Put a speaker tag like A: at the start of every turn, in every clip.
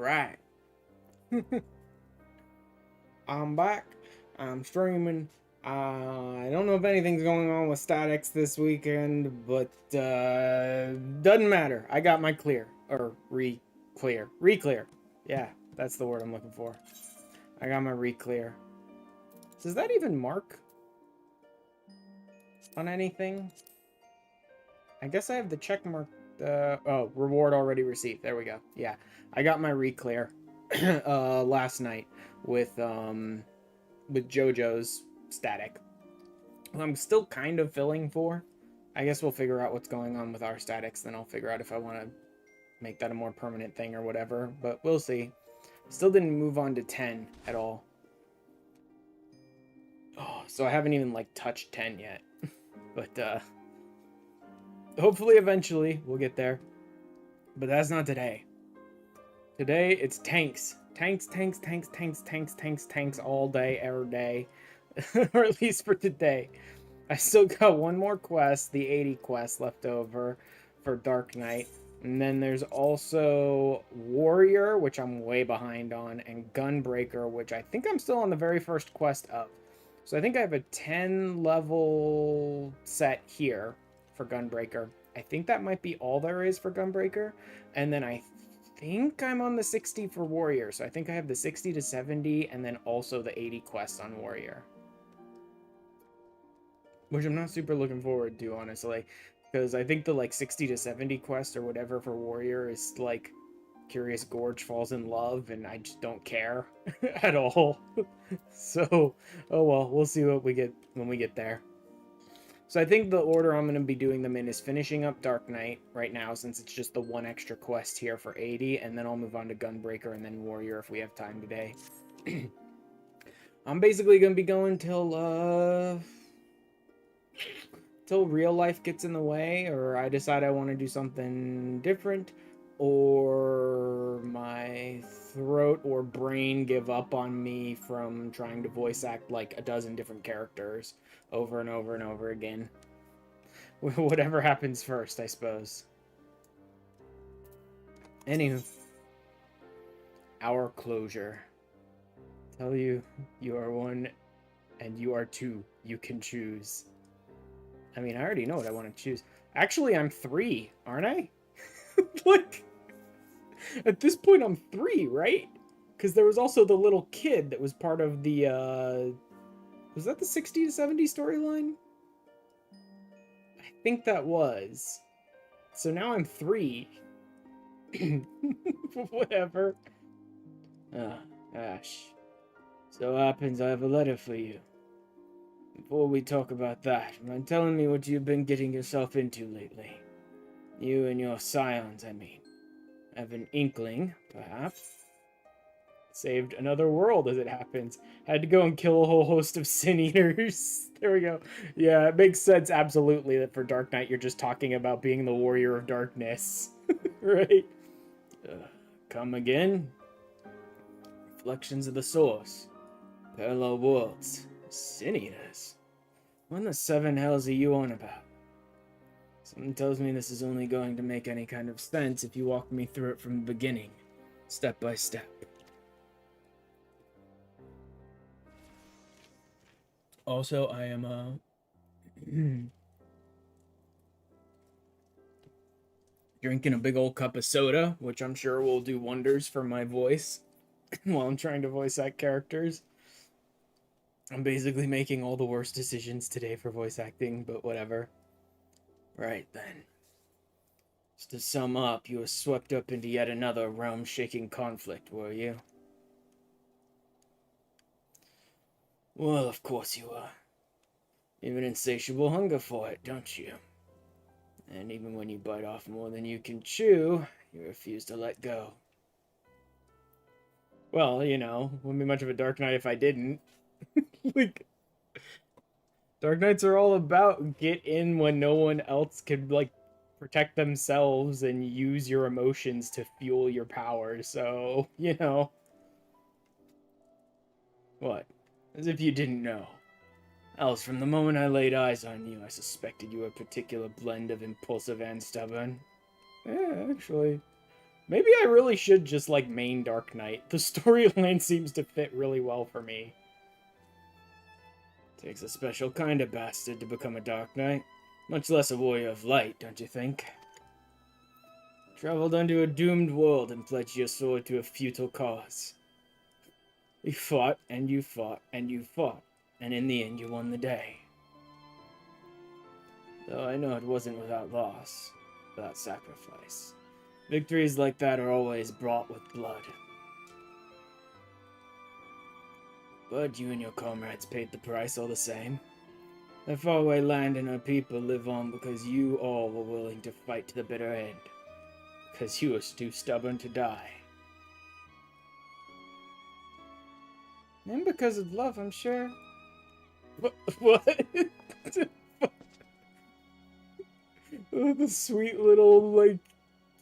A: Alright. I'm back. I'm streaming. I don't know if anything's going on with statics this weekend, but doesn't matter. I got my clear. Or re-clear. Re-clear. Yeah, that's the word I'm looking for. I got my re-clear. Does that even mark on anything? I guess I have the check mark. Oh, reward already received. There we go. Yeah, I got my re-clear last night with JoJo's static. I'm still kind of filling for. I guess we'll figure out what's going on with our statics, then I'll figure out if I want to make that a more permanent thing or whatever, but we'll see. Still didn't move on to 10 at all. Oh, so I haven't even like touched 10 yet. But hopefully eventually we'll get there. But that's not today. Today it's tanks. Tanks, tanks, tanks, tanks, tanks, tanks, tanks all day, every day. Or at least for today. I still got one more quest, the 80 quest left over for Dark Knight. And then there's also Warrior, which I'm way behind on, and Gunbreaker, which I think I'm still on the very first quest of. So I think I have a 10 level set here for Gunbreaker. I think that might be all there is for Gunbreaker. And then I think I'm on the 60 for Warrior. So I think I have the 60 to 70 and then also the 80 quest on Warrior. Which I'm not super looking forward to, honestly. Because I think the, like, 60 to 70 quest or whatever for Warrior is, like, Curious Gorge falls in love, and I just don't care at all. So, oh well, we'll see what we get when we get there. So I think the order I'm going to be doing them in is finishing up Dark Knight right now, since it's just the one extra quest here for 80, and then I'll move on to Gunbreaker and then Warrior if we have time today. I'm basically going to be going till real life gets in the way, or I decide I want to do something different, or my throat or brain give up on me from trying to voice act like a dozen different characters over and over and over again. Whatever happens first, I suppose. Anywho, our closure. Tell you, you are one, and you are two. You can choose. I mean, I already know what I want to choose. Actually, I'm 3, aren't I? Like, at this point, I'm 3, right? Because there was also the little kid that was part of the, was that the 60 to 70 storyline? I think that was. So now I'm 3. Whatever. Ah, gosh. So happens I have a letter for you. Before we talk about that, mind telling me what you've been getting yourself into lately? You and your scions, I mean. Have an inkling, perhaps. Saved another world as it happens. Had to go and kill a whole host of sin eaters. There we go. Yeah, it makes sense absolutely that for Dark Knight you're just talking about being the warrior of darkness. Right? Come again? Reflections of the Source. Parallel worlds. Sin eaters. What in the 7 hells are you on about? Something tells me this is only going to make any kind of sense if you walk me through it from the beginning, step by step. Also, I am, drinking a big old cup of soda, which I'm sure will do wonders for my voice while I'm trying to voice act characters. I'm basically making all the worst decisions today for voice acting, but whatever. Right then. Just to sum up, you were swept up into yet another realm-shaking conflict, were you? Well, of course you are. You have an insatiable hunger for it, don't you? And even when you bite off more than you can chew, you refuse to let go. Well, you know, wouldn't be much of a Dark Knight if I didn't. Like, Dark Knights are all about get in when no one else can, like, protect themselves and use your emotions to fuel your power, so, you know. What? As if you didn't know. Else, from the moment I laid eyes on you, I suspected you were a particular blend of impulsive and stubborn. Yeah, actually. Maybe I really should just, like, main Dark Knight. The storyline seems to fit really well for me. Takes a special kind of bastard to become a Dark Knight. Much less a warrior of light, don't you think? Traveled unto a doomed world and pledged your sword to a futile cause. You fought, and you fought, and you fought, and in the end you won the day. Though I know it wasn't without loss, without sacrifice. Victories like that are always brought with blood. But you and your comrades paid the price all the same. That faraway land and our people live on because you all were willing to fight to the bitter end. Because you were too stubborn to die. And because of love, I'm sure. What? Oh, the sweet little, like,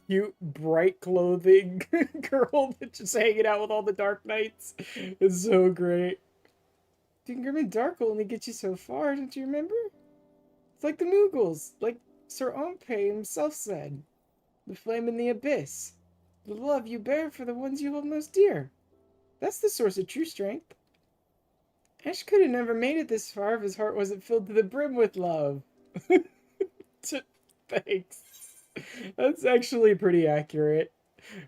A: cute, bright clothing girl that's just hanging out with all the Dark Knights. It's so great. Grim and dark will only get you so far, don't you remember? It's like the Moogles, like Sir Ompe himself said. The flame in the abyss. The love you bear for the ones you hold most dear. That's the source of true strength. Ash could have never made it this far if his heart wasn't filled to the brim with love. Thanks. That's actually pretty accurate.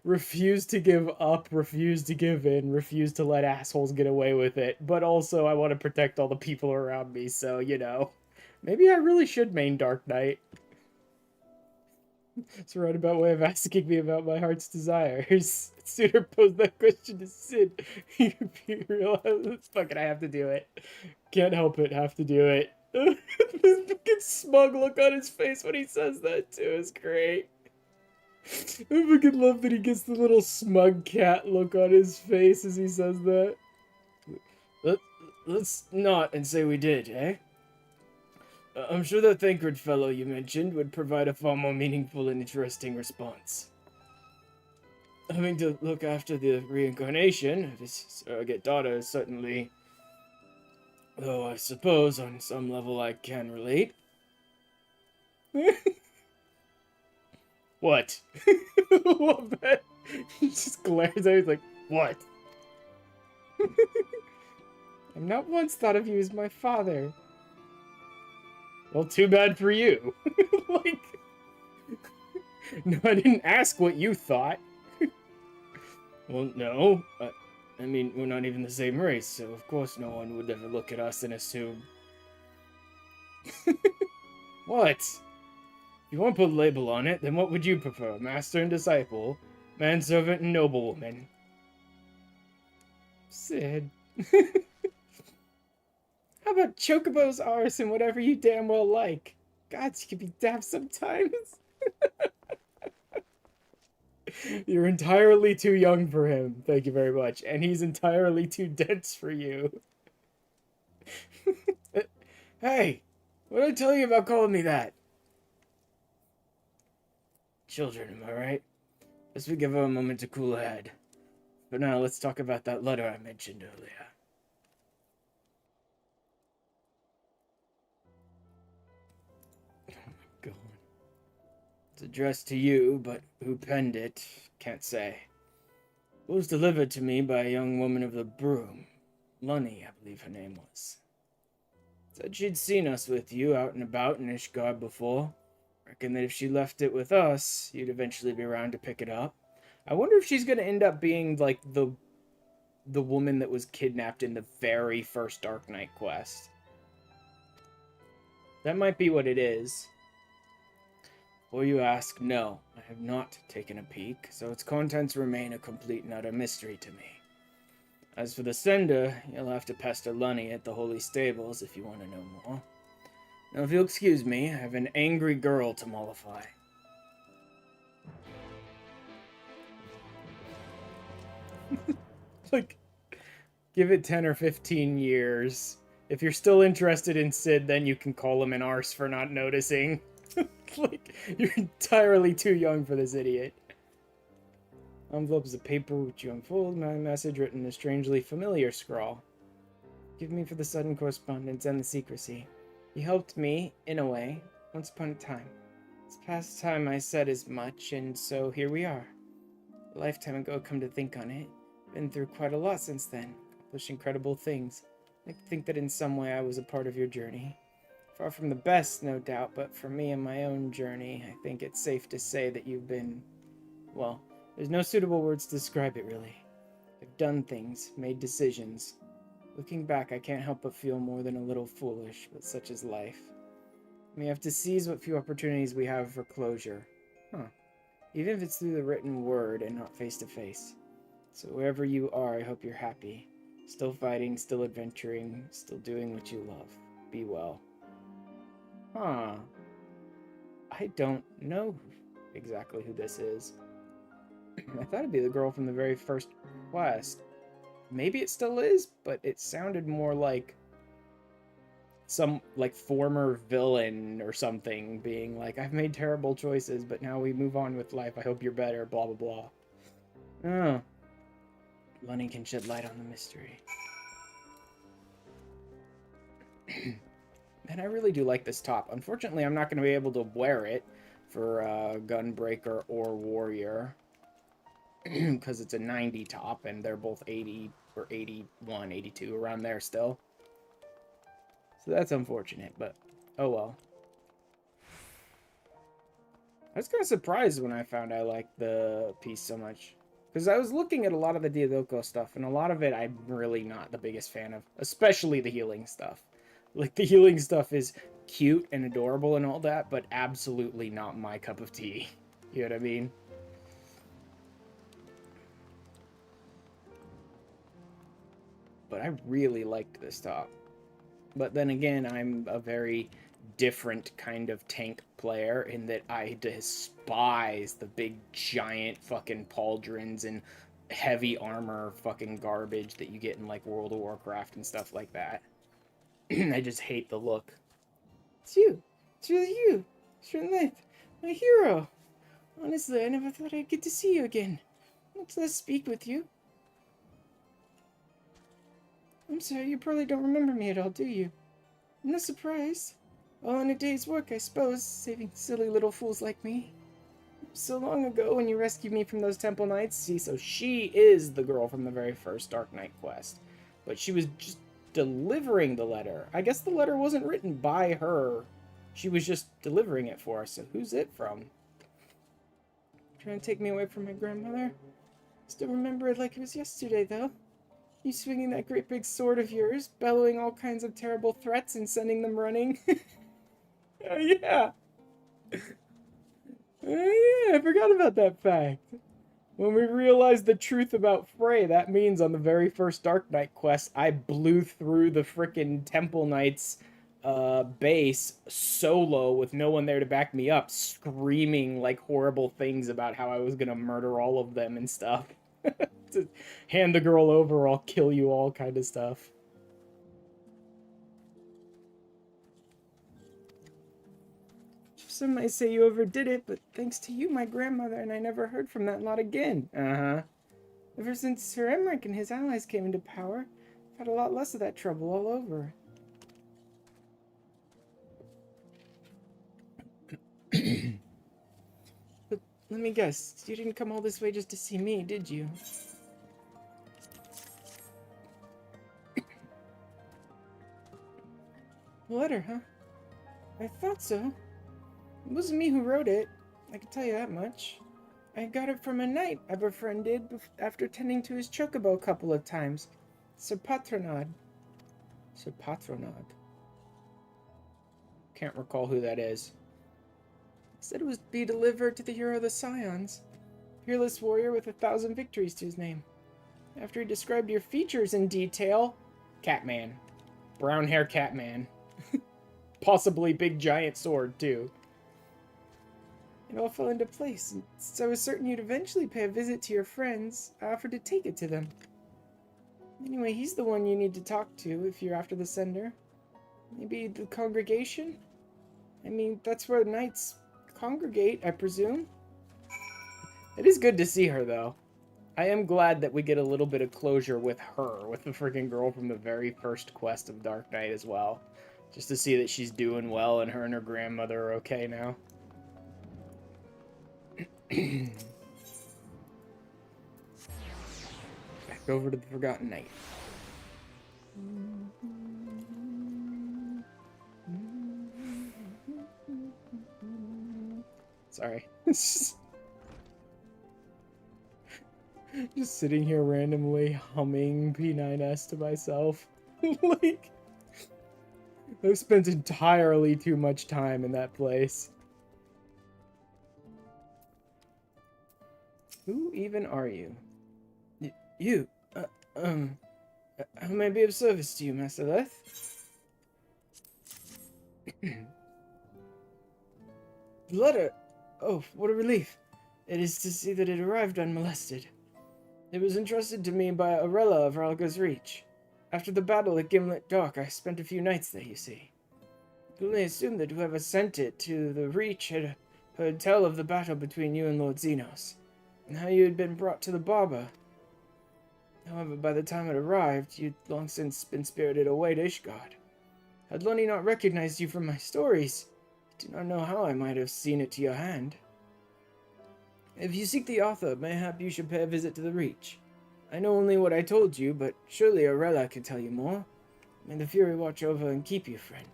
A: Refuse to give up, refuse to give in, refuse to let assholes get away with it. But also, I want to protect all the people around me, so, you know. Maybe I really should main Dark Knight. It's a roundabout way of asking me about my heart's desires. Sooner pose that question to Sid. You realize, fuck it, I have to do it. Can't help it, have to do it. This fucking smug look on his face when he says that too is great. I fucking love that he gets the little smug cat look on his face as he says that. Let's not and say we did, eh? I'm sure that Thancred fellow you mentioned would provide a far more meaningful and interesting response. Having to look after the reincarnation of his surrogate daughter is certainly... Though I suppose on some level I can relate. What? Love that. He just glares at me like, what? I've not once thought of you as my father. Well, too bad for you. Like, no, I didn't ask what you thought. Well, no. I mean, we're not even the same race, so of course no one would ever look at us and assume. What? If you won't put a label on it, then what would you prefer? Master and disciple? Manservant and noblewoman? Sid. How about chocobos, arse, and whatever you damn well like? Gods, you can be daft sometimes. You're entirely too young for him, thank you very much. And he's entirely too dense for you. Hey, what did I tell you about calling me that? Children, am I right? Let's give her a moment to cool her head. But now let's talk about that letter I mentioned earlier. Oh my god. It's addressed to you, but who penned it, can't say. It was delivered to me by a young woman of the Broom. Lunny, I believe her name was. Said she'd seen us with you out and about in Ishgard before. Reckon that if she left it with us, you'd eventually be around to pick it up. I wonder if she's gonna end up being, like, the woman that was kidnapped in the very first Dark Knight quest. That might be what it is. Before you ask, no, I have not taken a peek, so its contents remain a complete and utter mystery to me. As for the sender, you'll have to pester Lunny at the Holy Stables if you want to know more. Now, if you'll excuse me, I have an angry girl to mollify. Like, give it 10 or 15 years. If you're still interested in Sid, then you can call him an arse for not noticing. Like, you're entirely too young for this idiot. Envelope is a paper which you unfold, my message written in a strangely familiar scrawl. Give me for the sudden correspondence and the secrecy. You helped me, in a way, once upon a time. It's past time I said as much, and so here we are. A lifetime ago, come to think on it. Been through quite a lot since then. Accomplished incredible things. I think that in some way I was a part of your journey. Far from the best, no doubt, but for me and my own journey, I think it's safe to say that you've been... well, there's no suitable words to describe it, really. I've done things, made decisions. Looking back, I can't help but feel more than a little foolish, but such is life. We have to seize what few opportunities we have for closure. Huh. Even if it's through the written word and not face to face. So wherever you are, I hope you're happy. Still fighting, still adventuring, still doing what you love. Be well. Huh. I don't know exactly who this is. I thought it'd be the girl from the very first quest. Maybe it still is, but it sounded more like some, like, former villain or something being like, I've made terrible choices, but now we move on with life. I hope you're better, blah, blah, blah. Oh. Lunny can shed light on the mystery. And I really do like this top. Unfortunately, I'm not going to be able to wear it for Gunbreaker or Warrior. Because it's a 90 top, and they're both 80 or 81, 82, around there still. So that's unfortunate, but oh well. I was kind of surprised when I found I liked the piece so much. Because I was looking at a lot of the Diadoco stuff, and a lot of it I'm really not the biggest fan of. Especially the healing stuff. Like, the healing stuff is cute and adorable and all that, but absolutely not my cup of tea. You know what I mean? But I really liked this top. But then again, I'm a very different kind of tank player in that I despise the big giant fucking pauldrons and heavy armor fucking garbage that you get in like World of Warcraft and stuff like that. I just hate the look. It's you. It's really you. Shrinlith, my hero. Honestly, I never thought I'd get to see you again. Let's speak with you. I'm sorry, you probably don't remember me at all, do you? I'm not surprised. All in a day's work, I suppose, saving silly little fools like me. So long ago when you rescued me from those temple knights. See, so she is the girl from the very first Dark Knight quest. But she was just delivering the letter. I guess the letter wasn't written by her. She was just delivering it for us. So who's it from? Trying to take me away from my grandmother? Still remember it like it was yesterday, though. You swinging that great big sword of yours, bellowing all kinds of terrible threats and sending them running. Oh, yeah. Oh, yeah, I forgot about that fact. When we realized the truth about Frey, that means on the very first Dark Knight quest, I blew through the frickin' Temple Knights base solo with no one there to back me up, screaming like horrible things about how I was gonna murder all of them and stuff. To hand the girl over, I'll kill you all kind of stuff. Some might say you overdid it, but thanks to you, my grandmother, and I never heard from that lot again. Uh-huh. Ever since Sir Emmerich and his allies came into power, I've had a lot less of that trouble all over. But let me guess, you didn't come all this way just to see me, did you? A letter, huh? I thought so. It wasn't me who wrote it, I can tell you that much. I got it from a knight I befriended after tending to his chocobo a couple of times. Sir Patronad. Sir Patronad. Can't recall who that is. Said it was to be delivered to the hero of the Scions. Peerless warrior with 1,000 victories to his name. After he described your features in detail... Catman. Brown hair Catman. Possibly big giant sword, too. It all fell into place, and since I was certain you'd eventually pay a visit to your friends, I offered to take it to them. Anyway, he's the one you need to talk to if you're after the sender. Maybe the congregation? I mean, that's where knights congregate, I presume. It is good to see her, though. I am glad that we get a little bit of closure with her, with the freaking girl from the very first quest of Dark Knight as well. Just to see that she's doing well and her and her grandmother are okay now. Over to the Forgotten Night. Sorry. Just sitting here randomly humming P9S to myself. Like, I've spent entirely too much time in that place. Who even are you? You, how may I be of service to you, Master Leth? The letter! Oh, what a relief. It is to see that it arrived unmolested. It was entrusted to me by Arella of Ralga's Reach. After the battle at Gimlet Dock, I spent a few nights there, you see. I can only assume that whoever sent it to the Reach had heard tell of the battle between you and Lord Xenos, and how you had been brought to the Barber. However, by the time it arrived, you'd long since been spirited away to Ishgard. Had Lonnie not recognized you from my stories, I do not know how I might have seen it to your hand. If you seek the author, mayhap you should pay a visit to the Reach. I know only what I told you, but surely Arella can tell you more. May the Fury watch over and keep you, friend.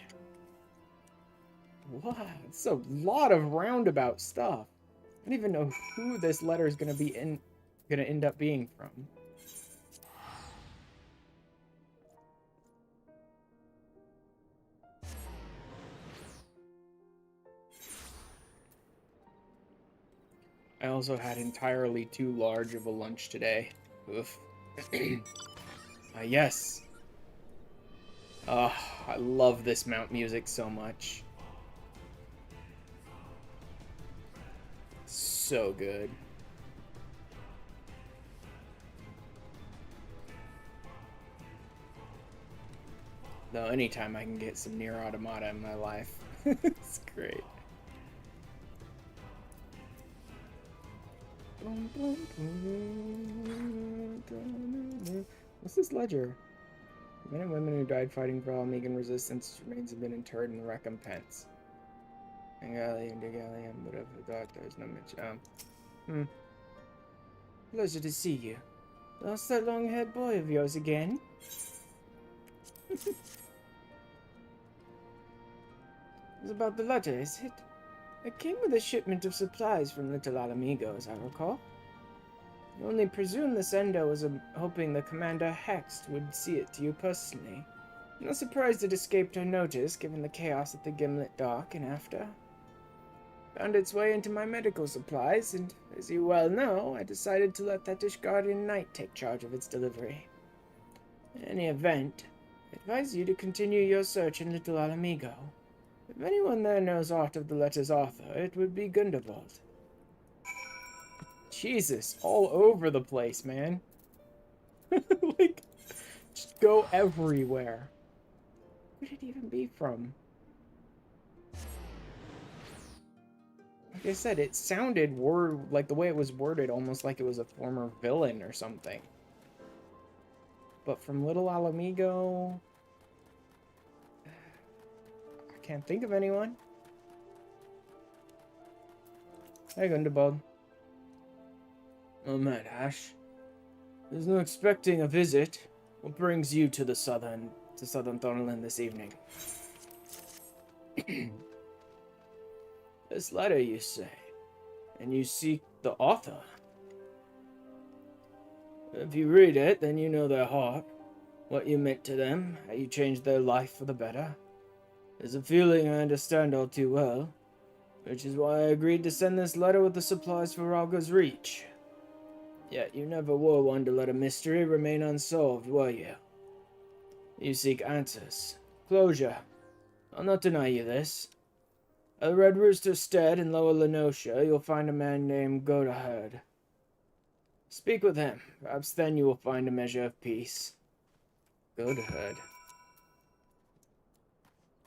A: Wow, it's a lot of roundabout stuff. I don't even know who this letter is gonna end up being from. I also had entirely too large of a lunch today. Oof. Yes. Oh, I love this mount music so much. So good. Though anytime I can get some Nier Automata in my life, it's great. What's this ledger? Men and women who died fighting for Almegan resistance remains have been interred in recompense. Angali and Digali, but of the dark there's no mention. Pleasure to see you. Lost that long-haired boy of yours again? It's about the letter, is it? It came with a shipment of supplies from Little Alamigo, as I recall. I only presume the sender was hoping the Commander Hext would see it to you personally. I'm not surprised it escaped her notice, given the chaos at the Gimlet Dock and after. Found its way into my medical supplies, and, as you well know, I decided to let that Ishgardian knight take charge of its delivery. In any event, I advise you to continue your search in Little Alamigo. If anyone there knows aught of the letter's author, it would be Gundevald. Jesus, all over the place, man. Like, just go everywhere. Where did it even be from? Like I said, it sounded like the way it was worded, almost like it was a former villain or something. But from Little Alamigo, I can't think of anyone. Hey, Gundebald. Oh, Mad Ash. There's no expecting a visit. What brings you to Southern Thornland this evening? This letter, you say, and you seek the author. If you read it, then you know their heart, what you meant to them, how you changed their life for the better. There's a feeling I understand all too well, which is why I agreed to send this letter with the supplies for Ralga's Reach. Yet you never were one to let a mystery remain unsolved, were you? You seek answers, closure. I'll not deny you this. At the Red Rooster Stead in Lower Lenosha, you'll find a man named Godaherd. Speak with him. Perhaps then you will find a measure of peace. Godaherd.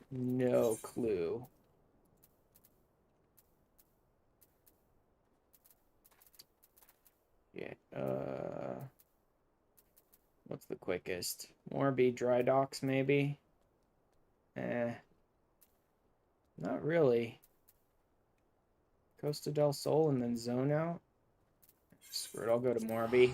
A: No clue. Yeah, what's the quickest? Morby Dry Docks, maybe? Not really. Costa del Sol and then Zone Out? Screw it, I'll go to Morby.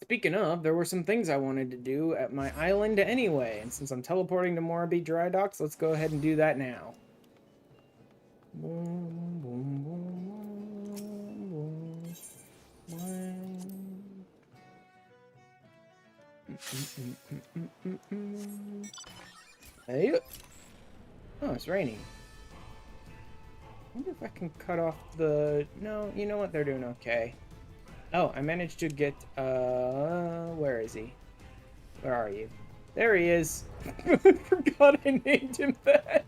A: Speaking of, there were some things I wanted to do at my island anyway, and since I'm teleporting to Moraby Dry Docks, let's go ahead and do that now. Boom, boom, boom, boom, boom. Hey. Oh, it's raining. I wonder if I can cut off the... No, you know what? They're doing okay. Oh, I managed to get... Where is he? Where are you? There he is. I forgot I named him that.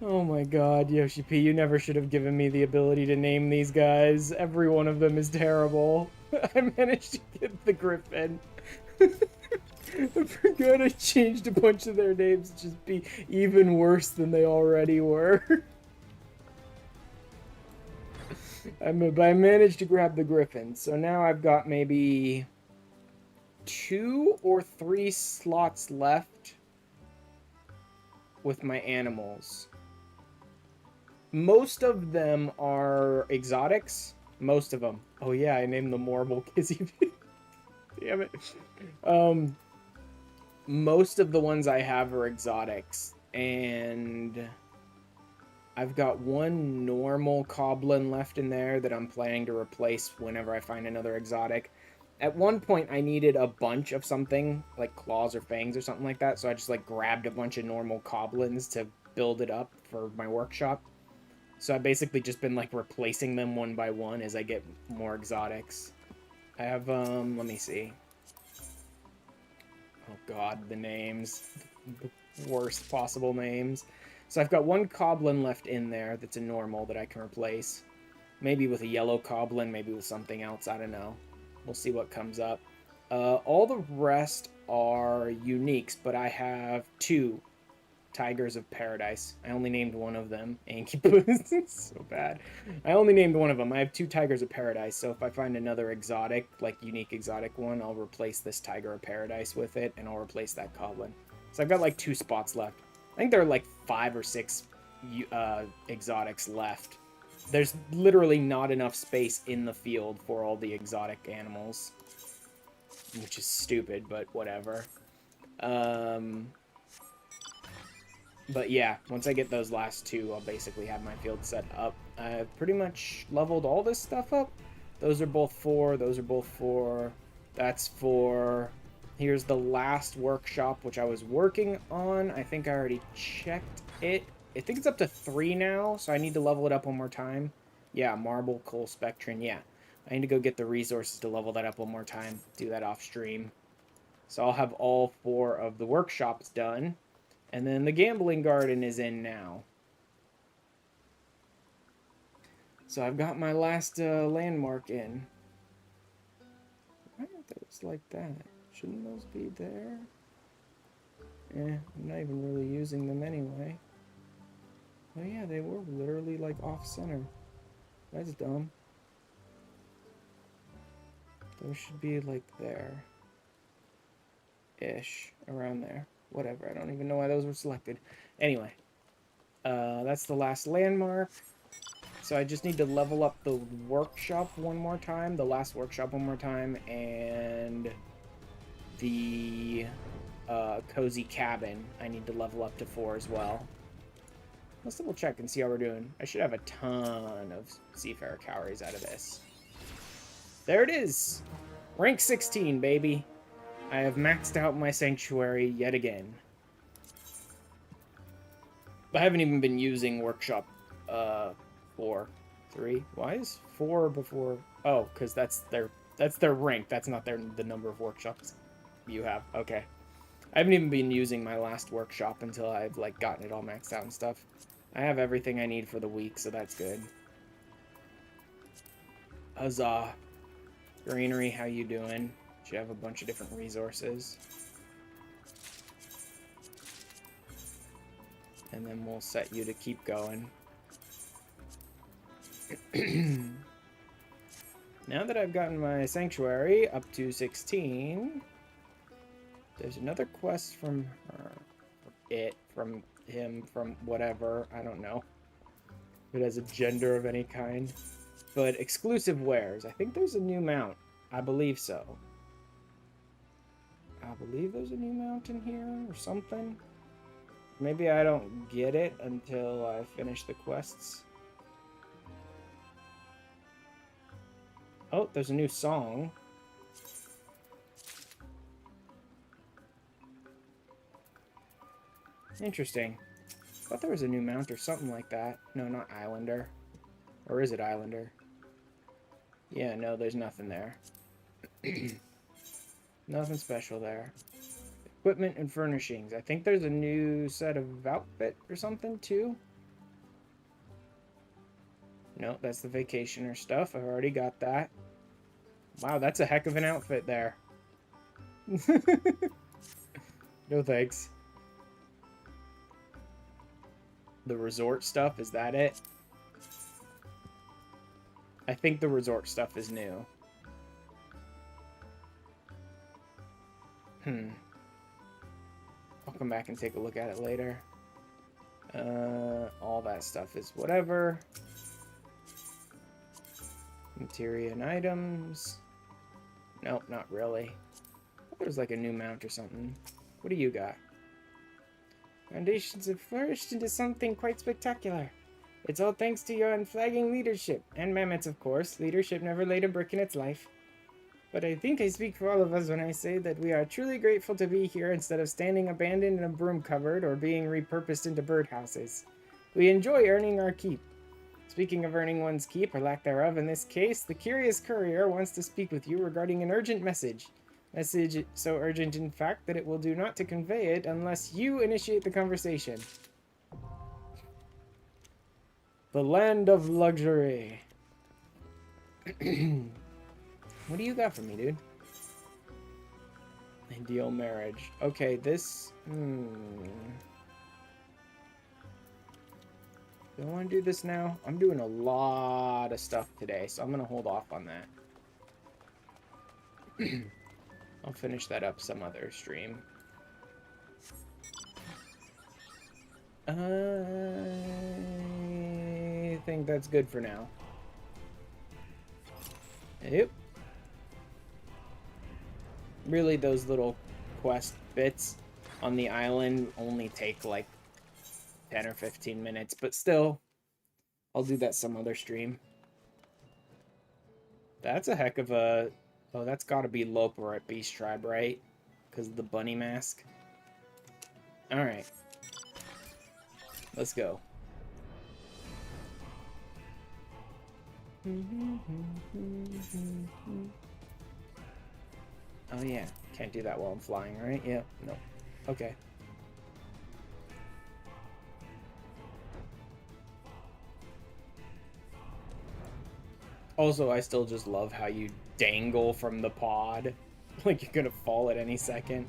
A: Oh my god, Yoshi P, you never should have given me the ability to name these guys. Every one of them is terrible. I managed to get the Griffin. I forgot I changed a bunch of their names to just be even worse than they already were. I managed to grab the Griffin, so now I've got maybe 2 or 3 slots left with my animals. Most of them are exotics. Most of them. Oh yeah, I named them Marble Kizzy. Damn it. Most of the ones I have are exotics, and I've got one normal Coblin left in there that I'm planning to replace whenever I find another exotic. At one point, I needed a bunch of something, like claws or fangs or something like that, so I just, like, grabbed a bunch of normal Coblins to build it up for my workshop. So I've basically just been, like, replacing them one by one as I get more exotics. I have, let me see. Oh god, the names. The worst possible names. So I've got one Coblin left in there that's a normal that I can replace. Maybe with a yellow Coblin, maybe with something else, I don't know. We'll see what comes up. All the rest are uniques, but I have 2 Tigers of Paradise. I only named one of them. Incubus. So bad. I only named one of them. I have 2 Tigers of Paradise, so if I find another exotic, like unique exotic one, I'll replace this Tiger of Paradise with it, and I'll replace that Coblin. So I've got like 2 spots left. I think there are like 5 or 6 exotics left. There's literally not enough space in the field for all the exotic animals. Which is stupid, but whatever. But yeah, once I get those last 2, I'll basically have my field set up. I've pretty much leveled all this stuff up. Those are both 4, those are both 4. That's 4. Here's the last workshop, which I was working on. I think I already checked it. I think it's up to 3 now, so I need to level it up one more time. Yeah, Marble, Coal, Spectrin, yeah. I need to go get the resources to level that up one more time. Do that off stream. So I'll have all 4 of the workshops done. And then the gambling garden is in now. So I've got my last landmark in. Why aren't those like that? Shouldn't those be there? I'm not even really using them anyway. Oh yeah, they were literally like off-center. That's dumb. Those should be like there. Ish. Around there. Whatever, I don't even know why those were selected. Anyway, that's the last landmark. So I just need to level up the workshop one more time, the last workshop one more time, and the cozy cabin I need to level up to 4 as well. Let's double check and see how we're doing. I should have a ton of Seafarer calories out of this. There it is! Rank 16, baby! I have maxed out my sanctuary yet again. I haven't even been using workshop 4. 3? Why is 4 before? Oh, because that's their rank. That's not the number of workshops you have. Okay. I haven't even been using my last workshop until I've like gotten it all maxed out and stuff. I have everything I need for the week, so that's good. Huzzah. Greenery, how you doing? You have a bunch of different resources. And then we'll set you to keep going. Now that I've gotten my sanctuary up to 16, there's another quest from her. From him, from whatever. I don't know. If it has a gender of any kind. but exclusive wares. I think there's a new mount. I believe so. I believe there's a new mount in here or something. Maybe I don't get it until I finish the quests. Oh, there's a new song. Interesting. I thought there was a new mount or something like that. No, not Islander. Or is it Islander? Yeah, no, there's nothing there. Nothing special there. Equipment and furnishings. I think there's a new set of outfit or something, too. No, that's the vacationer stuff. I've already got that. Wow, that's a heck of an outfit there. No thanks. The resort stuff, is that it? I think the resort stuff is new. I'll come back and take a look at it later. All that stuff is whatever. Materia and items. Nope, not really. I thought there was like a new mount or something. What do you got? Foundations have flourished into something quite spectacular. It's all thanks to your unflagging leadership, and Mammoth's, of course. Leadership never laid a brick in its life. But I think I speak for all of us when I say that we are truly grateful to be here instead of standing abandoned in a broom cupboard or being repurposed into birdhouses. We enjoy earning our keep. Speaking of earning one's keep, or lack thereof in this case, the curious courier wants to speak with you regarding an urgent message. Message so urgent, in fact, that it will do not to convey it unless you initiate the conversation. The land of luxury. What do you got for me, dude? Ideal marriage. Okay, this... Do I want to do this now? I'm doing a lot of stuff today, so I'm going to hold off on that. I'll finish that up some other stream. I think that's good for now. Yep. Really, those little quest bits on the island only take like 10 or 15 minutes, but still, I'll do that some other stream. That's a heck of a... Oh, that's gotta be Loper at Beast Tribe, right? Because of the bunny mask. Alright. Let's go. Oh yeah, can't do that while I'm flying, right? Yeah, no. Okay. Also, I still just love how you dangle from the pod. Like you're gonna fall at any second.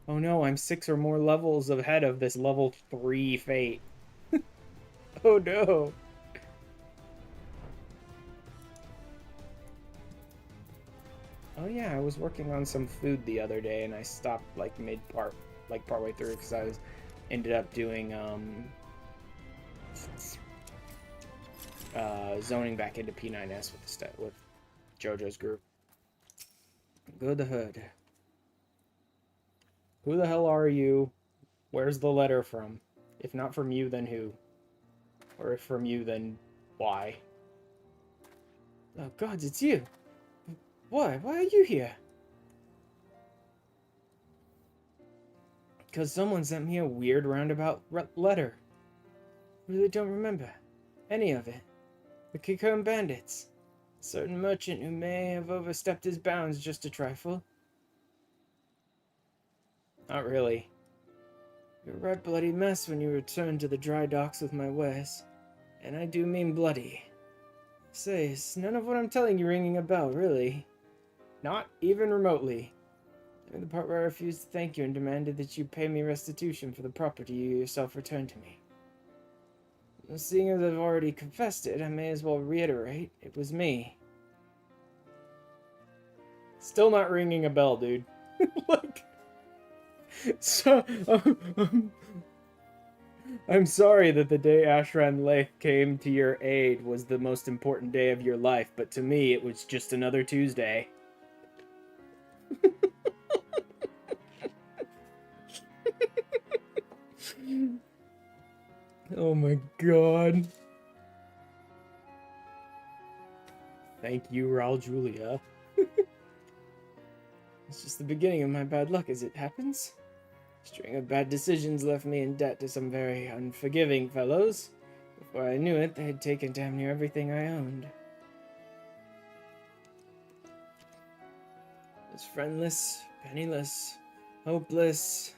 A: Oh no, I'm 6 or more levels ahead of this level 3 fate. Oh no. Oh yeah, I was working on some food the other day and I stopped like partway through because I ended up doing zoning back into P9S with JoJo's group. Good hood. Who the hell are you? Where's the letter from? If not from you, then who? Or if from you, then why? Oh gods, it's you! Why? Why are you here? Because someone sent me a weird roundabout letter. Really don't remember any of it. The Kikun bandits. A certain merchant who may have overstepped his bounds just a trifle. Not really. You're a right bloody mess when you return to the dry docks with my wares. And I do mean bloody. Say, is none of what I'm telling you ringing a bell, really? Not even remotely. Even the part where I refused to thank you and demanded that you pay me restitution for the property you yourself returned to me. Well, seeing as I've already confessed it, I may as well reiterate, it was me. Still not ringing a bell, dude. Like... So, I'm sorry that the day Ashran Lake came to your aid was the most important day of your life, but to me it was just another Tuesday. Oh my god. Thank you, Raul Julia. It's just the beginning of my bad luck as it happens. A string of bad decisions left me in debt to some very unforgiving fellows. Before I knew it, they had taken damn near everything I owned. I was friendless, penniless, hopeless.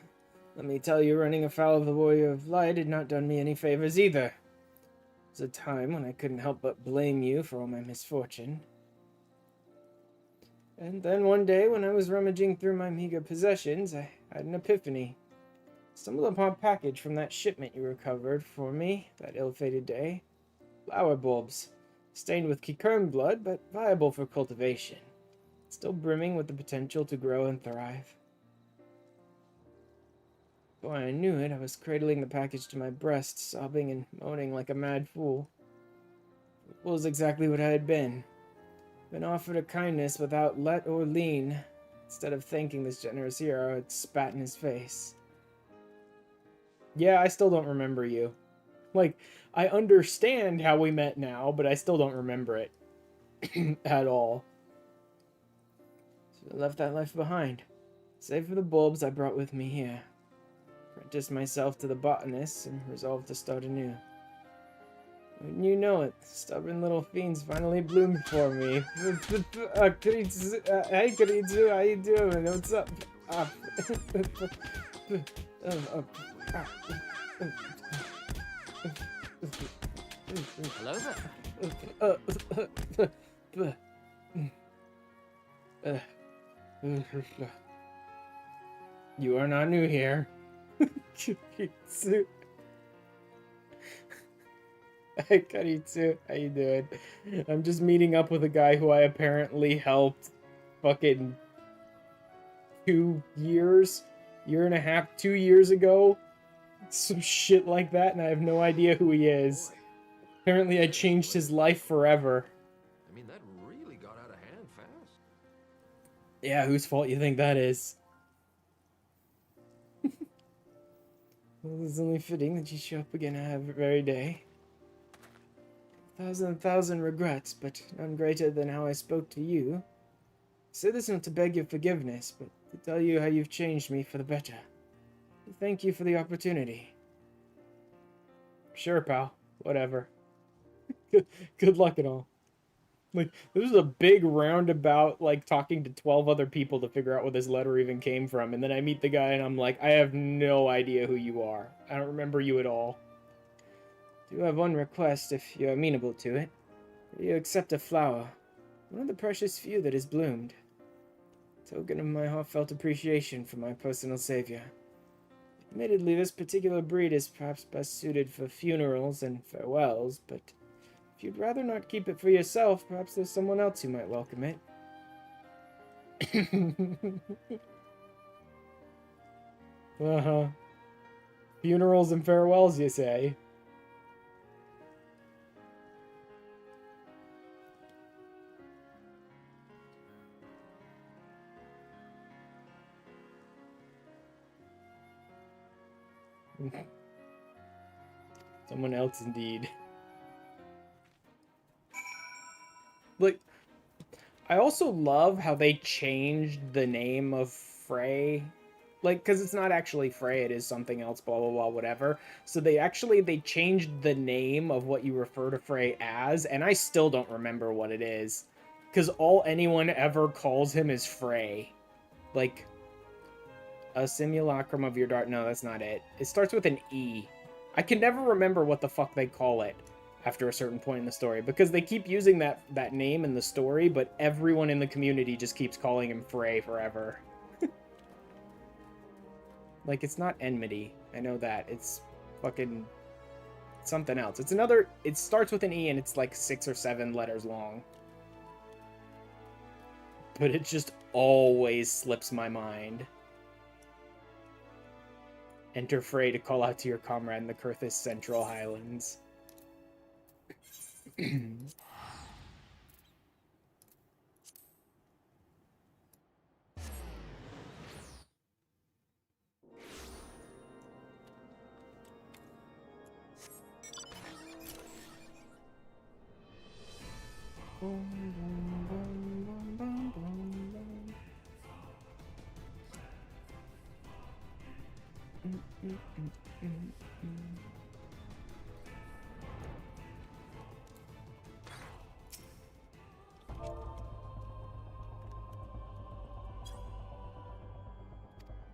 A: Let me tell you, running afoul of the Warrior of Light had not done me any favors either. It was a time when I couldn't help but blame you for all my misfortune. And then one day, when I was rummaging through my meager possessions, I had an epiphany. Stumbled upon a package from that shipment you recovered for me that ill-fated day. Flower bulbs, stained with Kikern blood, but viable for cultivation. Still brimming with the potential to grow and thrive. Before I knew it, I was cradling the package to my breast, sobbing and moaning like a mad fool. The fool is exactly what I had been. Been offered a kindness without let or lien. Instead of thanking this generous hero, I had spat in his face. Yeah, I still don't remember you. Like, I understand how we met now, but I still don't remember it. At all. So I left that life behind. Save for the bulbs I brought with me here. Apprenticed myself to the botanist and resolved to start anew. Wouldn't you know it, the stubborn little fiends finally bloomed for me. Hey, Karitsu, how you doing? What's up?
B: Hello
A: there. You are not new here. Karitsu. Hi, Karitsu. How you doing? I'm just meeting up with a guy who I apparently helped fucking 2 years, year and a half, 2 years ago. Some shit like that, and I have no idea who he is. Apparently I changed his life forever.
B: I mean, that really got out of hand fast.
A: Yeah, whose fault you think that is? Well, it's only fitting that you show up again that very day. 1,000 regrets, but none greater than how I spoke to you. I say this not to beg your forgiveness, but to tell you how you've changed me for the better. To thank you for the opportunity. Sure, pal. Whatever. Good luck and all. Like, this is a big roundabout, like, talking to 12 other people to figure out where this letter even came from, and then I meet the guy and I'm like, I have no idea who you are. I don't remember you at all. I do have one request, if you're amenable to it. You accept a flower, one of the precious few that has bloomed. Token of my heartfelt appreciation for my personal savior. Admittedly, this particular breed is perhaps best suited for funerals and farewells, but if you'd rather not keep it for yourself, perhaps there's someone else who might welcome it. Uh-huh. Funerals and farewells, you say? Someone else indeed. Like, I also love how they changed the name of Frey. Like, because it's not actually Frey, it is something else, blah, blah, blah, whatever. So they changed the name of what you refer to Frey as, and I still don't remember what it is. Because all anyone ever calls him is Frey. Like, a simulacrum of your dart. No, that's not it. It starts with an E. I can never remember what the fuck they call it after a certain point in the story, because they keep using that name in the story, but everyone in the community just keeps calling him Frey forever. Like, it's not enmity. I know that. It's fucking something else. It's another... It starts with an E and it's like 6 or 7 letters long. But it just always slips my mind. Enter Frey to call out to your comrade in the Kurthis Central Highlands.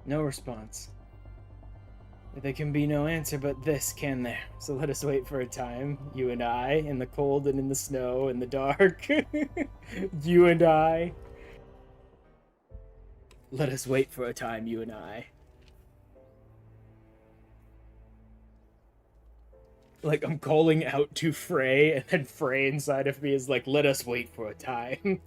A: No response. There can be no answer but this, can there? So let us wait for a time, you and I, in the cold and in the snow and the dark. You and I. Let us wait for a time, you and I. Like, I'm calling out to Frey, and then Frey inside of me is like, let us wait for a time.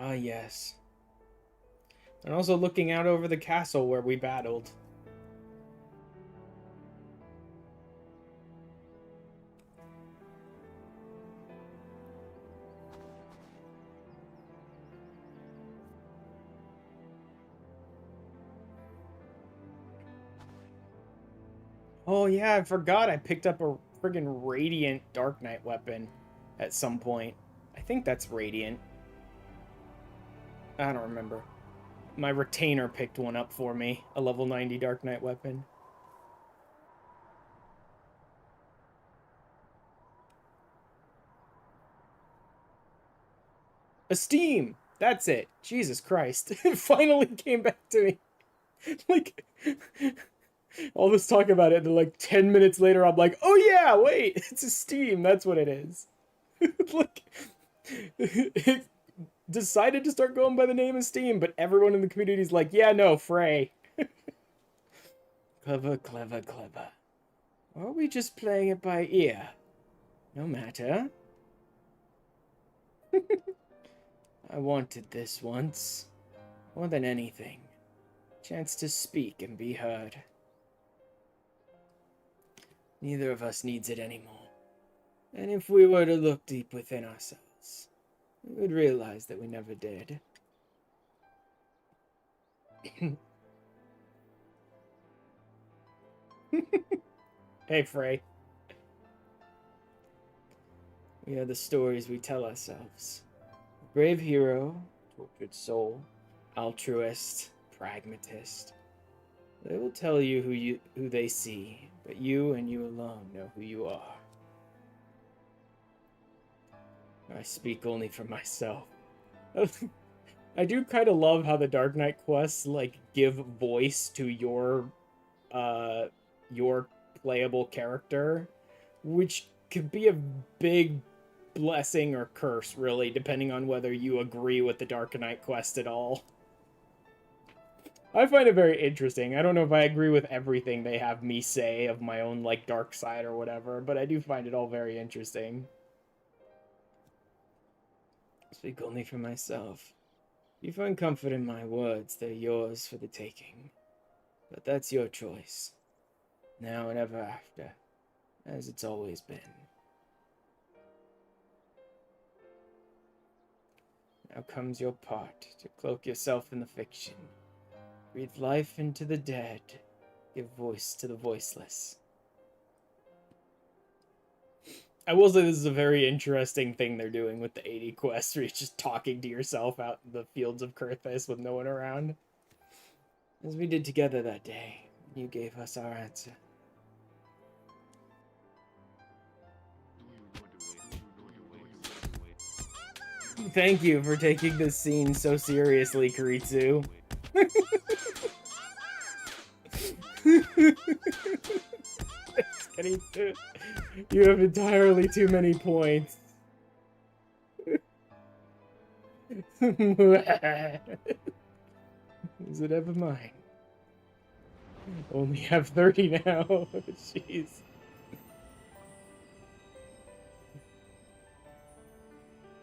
A: Ah, yes. And also looking out over the castle where we battled. Oh yeah, I forgot I picked up a friggin' Radiant Dark Knight weapon at some point. I think that's Radiant. I don't remember. My retainer picked one up for me, a level 90 Dark Knight weapon. Esteem! That's it. Jesus Christ. It finally came back to me. Like, all this talk about it, and then like 10 minutes later, I'm like, oh yeah, wait, it's Esteem. That's what it is. Like, it decided to start going by the name Esteem, but everyone in the community is like, yeah, no, Frey. Clever, clever, clever. Or are we just playing it by ear? No matter. I wanted this once. More than anything. Chance to speak and be heard. Neither of us needs it anymore. And if we were to look deep within ourselves, we would realize that we never did. Hey, Frey. We are the stories we tell ourselves. Brave hero, tortured soul, altruist, pragmatist. They will tell you who they see, but you and you alone know who you are. I speak only for myself. I do kind of love how the Dark Knight quests like give voice to your playable character, which could be a big blessing or curse, really, depending on whether you agree with the Dark Knight quest at all. I find it very interesting. I don't know if I agree with everything they have me say of my own, like, dark side or whatever, but I do find it all very interesting. Speak only for myself. If you find comfort in my words, they're yours for the taking. But that's your choice. Now and ever after, as it's always been. Now comes your part, to cloak yourself in the fiction. Breathe life into the dead. Give voice to the voiceless. I will say this is a very interesting thing they're doing with the 80 quests, where you're just talking to yourself out in the fields of Kurthis with no one around. As we did together that day, you gave us our answer. Thank you for taking this scene so seriously, Kuritsu. You have entirely too many points. Is it ever mine? Only have 30 now. Jeez.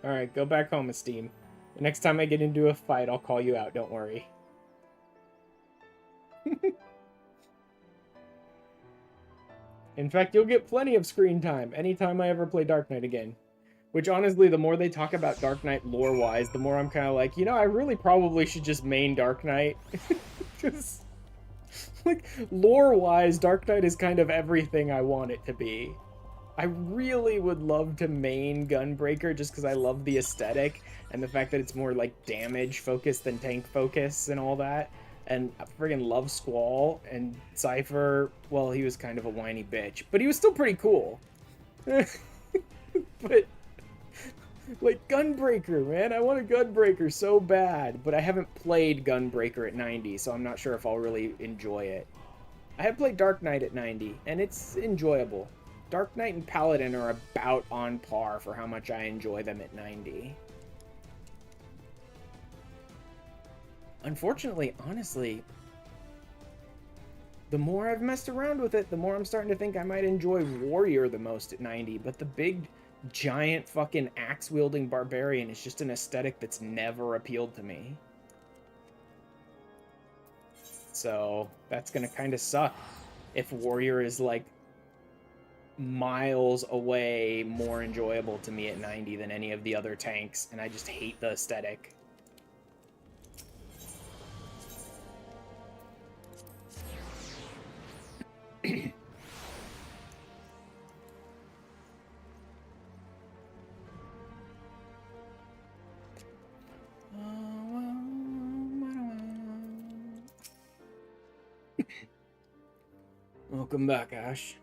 A: Alright, go back home, Esteem. The next time I get into a fight, I'll call you out, don't worry. In fact, you'll get plenty of screen time anytime I ever play Dark Knight again. Which, honestly, the more they talk about Dark Knight lore-wise, the more I'm kind of like, you know, I really probably should just main Dark Knight. Because, like, lore-wise, Dark Knight is kind of everything I want it to be. I really would love to main Gunbreaker just because I love the aesthetic and the fact that it's more, like, damage focused than tank focus and all that. And I friggin' love Squall, and Cypher, well, he was kind of a whiny bitch, but he was still pretty cool. But, like, Gunbreaker, man, I want a Gunbreaker so bad, but I haven't played Gunbreaker at 90, so I'm not sure if I'll really enjoy it. I have played Dark Knight at 90, and it's enjoyable. Dark Knight and Paladin are about on par for how much I enjoy them at 90. Unfortunately, honestly, the more I've messed around with it, the more I'm starting to think I might enjoy Warrior the most at 90, but the big, giant fucking axe-wielding barbarian is just an aesthetic that's never appealed to me. So, that's gonna kind of suck if Warrior is, like, miles away more enjoyable to me at 90 than any of the other tanks, and I just hate the aesthetic. Welcome back, Ash.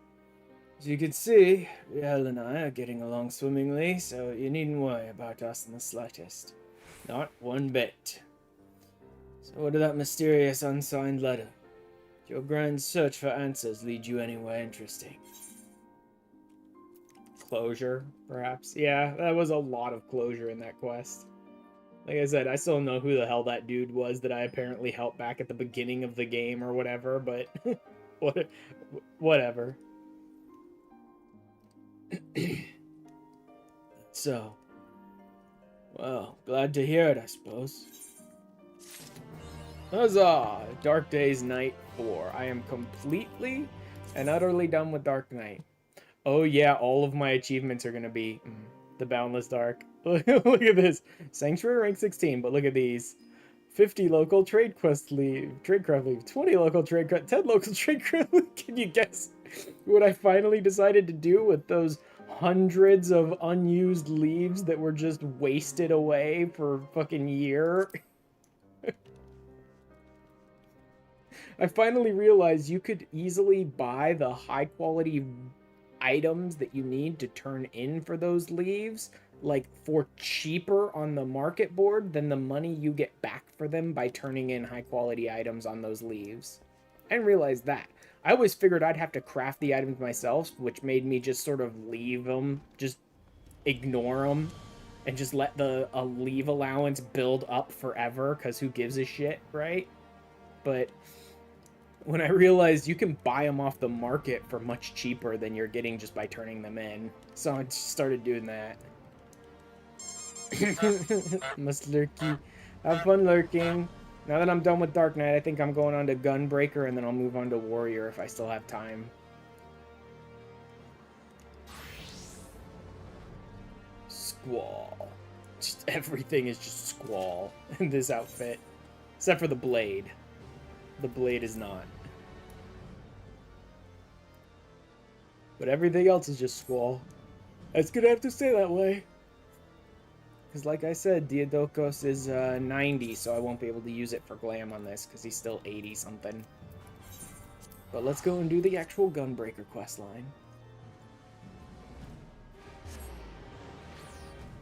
A: As you can see, Riel and I are getting along swimmingly, so you needn't worry about us in the slightest. Not one bit. So what of that mysterious unsigned letter? Did your grand search for answers lead you anywhere interesting? Closure, perhaps? Yeah, that was a lot of closure in that quest. Like I said, I still don't know who the hell that dude was that I apparently helped back at the beginning of the game or whatever, but whatever. So, well, glad to hear it, I suppose. Huzzah! Dark Days Night 4. I am completely and utterly done with Dark Knight. Oh yeah, all of my achievements are gonna be the Boundless Dark. Look at this. Sanctuary rank 16, but look at these. 50 local trade quest leave, tradecraft leave, 20 local trade quest, 10 local tradecraft leave. Can you guess what I finally decided to do with those hundreds of unused leaves that were just wasted away for a fucking year? I finally realized you could easily buy the high quality items that you need to turn in for those leaves, like for cheaper on the market board than the money you get back for them by turning in high quality items on those leaves. I didn't realize that. I always figured I'd have to craft the items myself, which made me just sort of leave them, just ignore them, and just let the leave allowance build up forever, because who gives a shit, right? But when I realized you can buy them off the market for much cheaper than you're getting just by turning them in, so I started doing that. Must lurky. Have fun lurking. Now that I'm done with Dark Knight, I think I'm going on to Gunbreaker, and then I'll move on to Warrior if I still have time. Squall. Just everything is just Squall in this outfit. Except for the blade. The blade is not. But everything else is just Squall. It's gonna have to stay that way. Because like I said, Diadocos is 90, so I won't be able to use it for Glam on this, because he's still 80-something. But let's go and do the actual Gunbreaker questline.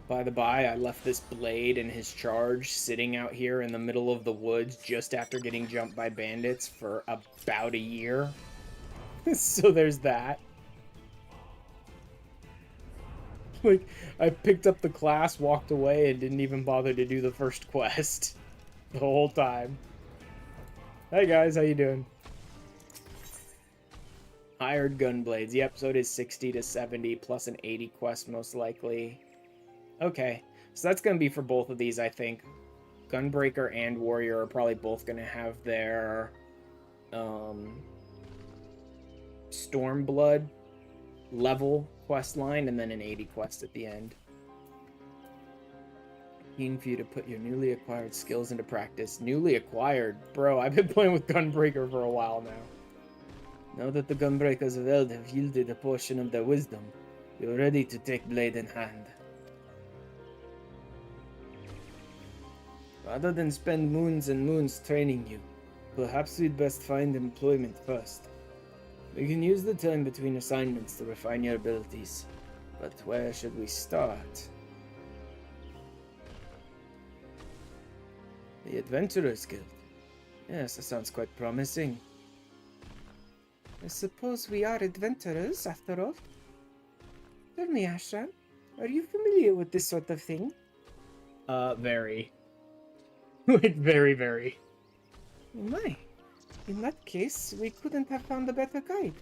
A: By the by, I left this blade and his charge sitting out here in the middle of the woods just after getting jumped by bandits for about a year. So there's that. Like, I picked up the class, walked away, and didn't even bother to do the first quest the whole time. Hey guys, how you doing? Hired gunblades. Yep, so it is 60 to 70 plus an 80 quest most likely. Okay, so that's going to be for both of these, I think. Gunbreaker and Warrior are probably both going to have their Stormblood level quest line and then an 80 quest at the end. Keen for you to put your newly acquired skills into practice. Newly acquired? Bro, I've been playing with Gunbreaker for a while now. Now that the Gunbreakers of Eld have yielded a portion of their wisdom, you're ready to take blade in hand. Rather than spend moons and moons training you, perhaps we'd best find employment first. We can use the time between assignments to refine your abilities, but where should we start? The Adventurers Guild. Yes, that sounds quite promising. I suppose we are adventurers, after all. Tell me, Ashram, are you familiar with this sort of thing? Very. Like, very, very. Oh my. In that case, we couldn't have found a better guide.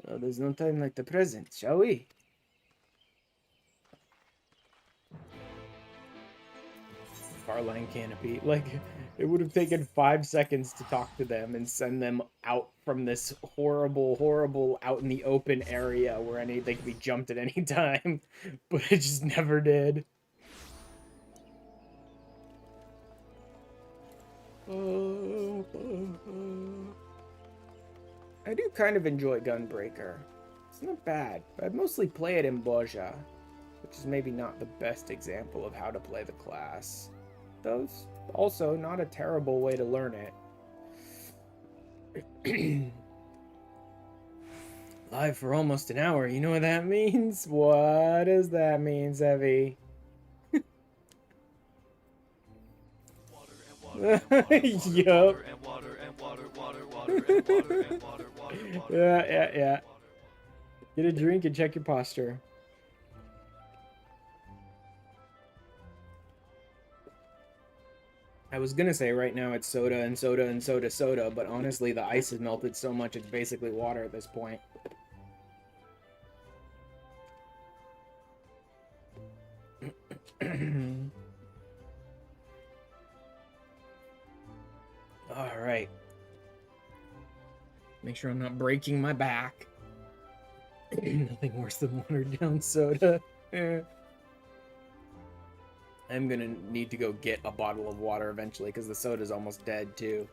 A: Well, there's no time like the present, shall we? Farline Canopy. Like, it would have taken 5 seconds to talk to them and send them out from this horrible, horrible out in the open area where they could be jumped at any time. But it just never did. I do kind of enjoy Gunbreaker. It's not bad, but I mostly play it in Boja, which is maybe not the best example of how to play the class. Though it's also not a terrible way to learn it. Live for almost an hour, you know what that means? What does that mean, Zevi? Yup. Yeah. Get a drink and check your posture. I was gonna say right now it's soda and soda and soda, but honestly the ice has melted so much it's basically water at this point. Alright. Make sure I'm not breaking my back. Nothing worse than watered down soda. I'm gonna need to go get a bottle of water eventually because the soda's almost dead too.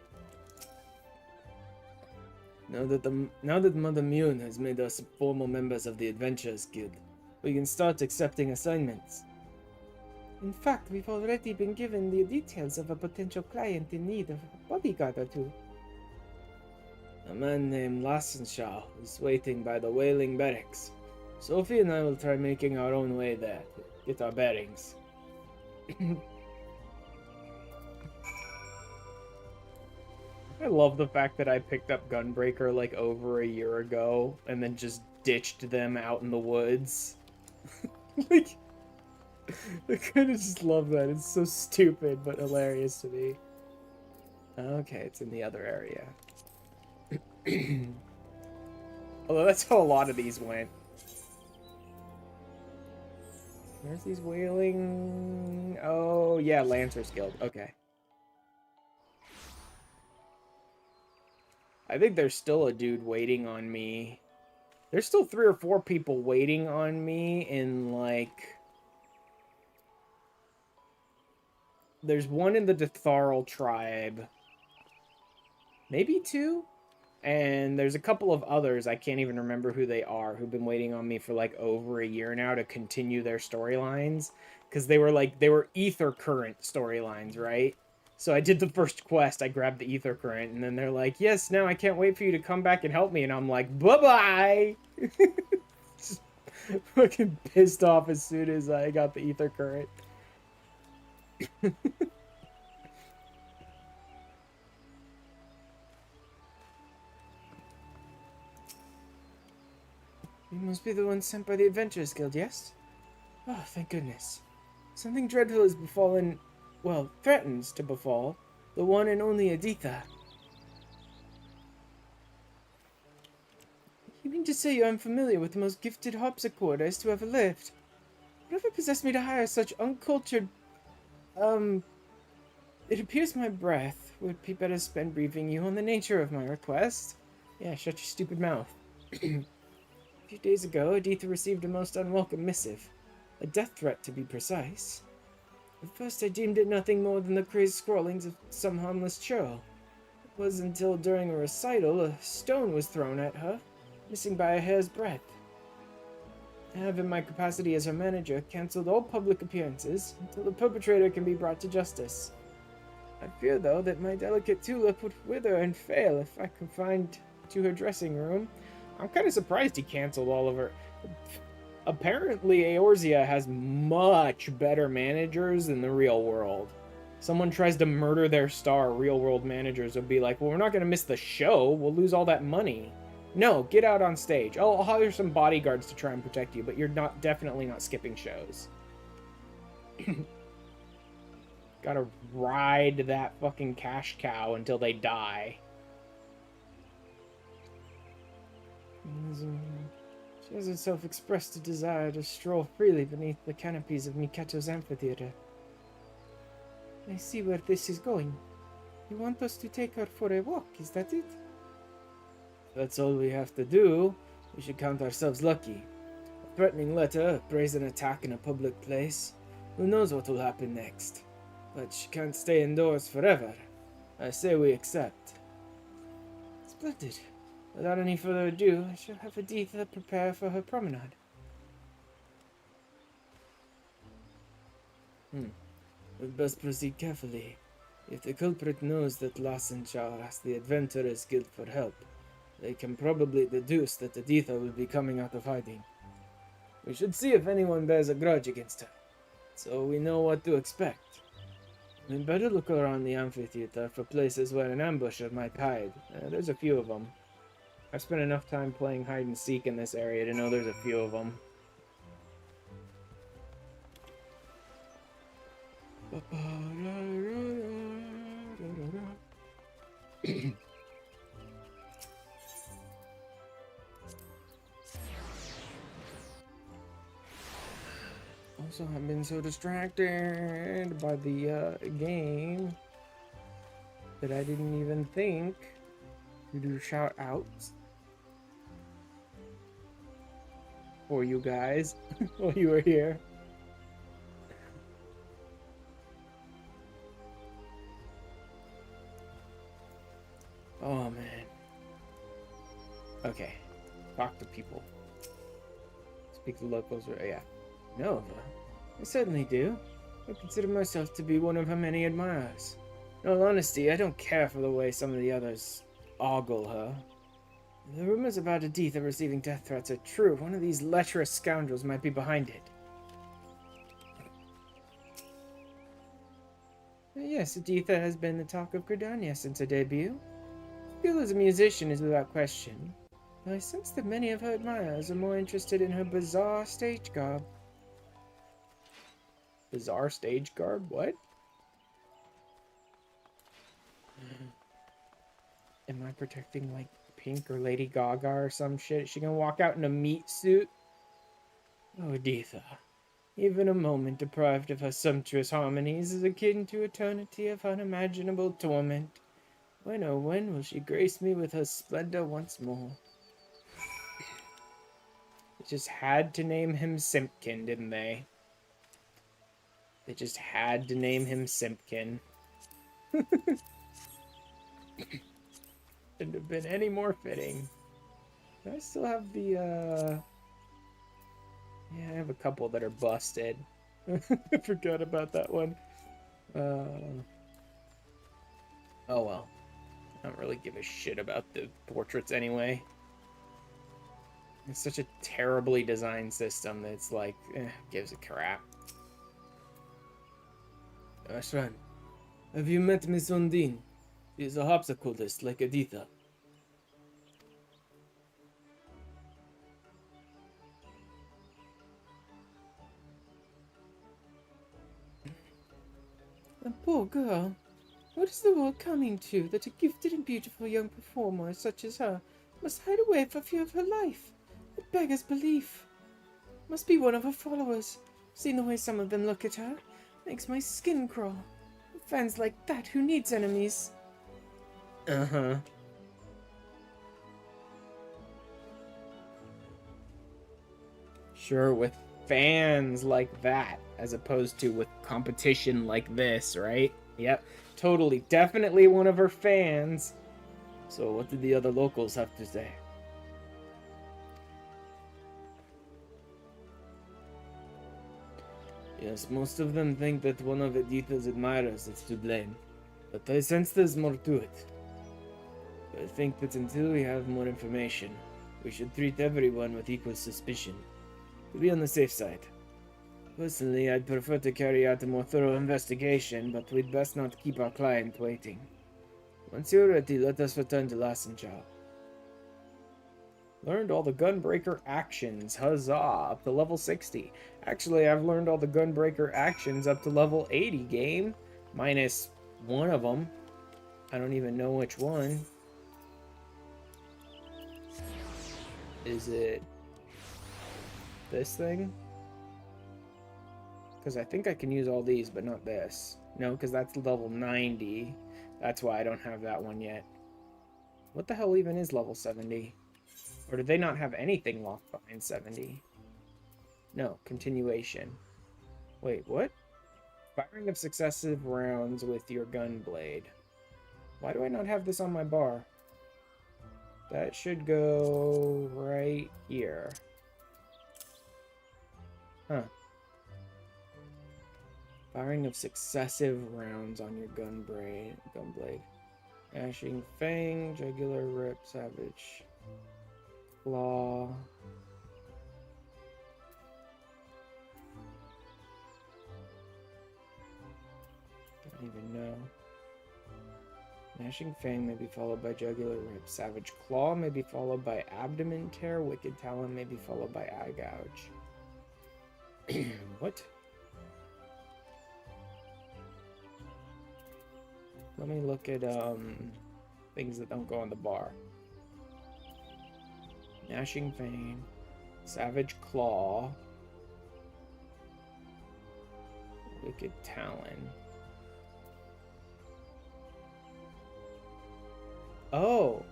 A: Now that Mother Mune has made us formal members of the Adventurers Guild, we can start accepting assignments. In fact, we've already been given the details of a potential client in need of a bodyguard or two. A man named Lassenshaw is waiting by the Wailing Barracks. Sophie and I will try making our own way there to get our bearings. I love the fact that I picked up Gunbreaker like over a year ago and then just ditched them out in the woods. Like, I kind of just love that. It's so stupid but hilarious to me. Okay, it's in the other area. Although that's how a lot of these went. Where's these wailing? Oh, yeah, Lancer's Guild. Okay. I think there's still a dude waiting on me. There's still 3 or 4 people waiting on me in, like... There's one in the Detharl tribe. Maybe 2? And there's a couple of others, I can't even remember who they are, who've been waiting on me for like over a year now to continue their storylines. Because they were Ether Current storylines, right? So I did the first quest, I grabbed the Ether Current, and then they're like, yes, now I can't wait for you to come back and help me. And I'm like, bye-bye! Just fucking pissed off as soon as I got the Ether Current. You must be the one sent by the Adventurers Guild, yes? Oh, thank goodness. Something dreadful has befallen, well, threatens to befall, the one and only Aditha. You mean to say you are familiar with the most gifted harpsichordist to ever lived? Whatever possessed me to hire such uncultured, It appears my breath would be better spent briefing you on the nature of my request. Yeah, shut your stupid mouth. A few days ago, Editha received a most unwelcome missive. A death threat, to be precise. At first, I deemed it nothing more than the crazed scrawlings of some harmless churl. It was until during a recital, a stone was thrown at her, missing by a hair's breadth. I have, in my capacity as her manager, cancelled all public appearances until the perpetrator can be brought to justice. I fear, though, that my delicate tulip would wither and fail if I confined to her dressing room. I'm kind of surprised he canceled all of her. Apparently, Eorzea has much better managers than the real world. Someone tries to murder their star, real world managers would be like, well, we're not going to miss the show. We'll lose all that money. No, get out on stage. I'll hire some bodyguards to try and protect you, but you're definitely not skipping shows. Gotta ride that fucking cash cow until they die. She has herself expressed a desire to stroll freely beneath the canopies of Miketo's amphitheater. I see where this is going. You want us to take her for a walk, is that it? If that's all we have to do, we should count ourselves lucky. A threatening letter, a brazen attack in a public place. Who knows what will happen next? But she can't stay indoors forever. I say we accept. Splendid. Without any further ado, I shall have Editha prepare for her promenade. We best proceed carefully. If the culprit knows that Lassenchar asked the Adventurers Guild for help, they can probably deduce that Editha will be coming out of hiding. We should see if anyone bears a grudge against her, so we know what to expect. We'd better look around the amphitheater for places where an ambusher might hide. There's a few of them. I've spent enough time playing hide and seek in this area to know there's a few of them. Also, I've been so distracted by the game that I didn't even think to do shout outs for you guys while you were here. Oh man. Okay. Talk to people. Speak to locals. Yeah. No, I certainly do. I consider myself to be one of her many admirers. In all honesty, I don't care for the way some of the others ogle her. If the rumors about Editha receiving death threats are true, one of these lecherous scoundrels might be behind it. Yes, Editha has been the talk of Gridania since her debut. Skill as a musician is without question, but I sense that many of her admirers are more interested in her bizarre stage garb. Bizarre stage garb? What? Am I protecting, like, Pink or Lady Gaga or some shit? Is she gonna walk out in a meat suit? Oh, Editha. Even a moment deprived of her sumptuous harmonies is akin to eternity of unimaginable torment. When, oh when, will she grace me with her splendor once more? They just had to name him Simpkin, didn't they? They just had to name him Simpkin. Couldn't have been any more fitting. I still have the, yeah, I have a couple that are busted. I forgot about that one. Oh well. I don't really give a shit about the portraits anyway. It's such a terribly designed system that it's like, gives a crap. Ashran, have you met Miss Undine? She is a harpsichordist like Editha. A poor girl. What is the world coming to that a gifted and beautiful young performer such as her Must hide away for fear of her life. It beggars belief. Must be one of her followers. Seen the way some of them look at her. Makes my skin crawl. Fans like that, who needs enemies? Uh-huh. Sure, with fans like that, as opposed to with competition like this, right? Yep, totally. Definitely one of her fans. So what did the other locals have to say? Yes, most of them think that one of Editha's admirers is to blame. But I sense there's more to it. I think that until we have more information, we should treat everyone with equal suspicion, to be on the safe side. Personally, I'd prefer to carry out a more thorough investigation, but we'd best not keep our client waiting. Once you're ready, let us return to Lassenchow. Learned all the Gunbreaker actions. Huzzah! Up to level 60. Actually, I've learned all the Gunbreaker actions up to level 80, game. Minus one of them. I don't even know which one. Is it this thing? Because I think I can use all these, but not this. No, because that's level 90. That's why I don't have that one yet. What the hell even is level 70? Or did they not have anything locked behind 70? No, continuation. Wait, what? Firing of successive rounds with your gun blade. Why do I not have this on my bar? That should go right here. Huh. Firing of successive rounds on your gunblade. Ashing Fang, Jugular Rip, Savage Claw. Don't even know. Gnashing Fang may be followed by Jugular Rip. Savage Claw may be followed by Abdomen Tear. Wicked Talon may be followed by Eye Gouge. What? Let me look at things that don't go on the bar. Gnashing Fang, Savage Claw, Wicked Talon. Oh.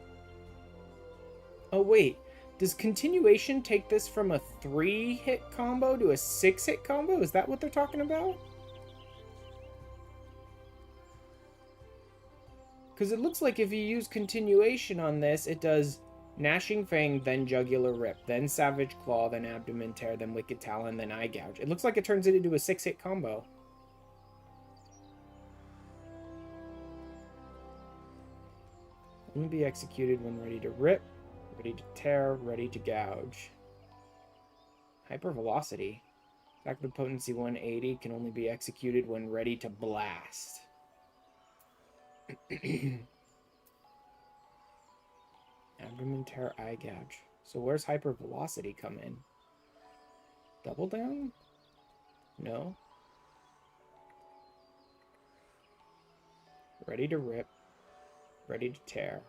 A: Oh, wait. Does Continuation take this from a 3-hit combo to a 6-hit combo? Is that what they're talking about? Because it looks like if you use Continuation on this, it does Gnashing Fang, then Jugular Rip, then Savage Claw, then Abdomen Tear, then Wicked Talon, then Eye Gouge. It looks like it turns it into a 6-hit combo. Only be executed when ready to rip, ready to tear, ready to gouge. Hypervelocity. Effective potency 180 can only be executed when ready to blast. Abdomen Tear, Eye Gouge. So where's Hypervelocity come in? Double down? No. Ready to rip. Ready to tear.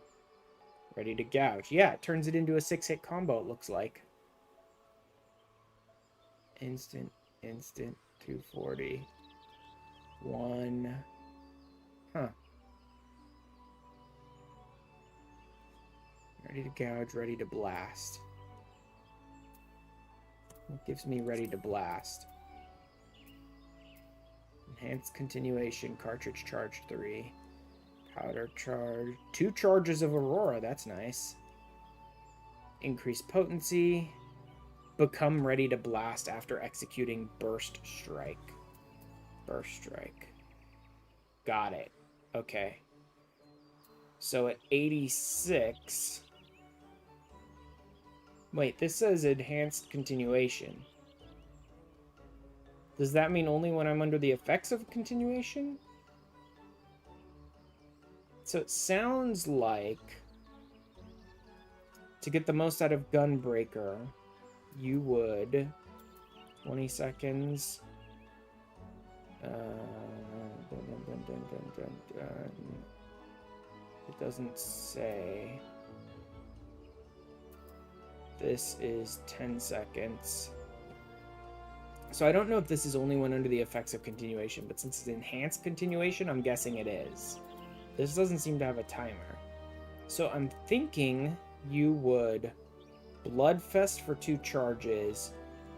A: Ready to gouge. Yeah, it turns it into a 6-hit combo, it looks like. Instant, 240. 1. Huh. Ready to gouge, ready to blast. What gives me ready to blast? Enhanced continuation, cartridge charge 3. Powder charge. 2 charges of Aurora, that's nice. Increased potency. Become ready to blast after executing Burst Strike. Burst Strike. Got it. Okay. So at 86... Wait, this says enhanced continuation. Does that mean only when I'm under the effects of continuation? So it sounds like to get the most out of Gunbreaker, you would 20 seconds. It doesn't say. This is 10 seconds. So I don't know if this is only when under the effects of continuation, but since it's enhanced continuation, I'm guessing it is. This doesn't seem to have a timer. So I'm thinking you would Bloodfest for 2 charges,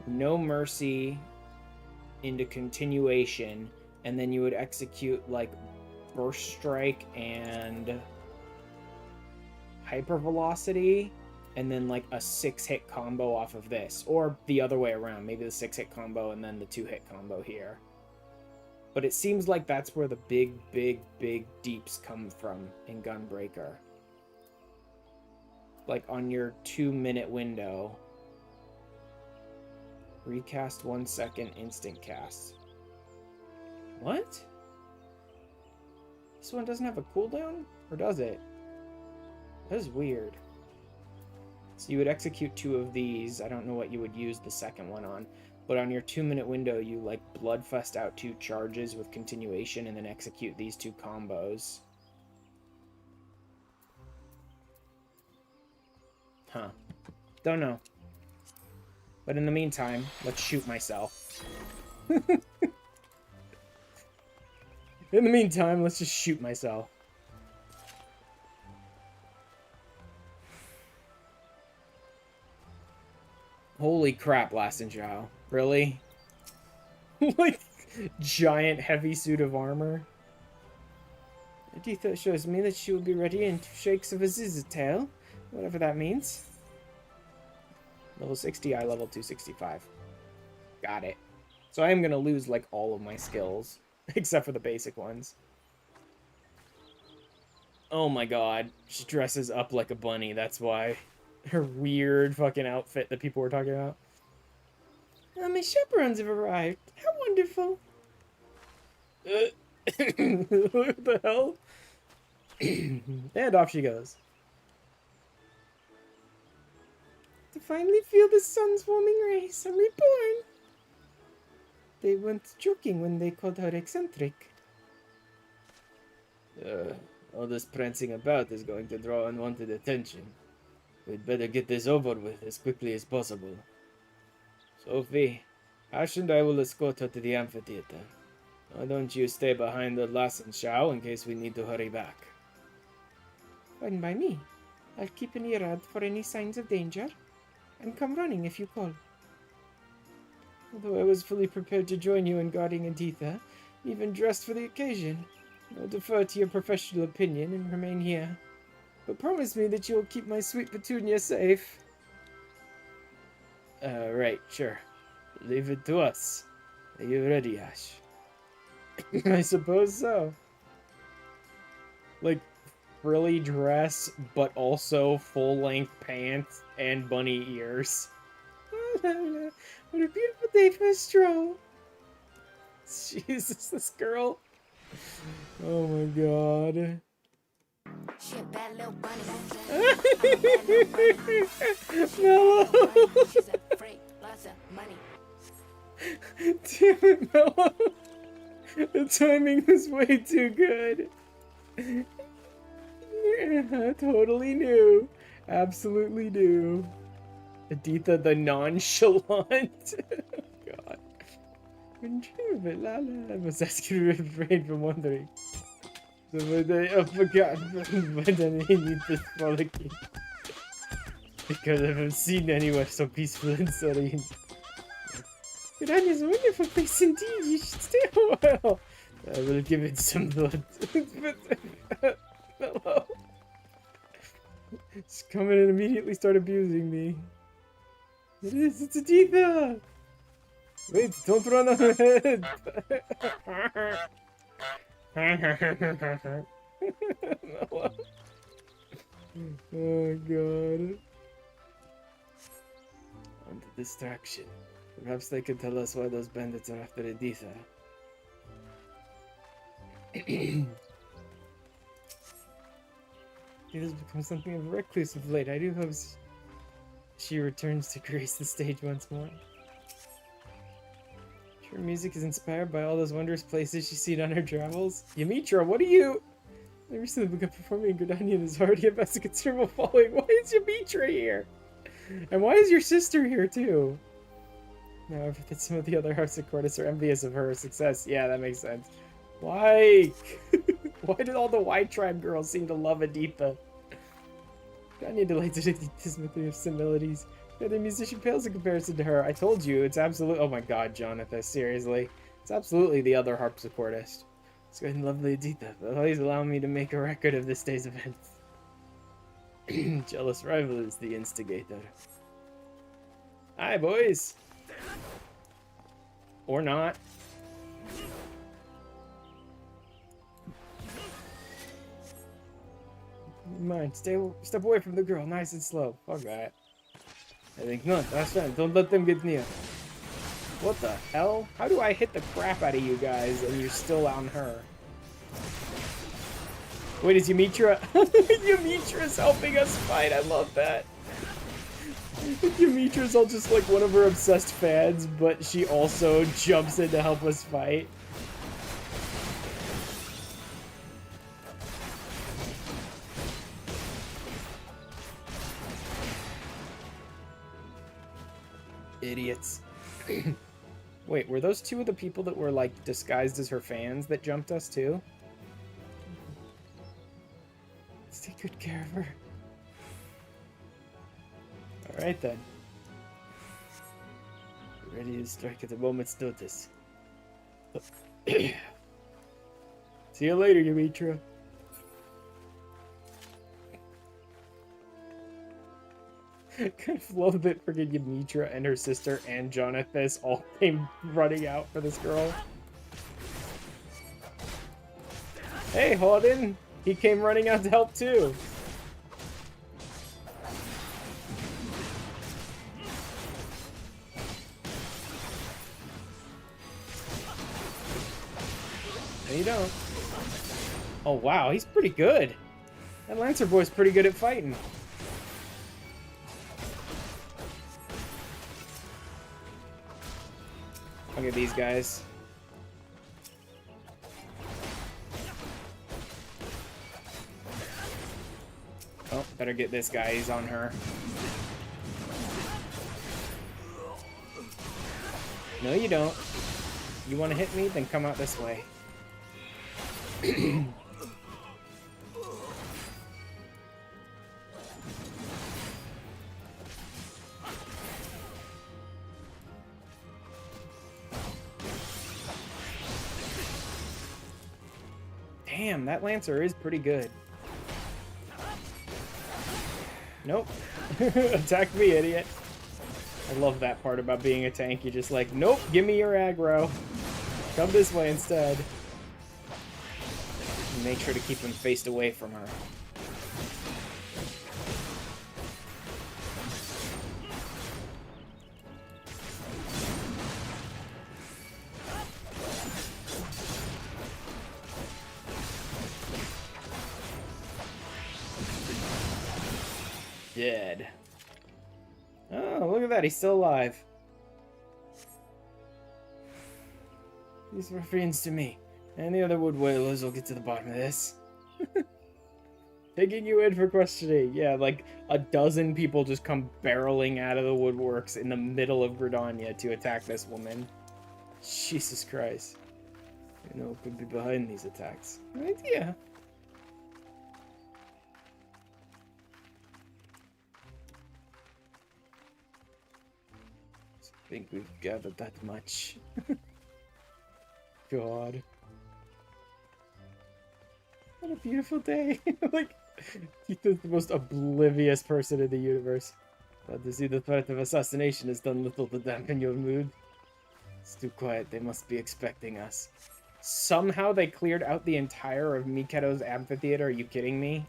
A: No Mercy into continuation, and then you would execute like Burst Strike and Hypervelocity, and then like a 6-hit combo off of this, or the other way around, maybe the 6-hit combo and then the 2-hit combo here. But it seems like that's where the big deeps come from in Gunbreaker. Like on your 2-minute window, recast 1 second, instant cast. What? This one doesn't have a cooldown? Or does it? That is weird. So you would execute 2 of these. I don't know what you would use the second one on. But on your 2-minute window, you like Bloodfest out 2 charges with continuation and then execute these 2 combos. Huh. Don't know. But in the meantime, let's shoot myself. In the meantime, let's just shoot myself. Holy crap, Last and Zhao. Really? Like, giant heavy suit of armor? Aditha shows me that she will be ready in 2 shakes of a zizzatail. Whatever that means. Level 60, I level 265. Got it. So I am going to lose, like, all of my skills. Except for the basic ones. Oh my god. She dresses up like a bunny, that's why. Her weird fucking outfit that people were talking about. Oh, my chaperones have arrived. How wonderful. What the hell? And off she goes. To finally feel the sun's warming rays, I'm reborn. They weren't joking when they called her eccentric. All this prancing about is going to draw unwanted attention. We'd better get this over with as quickly as possible. Sophie, Ash and I will escort her to the amphitheater. Why don't you stay behind the Lass and Shao in case we need to hurry back? Fine by me. I'll keep an ear out for any signs of danger, and come running if you call. Although I was fully prepared to join you in guarding Aditha, even dressed for the occasion, I'll defer to your professional opinion and remain here. But promise me that you'll keep my sweet Petunia safe. Right, sure. Leave it to us. Are you ready, Ash? I suppose so. Like, frilly dress, but also full-length pants and bunny ears. What a beautiful day for a stroll. Jesus, this girl. Oh my god.
C: She a bad little bunny.
A: No.
C: She's a freak, lots of money.
A: Damn it, Mello. The timing was way too good. Yeah, totally new. Absolutely new. Aditha the nonchalant. God. Couldn't dream of it, Lala. I must ask you to refrain from wondering. So I forgot, but I need this frolicking. Because I haven't seen anywhere so peaceful and serene. Iran is a wonderful place indeed. You should stay a while. I will give it some blood. Hello. Just come in and immediately start abusing me. It is. It's Aditha. Wait, don't run on her head. No. Oh god. On to distraction. Perhaps they could tell us why those bandits are after Editha. He has become something of a recluse of late. I do hope she returns to grace the stage once more. Her music is inspired by all those wondrous places she's seen on her travels. Yamitra, what are you? I recently begun performing in Gridania and is already amassed a considerable following. Why is Yamitra here? And why is your sister here too? No, that some of the other harpsichordists are envious of her success. Yeah, that makes sense. Why? Why did all the White Tribe girls seem to love Aditha? I need to like this mystery of similarities. The other musician pales in comparison to her. I told you, it's absolute. Oh my god, Jonathan, seriously. It's absolutely the other harpsichordist. It's good and lovely Aditha, but always allow me to make a record of this day's events. Jealous rival is the instigator. Hi, boys. Or not. Mind, step away from the girl, nice and slow. Fuck that. I think not. That's fine. Don't let them get near. What the hell? How do I hit the crap out of you guys and you're still on her? Wait, is Yumitra? Yumitra's helping us fight. I love that. Yumitra's all just like one of her obsessed fans, but she also jumps in to help us fight. Idiots. Wait, were those two of the people that were like disguised as her fans that jumped us too? Let's take good care of her. Alright then. We're ready to strike at a moment's notice. See you later, Yumitra. Kind of love that freaking Yumitra and her sister and Jonathan all came running out for this girl. Hey, Holden! He came running out to help too. No, you don't. Oh wow, he's pretty good. That Lancer boy's pretty good at fighting. Look at these guys. Oh, better get this guy. He's on her. No, you don't. You want to hit me? Then come out this way. Damn, that Lancer is pretty good. Nope. Attack me, idiot. I love that part about being a tank. You're just like, nope, give me your aggro. Come this way instead. And make sure to keep him faced away from her. Dead. Oh, look at that. He's still alive. These ruffians to me. And the other wood whalers will get to the bottom of this. Taking you in for questioning. Yeah, like a dozen people just come barreling out of the woodworks in the middle of Gridania to attack this woman. Jesus Christ. You know what could be behind these attacks? An idea. I think we've gathered that much. God. What a beautiful day. Like, Tito's the most oblivious person in the universe. Glad to see the threat of assassination has done little to dampen your mood. It's too quiet. They must be expecting us. Somehow they cleared out the entire of Miketo's amphitheater. Are you kidding me?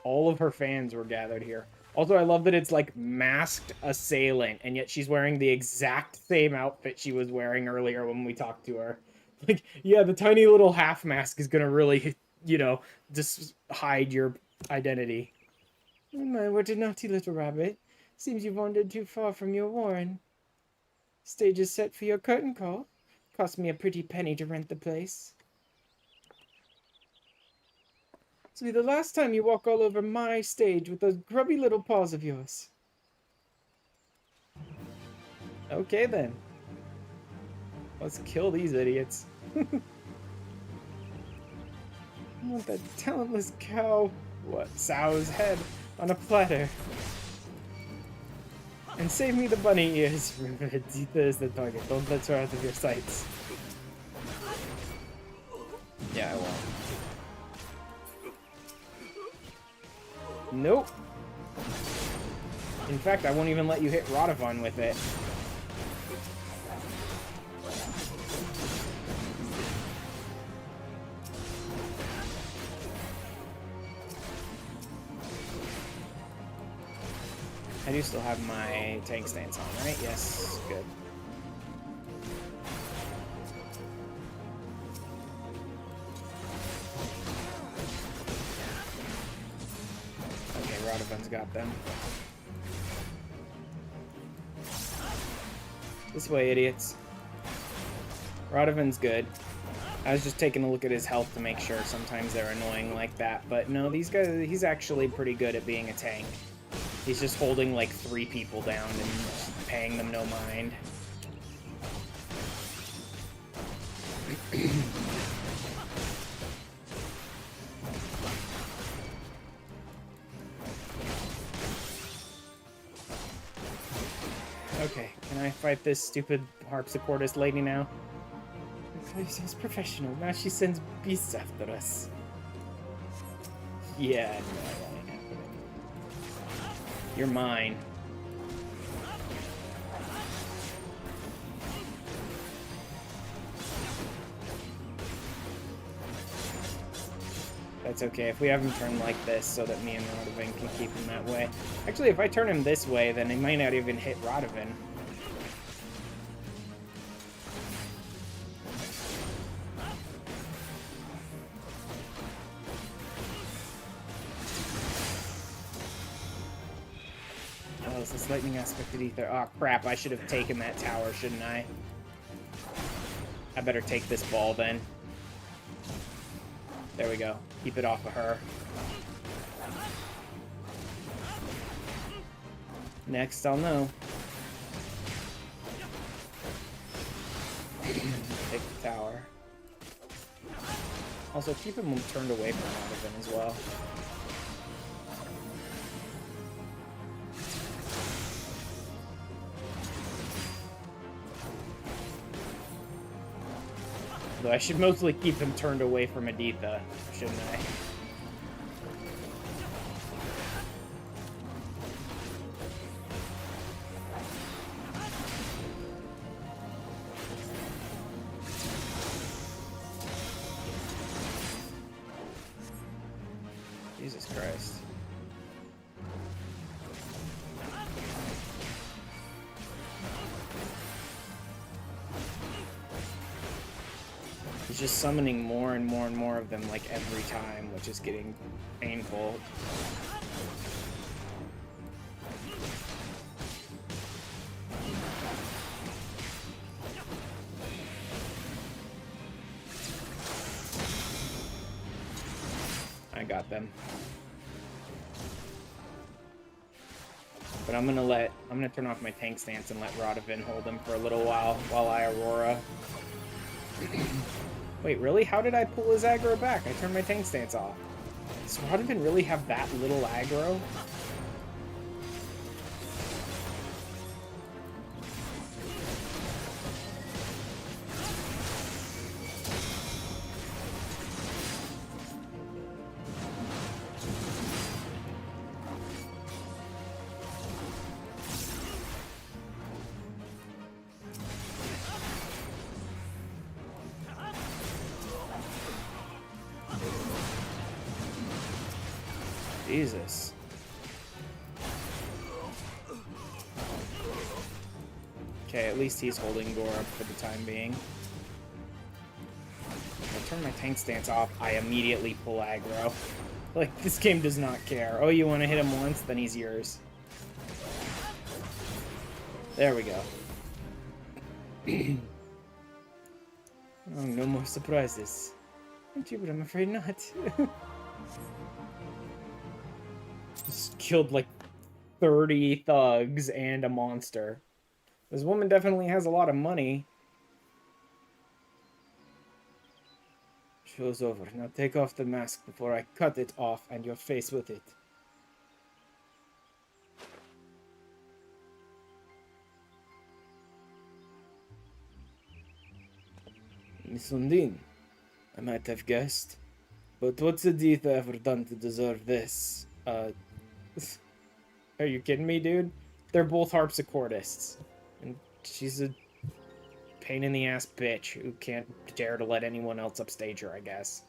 A: All of her fans were gathered here. Also, I love that it's like masked assailant, and yet she's wearing the exact same outfit she was wearing earlier when we talked to her. Like, yeah, the tiny little half mask is gonna really, you know, just hide your identity. Oh my, what a naughty little rabbit. Seems you've wandered too far from your warren. Stage is set for your curtain call. Cost me a pretty penny to rent the place. This will be the last time you walk all over my stage with those grubby little paws of yours. Okay then. Let's kill these idiots. I want that talentless cow. What? Sow's head on a platter. And save me the bunny ears. Remember, Dita is the target. Don't let her out of your sights. Yeah, I won't. Nope. In fact, I won't even let you hit Radovon with it. I do still have my tank stance on, right? Yes, good. Okay, Radovon's got them. This way, idiots. Radovon's good. I was just taking a look at his health to make sure. Sometimes they're annoying like that, but no, these guys, he's actually pretty good at being a tank. He's just holding like 3 people down and just paying them no mind. Okay, can I fight this stupid harpsichordist lady now? She's professional. Now she sends beasts after us. Yeah, no, that ain't happening. You're mine. That's okay. If we have him turn like this so that me and Radovan can keep him that way. Actually, if I turn him this way, then he might not even hit Radovan. Oh, is this lightning aspected ether? Oh, crap. I should have taken that tower, shouldn't I? I better take this ball, then. There we go. Keep it off of her. Next, I'll know. Take the tower. Also, keep him turned away from Radovan as well. Though I should mostly keep him turned away from Aditha, shouldn't I? Jesus Christ. He's just summoning more and more and more of them, like, every time, which is getting painful. I got them. But I'm gonna turn off my tank stance and let Radovan hold him for a little while I Aurora. Wait, really? How did I pull his aggro back? I turned my tank stance off. Does Radovan really have that little aggro? Jesus. Okay, at least he's holding Gore up for the time being. If I turn my tank stance off, I immediately pull aggro. Like, this game does not care. Oh, you want to hit him once? Then he's yours. There we go. Oh, no more surprises. Aren't you? But I'm afraid not. Just killed like 30 thugs and a monster. This woman definitely has a lot of money. Show's over. Now take off the mask before I cut it off and your face with it. Miss Undine, I might have guessed, but what's Editha ever done to deserve this? Are you kidding me, dude? They're both harpsichordists. And she's a pain-in-the-ass bitch who can't dare to let anyone else upstage her, I guess.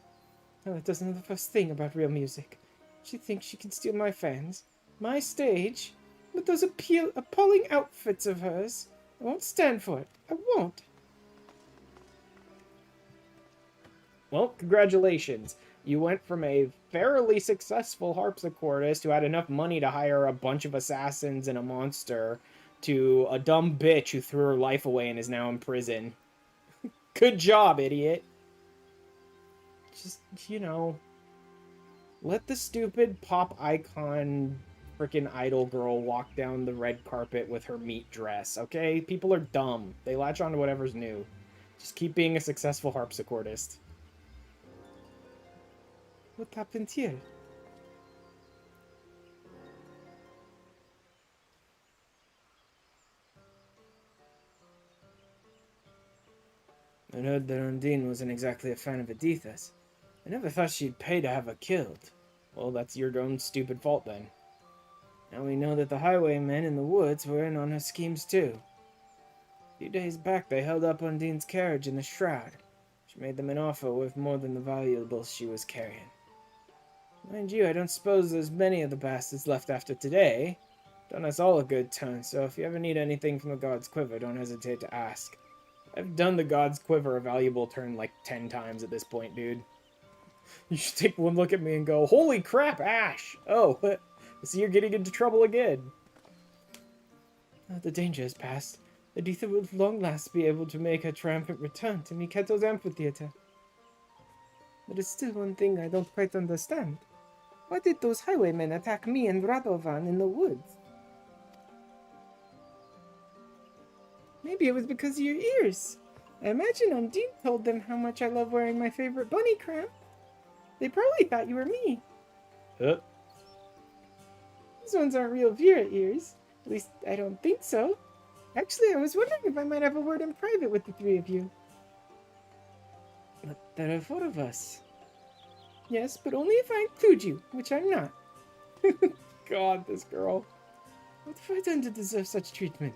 A: Oh, that doesn't know the first thing about real music. She thinks she can steal my fans, my stage, with those appalling outfits of hers. I won't stand for it. I won't. Well, congratulations. You went from a fairly successful harpsichordist who had enough money to hire a bunch of assassins and a monster to a dumb bitch who threw her life away and is now in prison. Good job, idiot. Just, you know, let the stupid pop icon freaking idol girl walk down the red carpet with her meat dress, okay? People are dumb. They latch on to whatever's new. Just keep being a successful harpsichordist. What happened here? I heard that Undine wasn't exactly a fan of Editha's. I never thought she'd pay to have her killed. Well, that's your own stupid fault then. Now we know that the highwaymen in the woods were in on her schemes too. A few days back they held up Undine's carriage in the shroud. She made them an offer worth more than the valuables she was carrying. Mind you, I don't suppose there's many of the bastards left after today. Done us all a good turn, so if you ever need anything from the God's Quiver, don't hesitate to ask. I've done the God's Quiver a valuable turn like 10 times at this point, dude. You should take one look at me and go, holy crap, Ash! Oh, so you're getting into trouble again. The danger has passed. Editha will at long last be able to make her triumphant return to Miketo's amphitheater. But there's still one thing I don't quite understand. Why did those highwaymen attack me and Radovan in the woods? Maybe it was because of your ears. I imagine Undine told them how much I love wearing my favorite bunny crown. They probably thought you were me. These ones aren't real Vera ears. At least, I don't think so. Actually, I was wondering if I might have a word in private with the three of you. But there are 4 of us. Yes, but only if I include you, which I'm not. God, this girl. What have I done to deserve such treatment?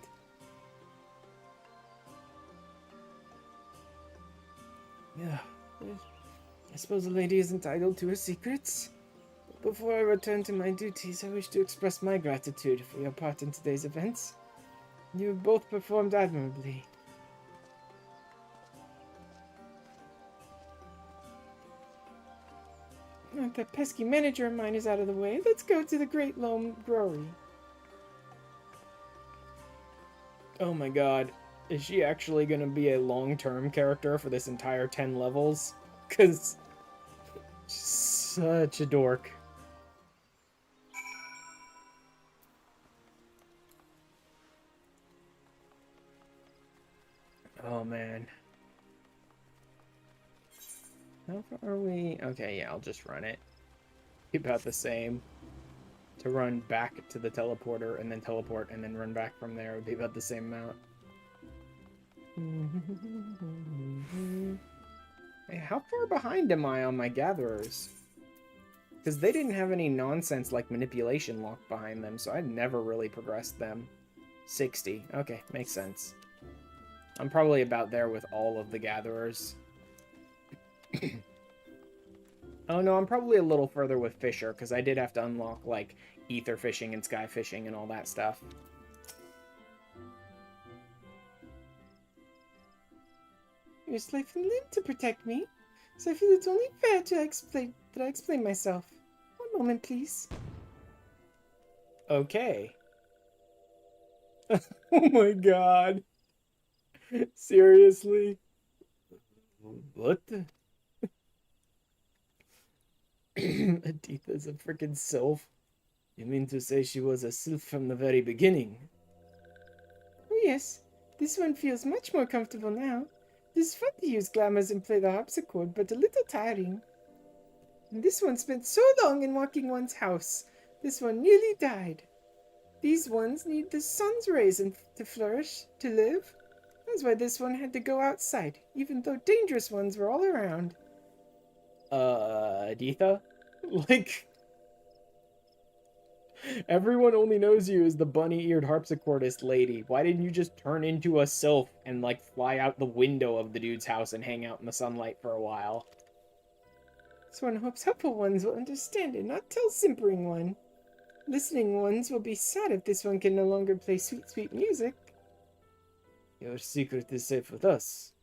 A: Yeah, I suppose a lady is entitled to her secrets. But before I return to my duties, I wish to express my gratitude for your part in today's events. You have both performed admirably. Now that pesky manager of mine is out of the way, let's go to the Great Loam Brewery. Oh my god. Is she actually going to be a long-term character for this entire 10 levels? Because she's such a dork. Oh, man. How far are we? Okay, yeah, I'll just run it. Be about the same. To run back to the teleporter and then teleport and then run back from there would be about the same amount. Hey, how far behind am I on my gatherers? Because they didn't have any nonsense like manipulation locked behind them, so I never really progressed them. 60. Okay, makes sense. I'm probably about there with all of the gatherers. Oh no, I'm probably a little further with Fisher, because I did have to unlock, like, ether fishing and sky fishing and all that stuff. You're slave from Lim to protect me, so I feel it's only fair to explain myself. One moment, please. Okay. Oh my god. Seriously? What the? Editha's a freaking sylph. You mean to say she was a sylph from the very beginning? Oh yes, This one feels much more comfortable now. It is fun to use glamours and play the harpsichord, but a little tiring. And this one spent so long in walking one's house. This one nearly died. These ones need the sun's rays to flourish, to live. That's why this one had to go outside, even though dangerous ones were all around. Aditha? Like, everyone only knows you as the bunny-eared harpsichordist lady. Why didn't you just turn into a sylph and, like, fly out the window of the dude's house and hang out in the sunlight for a while? This one hopes helpful ones will understand and not tell simpering one. Listening ones will be sad if this one can no longer play sweet, sweet music. Your secret is safe with us.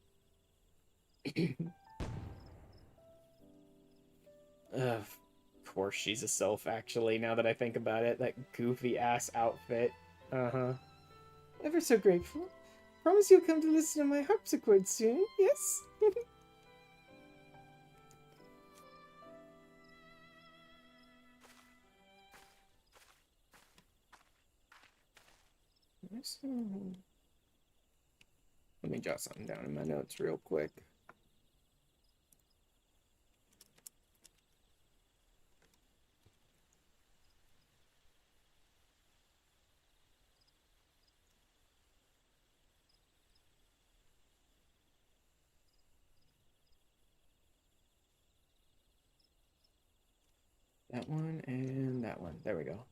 A: Of course she's a sylph, actually, now that I think about it. That goofy-ass outfit. Uh-huh. Ever so grateful. Promise you'll come to listen to my harpsichord soon, yes? Let me jot something down in my notes real quick. That one and that one. There we go.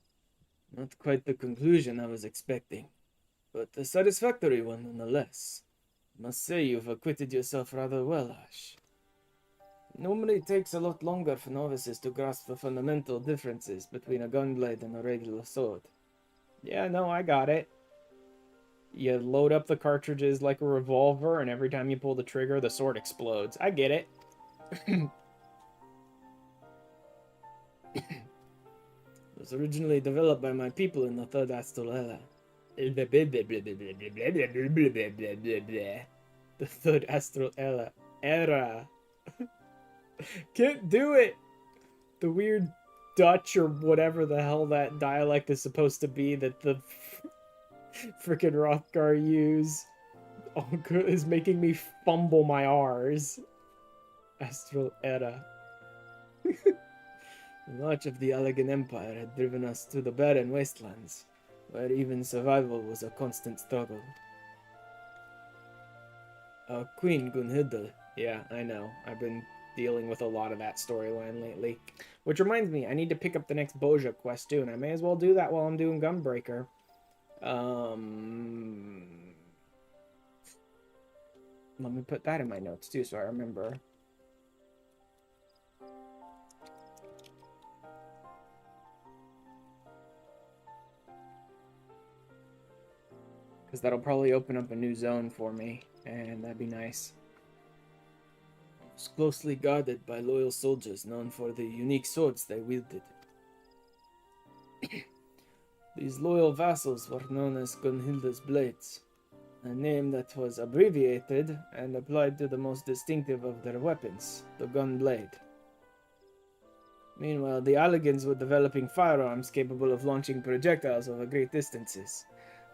A: Not quite the conclusion I was expecting, but a satisfactory one nonetheless. Must say you've acquitted yourself rather well, Ash. It normally takes a lot longer for novices to grasp the fundamental differences between a gunblade and a regular sword. Yeah, no, I got it. You load up the cartridges like a revolver, and every time you pull the trigger, the sword explodes. I get it. It was originally developed by my people in the Third Astral Era. The Third Astral Era. Can't do it! The weird Dutch or whatever the hell that dialect is supposed to be that the frickin' Rothgar use is making me fumble my R's. Astral Era. Much of the Allegan Empire had driven us to the barren wastelands, where even survival was a constant struggle. Queen Gunhilda. Yeah, I know. I've been dealing with a lot of that storyline lately. Which reminds me, I need to pick up the next Boja quest too, and I may as well do that while I'm doing Gunbreaker. Let me put that in my notes too, so I remember. Because that'll probably open up a new zone for me, and that'd be nice. It was closely guarded by loyal soldiers known for the unique swords they wielded. These loyal vassals were known as Gunhilda's Blades, a name that was abbreviated and applied to the most distinctive of their weapons, the gun blade. Meanwhile, the Allegans were developing firearms capable of launching projectiles over great distances.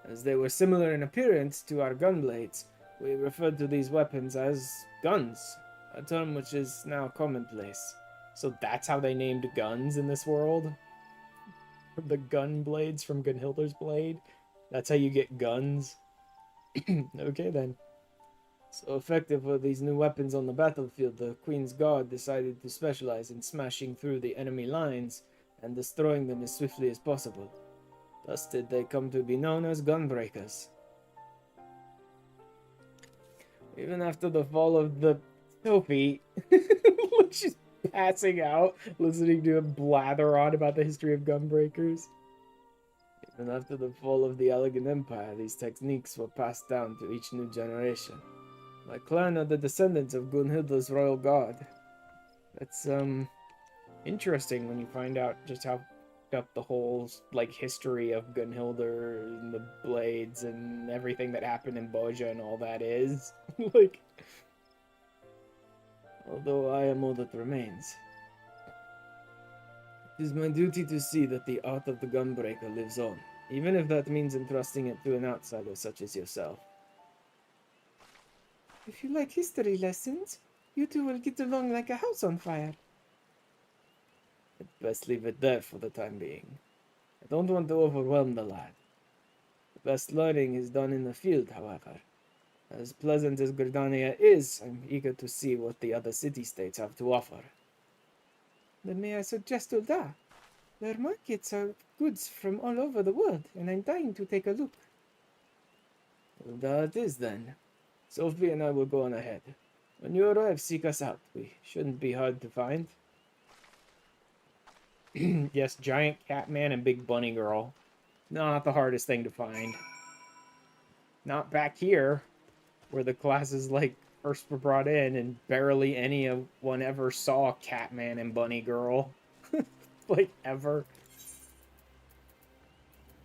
A: As they were similar in appearance to our gunblades, we referred to these weapons as guns, a term which is now commonplace. So that's how they named guns in this world? The gun blades from Gunhilda's blade? That's how you get guns? Okay then. So effective were these new weapons on the battlefield, the Queen's Guard decided to specialize in smashing through the enemy lines and destroying them as swiftly as possible. Thus did they come to be known as gunbreakers. Even after the fall of the Sophie, she's passing out, listening to him blather on about the history of gunbreakers. Even after the fall of the Allegan Empire, these techniques were passed down to each new generation. My clan are the descendants of Gunhilda's royal guard. That's, interesting when you find out just how up the whole, like, history of Gunhilda and the blades and everything that happened in Boja and all that is. Like, although I am all that remains. It is my duty to see that the art of the gunbreaker lives on, even if that means entrusting it to an outsider such as yourself. If you like history lessons, you two will get along like a house on fire. I'd best leave it there for the time being. I don't want to overwhelm the lad. The best learning is done in the field, however. As pleasant as Gridania is, I'm eager to see what the other city-states have to offer. Then may I suggest Ulda? Their markets are goods from all over the world, and I'm dying to take a look. Ulda it is then. Sophie and I will go on ahead. When you arrive, seek us out. We shouldn't be hard to find. Yes, giant cat man and big bunny girl. Not the hardest thing to find. Not back here, where the classes like first were brought in and barely anyone ever saw Catman and Bunny Girl. Like, ever.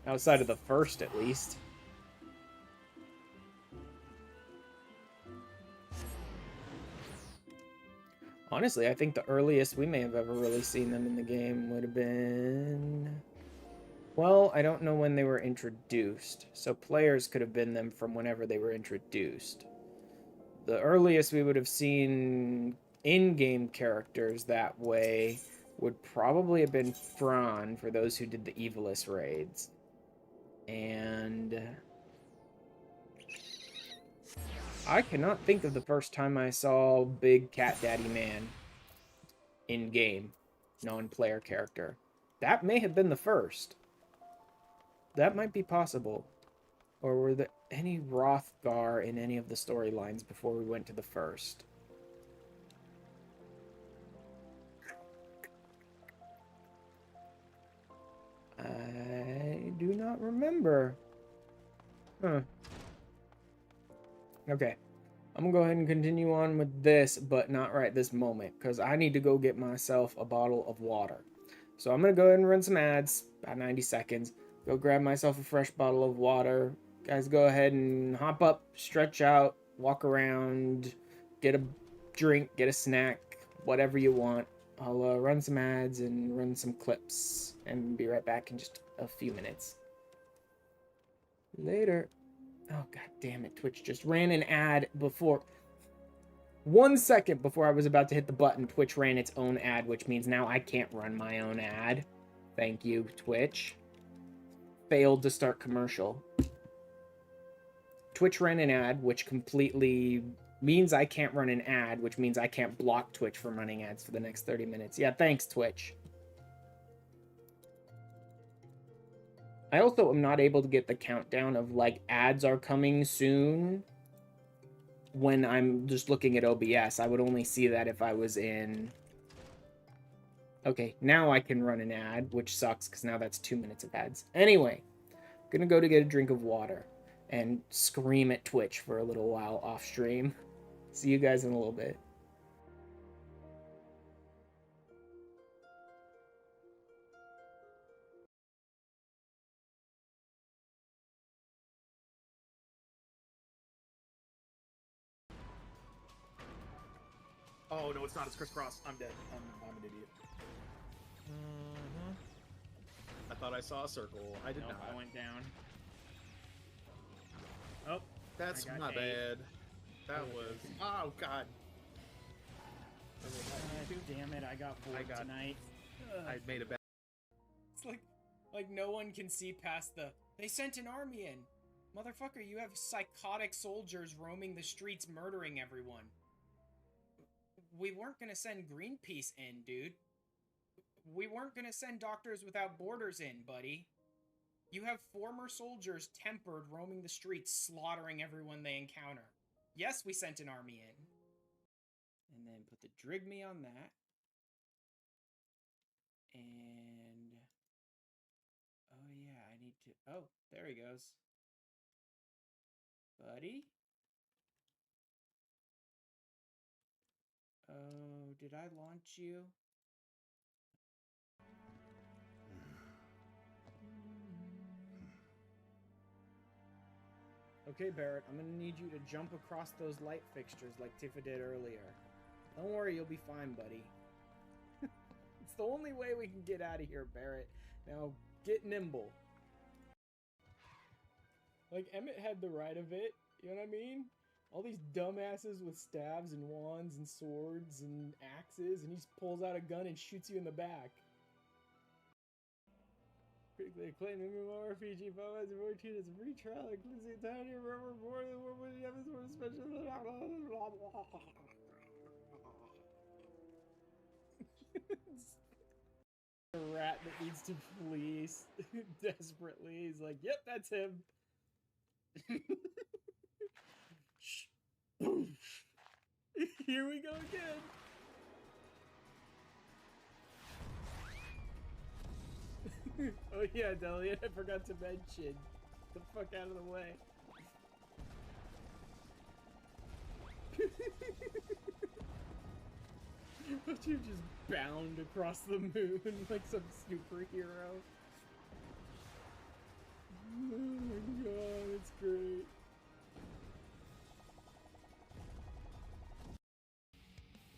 A: Outside of the first, at least. Honestly, I think the earliest we may have ever really seen them in the game would have been... Well, I don't know when they were introduced, so players could have been them from whenever they were introduced. The earliest we would have seen in-game characters that way would probably have been Fran, for those who did the Evilus raids. And... I cannot think of the first time I saw Big Cat Daddy Man in-game, non-player character. That may have been the first. That might be possible. Or were there any Rothgar in any of the storylines before we went to the first? I do not remember. Huh. Okay. I'm gonna go ahead and continue on with this, but not right this moment, because I need to go get myself a bottle of water. So I'm gonna go ahead and run some ads, about 90 seconds. Go grab myself a fresh bottle of water. Guys, go ahead and hop up, stretch out, walk around, get a drink, get a snack, whatever you want. I'll run some ads and run some clips, and be right back in just a few minutes. Later. Oh, god damn it. Twitch just ran an ad before... 1 second before I was about to hit the button, Twitch ran its own ad, which means now I can't run my own ad. Thank you, Twitch. Failed to start commercial. Twitch ran an ad, which completely means I can't run an ad, which means I can't block Twitch from running ads for the next 30 minutes. Yeah, thanks, Twitch. I also am not able to get the countdown of, like, ads are coming soon when I'm just looking at OBS. I would only see that if I was in... Okay, now I can run an ad, which sucks, because now that's 2 minutes of ads. Anyway, I'm gonna go to get a drink of water and scream at Twitch for a little while off stream. See you guys in a little bit.
D: Oh no, it's not. It's crisscross. I'm dead. I'm an idiot. I thought I saw a circle. I did not.
A: I went down. Oh,
D: That's
A: I got
D: not
A: A.
D: bad. That was. Oh god.
A: Damn it, I got bored tonight.
D: I made a bad.
A: It's like no one can see past the... They sent an army in! Motherfucker, you have psychotic soldiers roaming the streets murdering everyone. We weren't gonna send Greenpeace in, dude. We weren't gonna send Doctors Without Borders in, buddy. You have former soldiers tempered roaming the streets, slaughtering everyone they encounter. Yes, we sent an army in. And then put the Drigme on that. And... Oh yeah, I need to... Oh, there he goes. Buddy? Oh, did I launch you? Okay, Barrett, I'm gonna need you to jump across those light fixtures like Tifa did earlier. Don't worry, you'll be fine, buddy. It's the only way we can get out of here, Barrett. Now, get nimble. Like, Emmett had the right of it, you know what I mean?
E: All these dumbasses with staves and wands and swords and axes, and he just pulls out a gun and shoots you in the back. Critically acclaimed RPG Final Fantasy 14 is a free trial that includes the entirety of River more than one with the episode special. A rat that needs to flee desperately. He's like, "Yep, that's him." Here we go again. Oh yeah, Delia, I forgot to mention. Get the fuck out of the way. But you just bound across the moon like some superhero. Oh my god, it's great.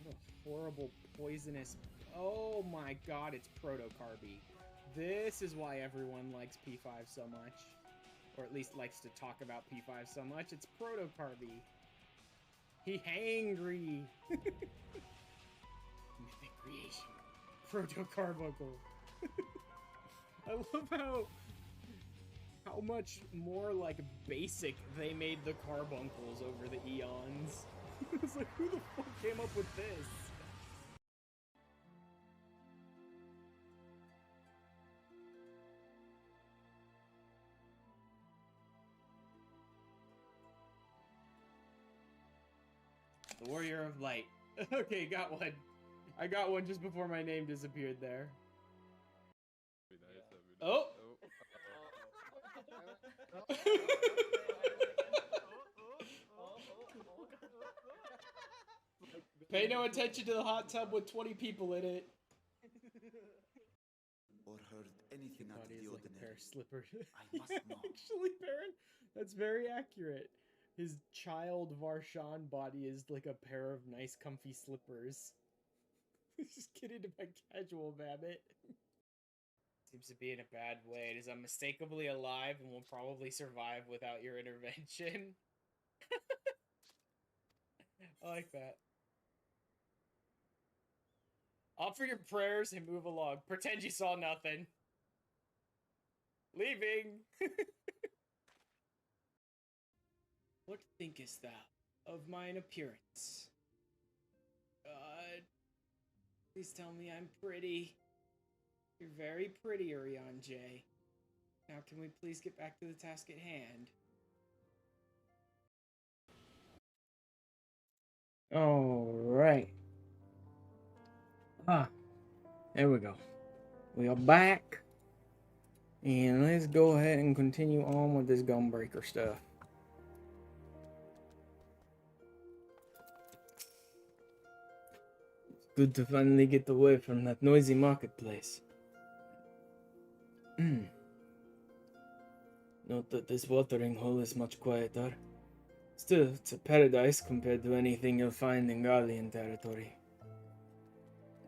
E: What a horrible poisonous... Oh my god, it's Proto-Carby. This is why everyone likes P5 so much. Or at least likes to talk about P5 so much. It's Proto-Carby. He hangry. Mythic creation. Proto-Carbuncle. I love how much more like basic they made the carbuncles over the eons. It's like, who the fuck came up with this? The Warrior of Light. Okay, got one. I got one just before my name disappeared there. Oh! Pay no attention to the hot tub with 20 people in it.
F: Or heard anything out of
E: Body
F: the
E: is like a pair
F: ordinary.
E: of slippers.
F: I must know.
E: Actually, Baron, that's very accurate. His child Varshan body is like a pair of nice comfy slippers. Just get into my casual, Babbitt. Seems to be in a bad way. It is unmistakably alive and will probably survive without your intervention. I like that. Offer your prayers and move along. Pretend you saw nothing. Leaving! What thinkest thou of mine appearance? God, please tell me I'm pretty. You're very pretty, Orion J. Now can we please get back to the task at hand? Alright. There we go. We are back. And let's go ahead and continue on with this Gunbreaker stuff. It's good to finally get away from that noisy marketplace. Note that this watering hole is much quieter. Still, it's a paradise compared to anything you'll find in Garlean territory.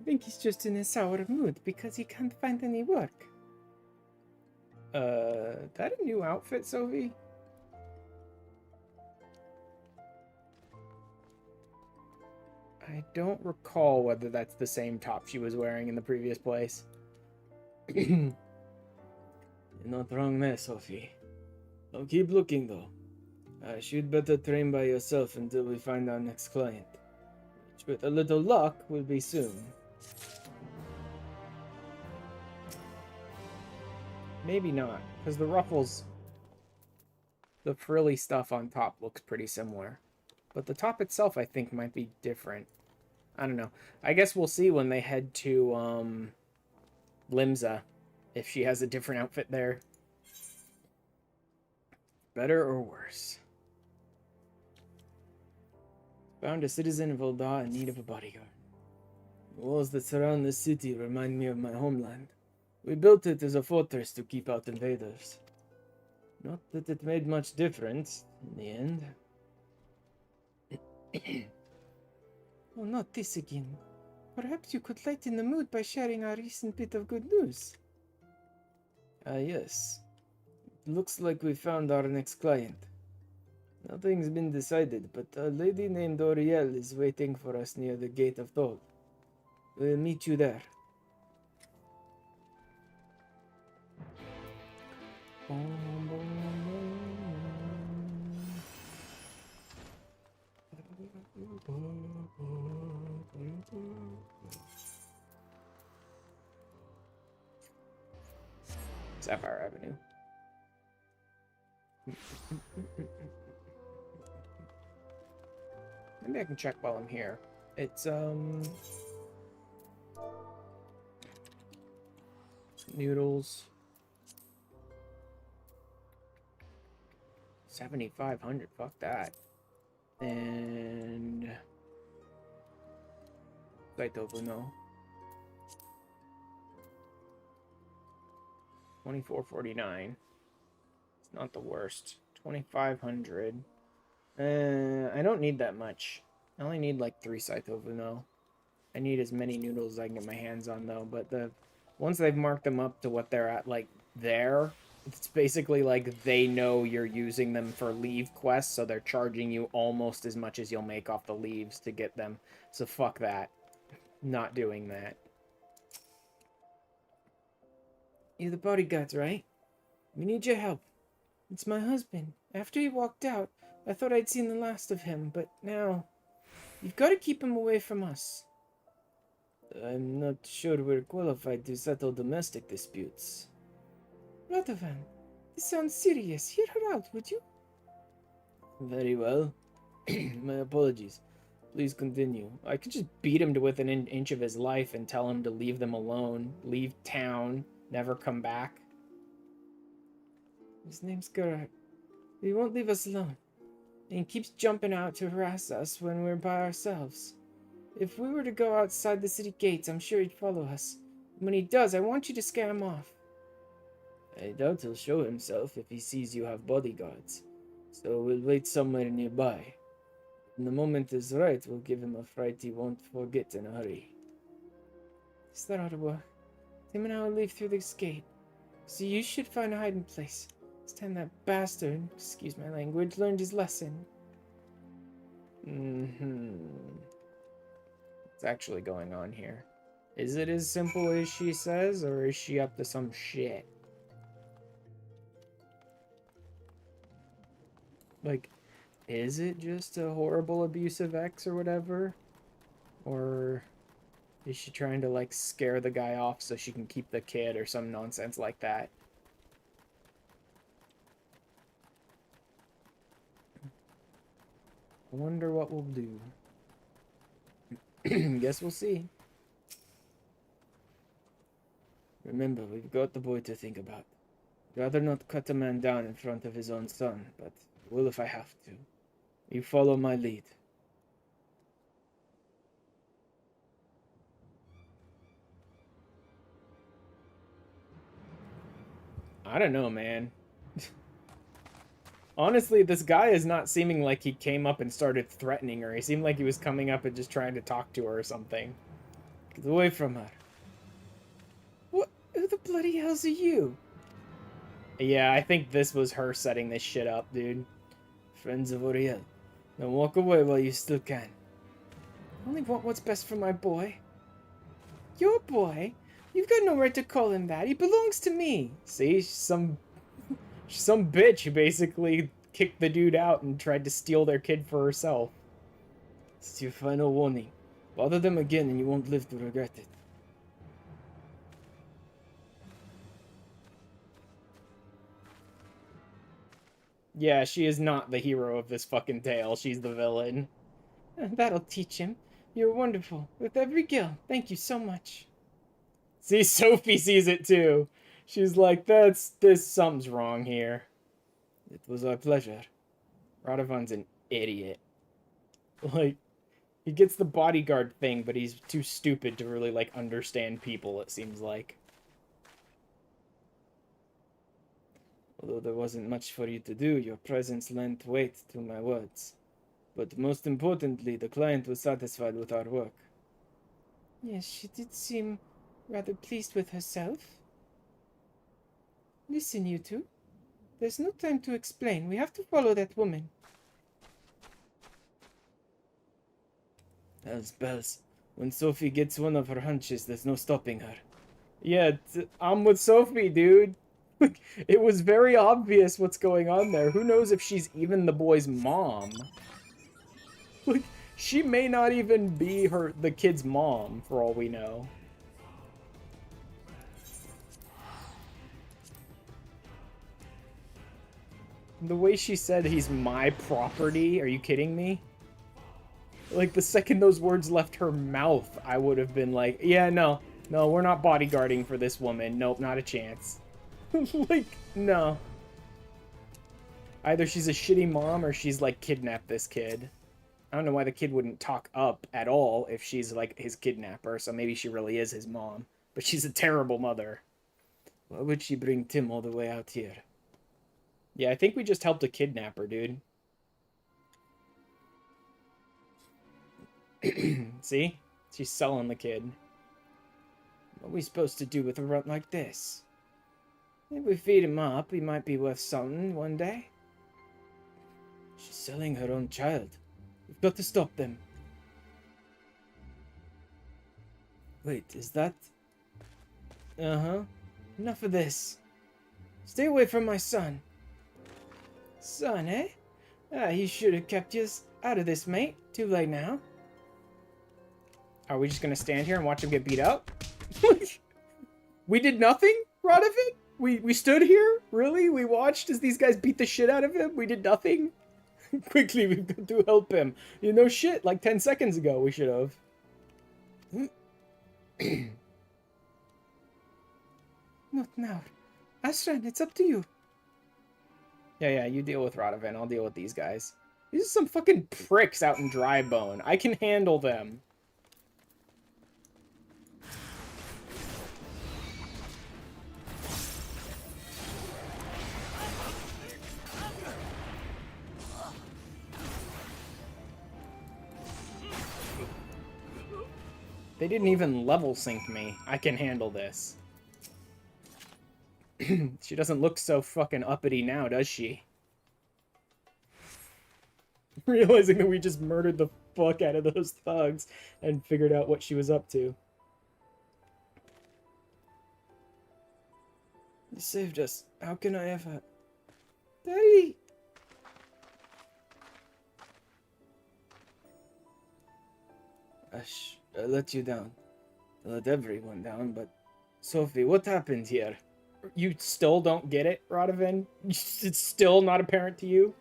E: I think he's just in a sour mood because he can't find any work. That a new outfit, Sophie? I don't recall whether that's the same top she was wearing in the previous place. You're not wrong there, Sophie. I'll keep looking, though. You'd better train by yourself until we find our next client. Which, with a little luck, will be soon. Maybe not, because the ruffles, the frilly stuff on top looks pretty similar. But the top itself, I think, might be different. I don't know. I guess we'll see when they head to, Limsa, if she has a different outfit there. Better or worse? Found a citizen of Ul'dah in need of a bodyguard. The walls that surround the city remind me of my homeland. We built it as a fortress to keep out invaders. Not that it made much difference, in the end. Oh, not this again. Perhaps you could lighten the mood by sharing our recent bit of good news. Yes. Looks like we found our next client.
A: Nothing's been decided, but a lady named Oriel is waiting for us near the Gate of Thol. We'll meet you there. Sapphire Avenue. Maybe I can check while I'm here. It's noodles. 7,500. Fuck that. And Saitobu, no. 24.49. It's not the worst. 2,500. I don't need that much. I only need like 3 Saitobu, no. I need as many noodles as I can get my hands on, though. But once they've marked them up to what they're at, like there, it's basically like they know you're using them for leave quests, so they're charging you almost as much as you'll make off the leaves to get them. So fuck that. Not doing that. You're the bodyguards, right? We need your help. It's my husband. After he walked out, I thought I'd seen the last of him, but now... You've got to keep him away from us. I'm not sure we're qualified to settle domestic disputes. Radovan, this sounds serious. Hear her out, would you? Very well. My apologies. Please continue. I could just beat him to within an inch of his life and tell him to leave them alone. Leave town. Never come back. His name's Gerard. He won't leave us alone. And he keeps jumping out to harass us when we're by ourselves. If we were to go outside the city gates, I'm sure he'd follow us. When he does, I want you to scare him off. I doubt he'll show himself if he sees you have bodyguards. So we'll wait somewhere nearby. When the moment is right, we'll give him a fright he won't forget in a hurry. Yes, that ought to work. Tim and I will leave through this gate. So you should find a hiding place. It's time that bastard, excuse my language, learned his lesson. What's actually going on here? Is it as simple as she says, or is she up to some shit? Like, is it just a horrible abusive ex or whatever? Or is she trying to, like, scare the guy off so she can keep the kid or some nonsense like that? I wonder what we'll do. Guess we'll see. Remember, we've got the boy to think about. Rather not cut a man down in front of his own son, but will if I have to. You follow my lead. I don't know, man. Honestly, this guy is not seeming like he came up and started threatening her. He seemed like he was coming up and just trying to talk to her or something. Get away from her. What? Who the bloody hell's are you? Yeah, I think this was her setting this shit up, dude. Friends of Oriel. Now walk away while you still can. I only want what's best for my boy. Your boy? You've got no right to call him that. He belongs to me. See, she's some bitch who basically kicked the dude out and tried to steal their kid for herself. It's your final warning. Bother them again and you won't live to regret it. Yeah, she is not the hero of this fucking tale. She's the villain. That'll teach him. You're wonderful. With every gill. Thank you so much. See, Sophie sees it too. She's like, something's wrong here. It was our pleasure. Radovan's an idiot. Like, he gets the bodyguard thing, but he's too stupid to really, like, understand people, it seems like. Although there wasn't much for you to do, your presence lent weight to my words. But most importantly, the client was satisfied with our work. Yes, she did seem rather pleased with herself. Listen, you two. There's no time to explain. We have to follow that woman. Hells bells. When Sophie gets one of her hunches, there's no stopping her.
E: Yeah, I'm with Sophie, dude. Like, it was very obvious what's going on there. Who knows if she's even the boy's mom? Like, she may not even be the kid's mom, for all we know. The way she said he's my property, are you kidding me? Like, the second those words left her mouth, I would have been like, yeah, no, we're not bodyguarding for this woman. Nope, not a chance. Like, no. Either she's a shitty mom or she's, like, kidnapped this kid. I don't know why the kid wouldn't talk up at all if she's, like, his kidnapper, so maybe she really is his mom. But she's a terrible mother.
A: Why would she bring Tim all the way out here?
E: Yeah, I think we just helped a kidnapper, dude. See? She's selling the kid.
A: What are we supposed to do with a runt like this? If we feed him up, he might be worth something one day. She's selling her own child. We've got to stop them. Wait, is that... Uh-huh. Enough of this. Stay away from my son. Son, eh? Ah, he should have kept you out of this, mate. Too late now.
E: Are we just gonna stand here and watch him get beat up? We did nothing, Radovid? We stood here? Really? We watched as these guys beat the shit out of him? We did nothing? Quickly, we've got to help him. You know shit, like 10 seconds ago we should have.
A: Not now. Asran, it's up to you.
E: Yeah, you deal with Radovid, I'll deal with these guys. These are some fucking pricks out in Drybone. I can handle them. They didn't even level sync me. I can handle this. She doesn't look so fucking uppity now, does she? Realizing that we just murdered the fuck out of those thugs and figured out what she was up to.
A: You saved us. How can I ever... Daddy! I let you down. I let everyone down, but... Sophie, what happened here?
E: You still don't get it, Radovid? It's still not apparent to you?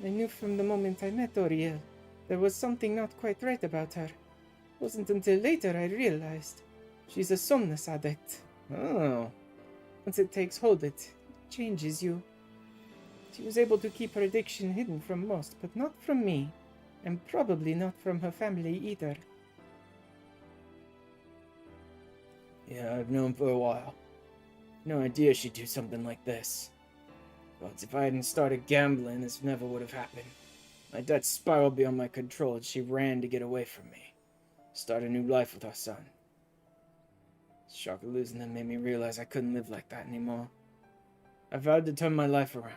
A: I knew from the moment I met Oriel. There was something not quite right about her. It wasn't until later I realized. She's a somnus addict.
E: Oh.
A: Once it takes hold, it changes you. She was able to keep her addiction hidden from most, but not from me. And probably not from her family either. Yeah, I've known for a while. No idea she'd do something like this. But if I hadn't started gambling, this never would have happened. My debt spiraled beyond my control, and she ran to get away from me. Start a new life with our son. The shock of losing them made me realize I couldn't live like that anymore. I vowed to turn my life around.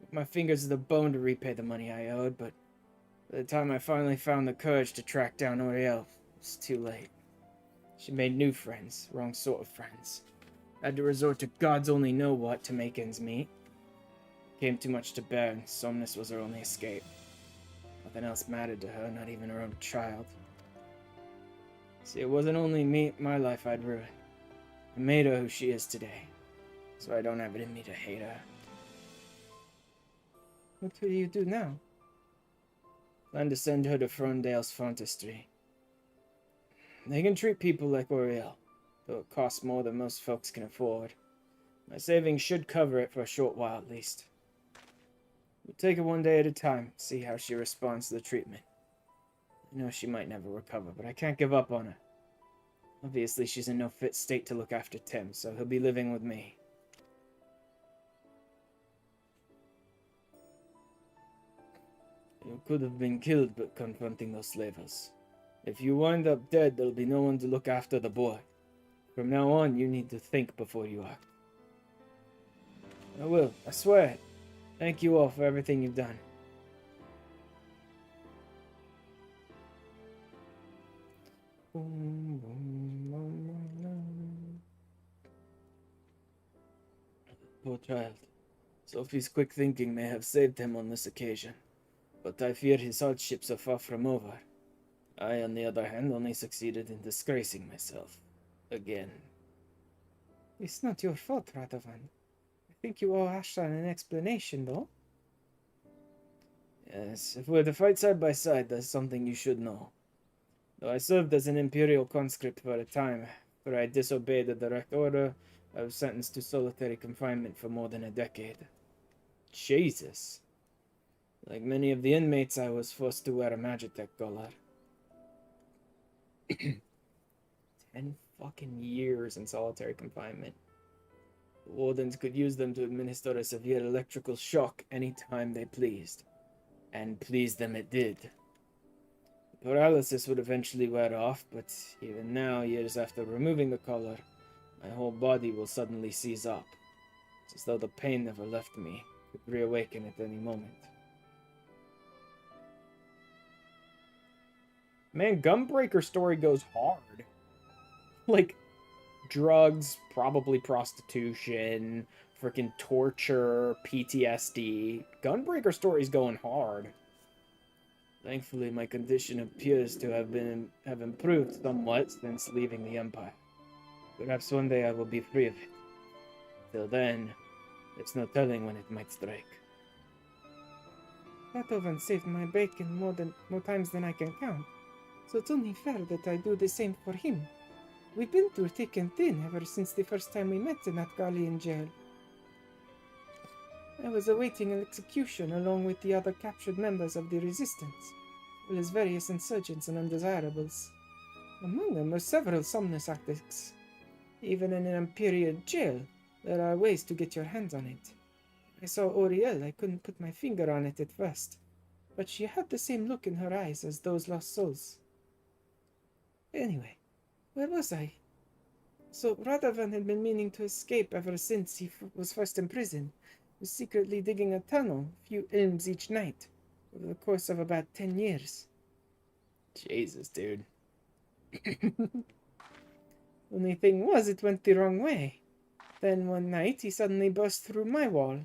A: With my fingers to the bone to repay the money I owed, but by the time I finally found the courage to track down Oriel, it was too late. She made new friends, wrong sort of friends. I had to resort to God's only know what to make ends meet. Came too much to bear, and somnus was her only escape. Nothing else mattered to her, not even her own child. See, it wasn't only my life I'd ruined. I made her who she is today, so I don't have it in me to hate her. What will you do now? Plan to send her to Frondale's Frontistry. They can treat people like Oriel, though it costs more than most folks can afford. My savings should cover it for a short while at least. We'll take it one day at a time, see how she responds to the treatment. I know she might never recover, but I can't give up on her. Obviously, she's in no fit state to look after Tim, so he'll be living with me. You could have been killed but confronting those slavers. If you wind up dead, there'll be no one to look after the boy. From now on, you need to think before you act. I will, I swear it. Thank you all for everything you've done.
E: Boom, boom, boom, boom, boom.
A: Poor child. Sophie's quick thinking may have saved him on this occasion, but I fear his hardships are far from over. I, on the other hand, only succeeded in disgracing myself. Again.
E: It's not your fault, Radovan. I think you owe Ashran an explanation, though.
A: Yes, if we're to fight side by side, there's something you should know. Though I served as an Imperial conscript for a time, for I disobeyed a direct order, I was sentenced to solitary confinement for more than a decade. Jesus. Like many of the inmates, I was forced to wear a Magitech collar.
E: 10 fucking years in solitary confinement.
A: The wardens could use them to administer a severe electrical shock any time they pleased. And please them it did. The paralysis would eventually wear off, but even now, years after removing the collar, my whole body will suddenly seize up. It's as though the pain never left me, could reawaken at any moment.
E: Man, Gunbreaker story goes hard. Like, drugs, probably prostitution, freaking torture, PTSD. Gunbreaker story's going hard.
A: Thankfully, my condition appears to have improved somewhat since leaving the Empire. Perhaps one day I will be free of it. Till then, it's no telling when it might strike.
E: Radovan saved my bacon more times than I can count, so it's only fair that I do the same for him. We've been through thick and thin ever since the first time we met in that Gallian jail. I was awaiting execution along with the other captured members of the Resistance, as well as various insurgents and undesirables. Among them were several Somnus actics. Even in an Imperial jail, there are ways to get your hands on it. I saw Oriel, I couldn't put my finger on it at first, but she had the same look in her eyes as those lost souls. Anyway, where was I? So Radovan had been meaning to escape ever since he was first imprisoned. Was secretly digging a tunnel, a few ilms each night, over the course of about 10 years.
A: Jesus, dude.
E: Only thing was, it went the wrong way. Then one night, he suddenly burst through my wall.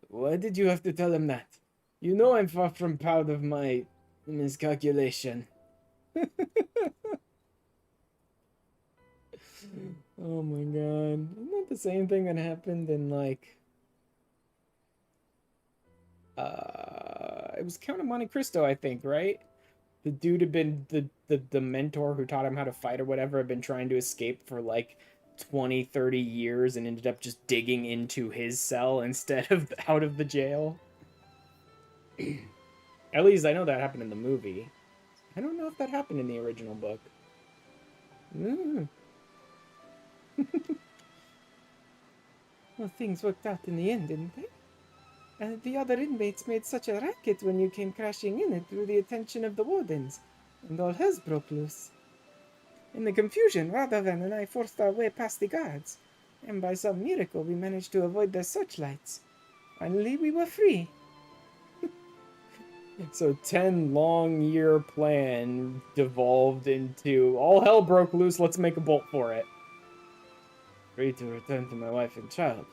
A: Why did you have to tell him that? You know I'm far from proud of my miscalculation.
E: Oh my god. Isn't that the same thing that happened in, like... it was Count of Monte Cristo, I think, right? The dude had been, the mentor who taught him how to fight or whatever, had been trying to escape for, like, 20, 30 years and ended up just digging into his cell instead of out of the jail. At least I know that happened in the movie. I don't know if that happened in the original book. Well, things worked out in the end, didn't they? And the other inmates made such a racket when you came crashing in, it drew the attention of the wardens, and all hell broke loose. In the confusion, Radovan and I forced our way past the guards, and by some miracle we managed to avoid their searchlights. Finally, we were free. So 10 long year plan devolved into all hell broke loose, let's make a bolt for it.
A: Free to return to my wife and child,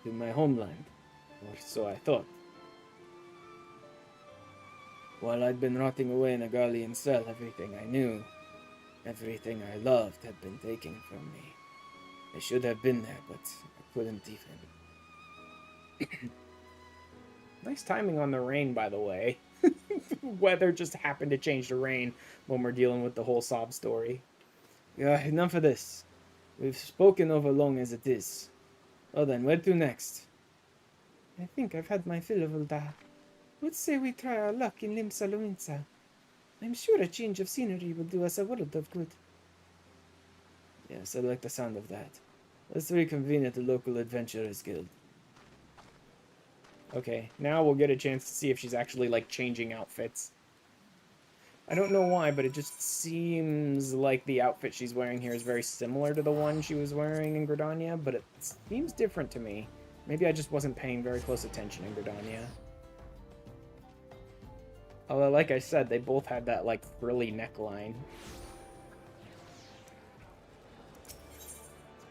A: to my homeland, or so I thought. While I'd been rotting away in a Gallian cell, everything I knew, everything I loved had been taken from me. I should have been there, but I couldn't even.
E: Nice timing on the rain, by the way. Weather just happened to change to rain when we're dealing with the whole sob story.
A: Yeah, enough of this. We've spoken over long as it is. Well then, where to next?
E: I think I've had my fill of Ulda. Let's say we try our luck in Limsa Lominsa. I'm sure a change of scenery will do us a world of good.
A: Yes, I like the sound of that. Let's reconvene at the local Adventurers Guild.
E: Okay, now we'll get a chance to see if she's actually, like, changing outfits. I don't know why, but it just seems like the outfit she's wearing here is very similar to the one she was wearing in Gridania, but it seems different to me. Maybe I just wasn't paying very close attention in Gridania. Although, like I said, they both had that, like, frilly neckline.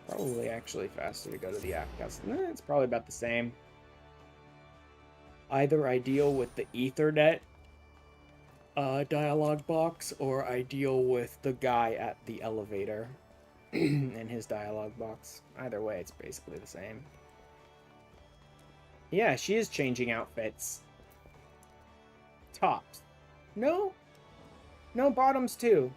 E: Probably actually faster to go to the Apcast. It's probably about the same. Either I deal with the Ethernet dialogue box, or I deal with the guy at the elevator in his dialogue box. Either way, it's basically the same. Yeah, she is changing outfits. Tops. No? No, bottoms too.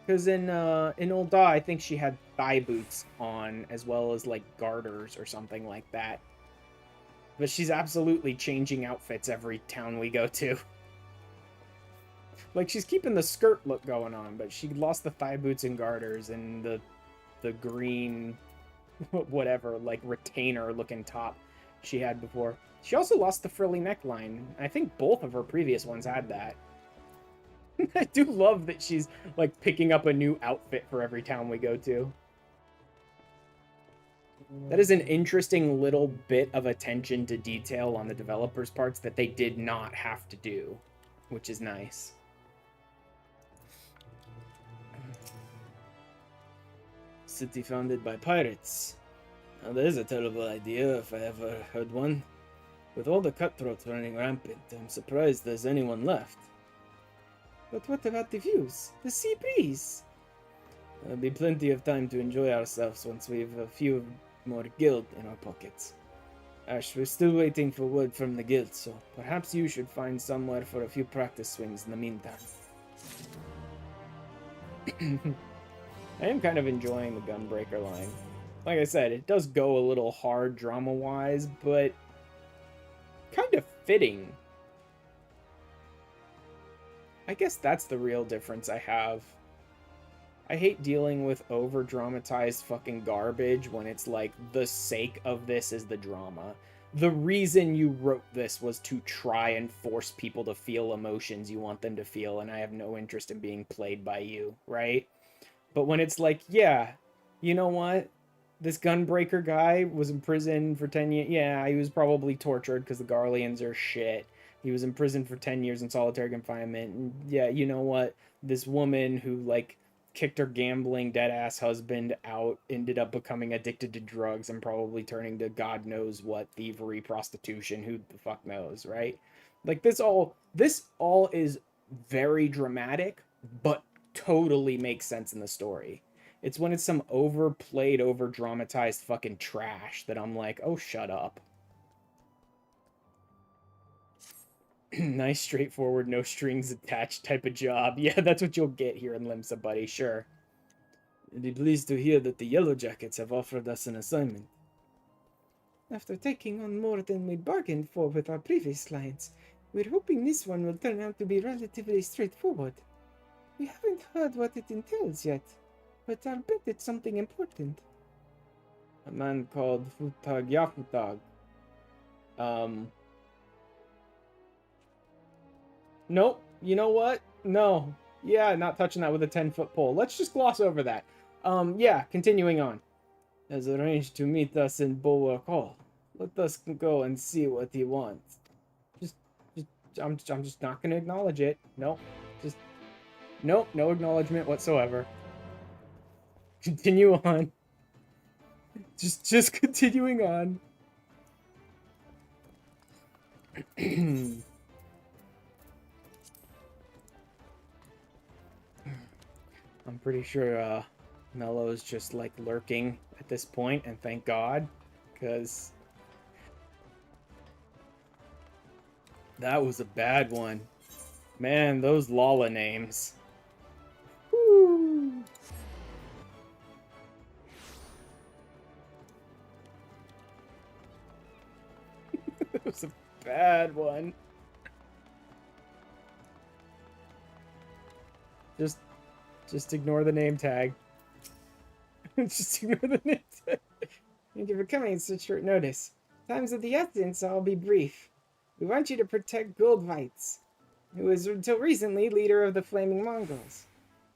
E: Because in Old Da, I think she had thigh boots on, as well as, like, garters or something like that. But she's absolutely changing outfits every town we go to. Like, she's keeping the skirt look going on, but she lost the thigh boots and garters and the green, whatever, like, retainer-looking top she had before. She also lost the frilly neckline. I think both of her previous ones had that. I do love that she's, like, picking up a new outfit for every town we go to. That is an interesting little bit of attention to detail on the developers' parts that they did not have to do, which is nice.
A: City founded by pirates. Now, that is a terrible idea if I ever heard one. With all the cutthroats running rampant, I'm surprised there's anyone left.
E: But what about the views? The sea breeze?
A: There'll be plenty of time to enjoy ourselves once we've a few more guild in our pockets. Ash, we're still waiting for word from the guild, so perhaps you should find somewhere for a few practice swings in the meantime.
E: I am kind of enjoying the Gunbreaker line. Like I said, it does go a little hard drama-wise, but kind of fitting. I guess that's the real difference I have. I hate dealing with over-dramatized fucking garbage when it's like, the sake of this is the drama. The reason you wrote this was to try and force people to feel emotions you want them to feel, and I have no interest in being played by you, right? But when it's like, yeah, you know what? This Gunbreaker guy was in prison for 10 years. Yeah, he was probably tortured because the Garleans are shit. He was in prison for 10 years in solitary confinement. And yeah, you know what? This woman who, like, kicked her gambling dead-ass husband out, ended up becoming addicted to drugs and probably turning to God knows what, thievery, prostitution, who the fuck knows, right? Like, this all is very dramatic, but totally makes sense in the story. It's when it's some overplayed, over-dramatized fucking trash that I'm like, oh, shut up. Nice, straightforward, no strings attached type of job. Yeah, that's what you'll get here in Limsa, buddy, sure.
A: I'd be pleased to hear that the Yellow Jackets have offered us an assignment.
E: After taking on more than we bargained for with our previous clients, we're hoping this one will turn out to be relatively straightforward. We haven't heard what it entails yet, but I'll bet it's something important.
A: A man called Futag Yafutag.
E: Nope. You know what? No. Yeah, not touching that with a 10-foot pole. Let's just gloss over that. Yeah, continuing on.
A: Has arranged to meet us in Bulwark Hall. Let us go and see what he wants.
E: I'm just not going to acknowledge it. Nope. Nope, no acknowledgement whatsoever. Continue on. Just continuing on. I'm pretty sure Mello's just like lurking at this point, and thank God, because that was a bad one. Man, those Lala names. Woo. That was a bad one. Just ignore the name tag. Just ignore the name tag. Thank you for coming at such short notice. Time's of the essence, so I'll be brief. We want you to protect Goldvites, who was until recently leader of the Flaming Mongols.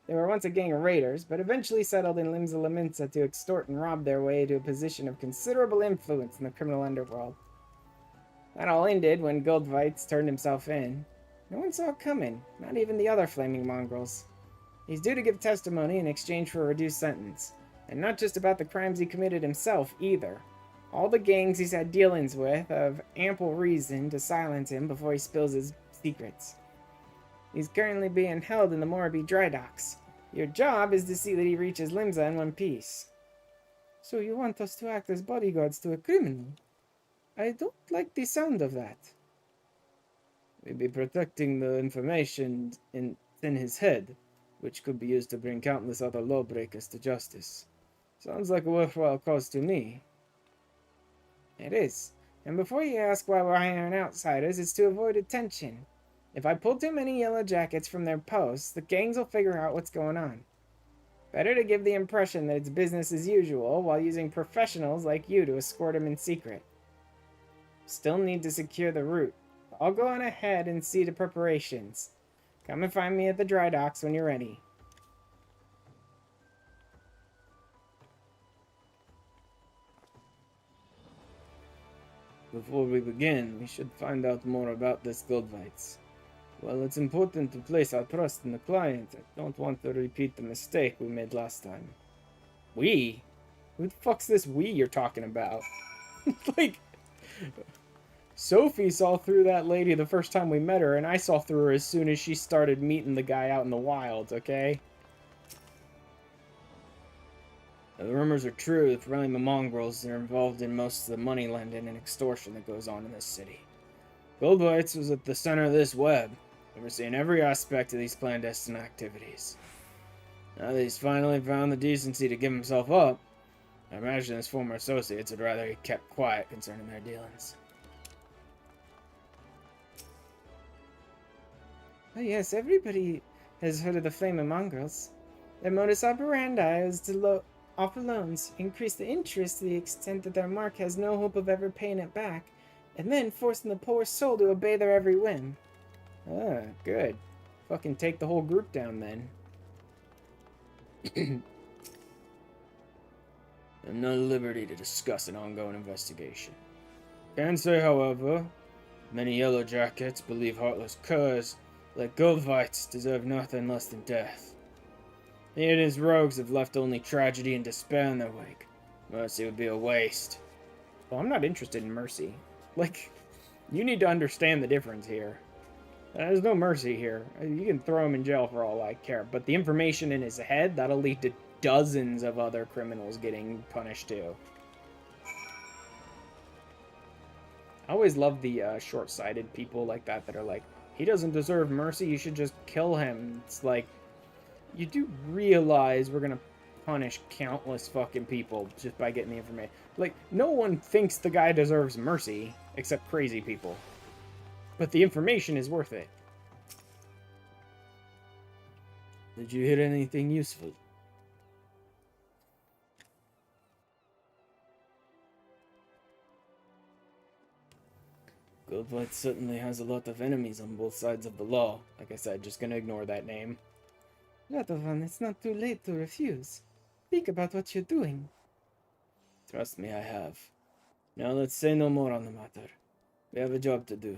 E: They were once a gang of raiders, but eventually settled in Limsa Laminsa to extort and rob their way to a position of considerable influence in the criminal underworld. That all ended when Goldvites turned himself in. No one saw it coming, not even the other Flaming Mongrels. He's due to give testimony in exchange for a reduced sentence. And not just about the crimes he committed himself, either. All the gangs he's had dealings with have ample reason to silence him before he spills his secrets. He's currently being held in the Moraby dry docks. Your job is to see that he reaches Limsa in one piece. So you want us to act as bodyguards to a criminal? I don't like the sound of that. We'd be protecting the information in his head, which could be used to bring countless other lawbreakers to justice. Sounds like a worthwhile cause to me. It is. And before you ask why we're hiring outsiders, it's to avoid attention. If I pull too many yellow jackets from their posts, the gangs will figure out what's going on. Better to give the impression that it's business as usual while using professionals like you to escort them in secret. Still need to secure the route. I'll go on ahead and see to preparations. Come and find me at the dry docks when you're ready.
A: Before we begin, we should find out more about this Goldvites. While it's important to place our trust in the client, I don't want to repeat the mistake we made last time.
E: We? Who the fuck's this we you're talking about? Like, Sophie saw through that lady the first time we met her, and I saw through her as soon as she started meeting the guy out in the wilds, okay?
A: The rumors are true that running the mongrels are involved in most of the money lending and extortion that goes on in this city. Goldvites was at the center of this web, overseeing every aspect of these clandestine activities. Now that he's finally found the decency to give himself up, I imagine his former associates would rather he kept quiet concerning their dealings.
E: Oh yes, everybody has heard of the Flaming Mongrels. Their modus operandi is to offer loans, increase the interest to the extent that their mark has no hope of ever paying it back, and then forcing the poor soul to obey their every whim.
A: Ah, good.
E: Fucking take the whole group down then.
A: I'm not at liberty to discuss an ongoing investigation. Can say, however, many Yellow Jackets believe heartless curs like Goldvites deserve nothing less than death. He and his rogues have left only tragedy and despair in their wake. Mercy would be a waste.
E: Well, I'm not interested in mercy. Like, you need to understand the difference here. There's no mercy here. You can throw him in jail for all I care, but the information in his head, that'll lead to dozens of other criminals getting punished too. I always love the short-sighted people like that are like, he doesn't deserve mercy, you should just kill him. It's like, you do realize we're gonna punish countless fucking people just by getting the information. Like, no one thinks the guy deserves mercy, except crazy people. But the information is worth it.
A: Did you hear anything useful? Goldvight certainly has a lot of enemies on both sides of the law.
E: Like I said, just gonna ignore that name.
G: Radovan, it's not too late to refuse. Think about what you're doing.
A: Trust me, I have. Now let's say no more on the matter. We have a job to do.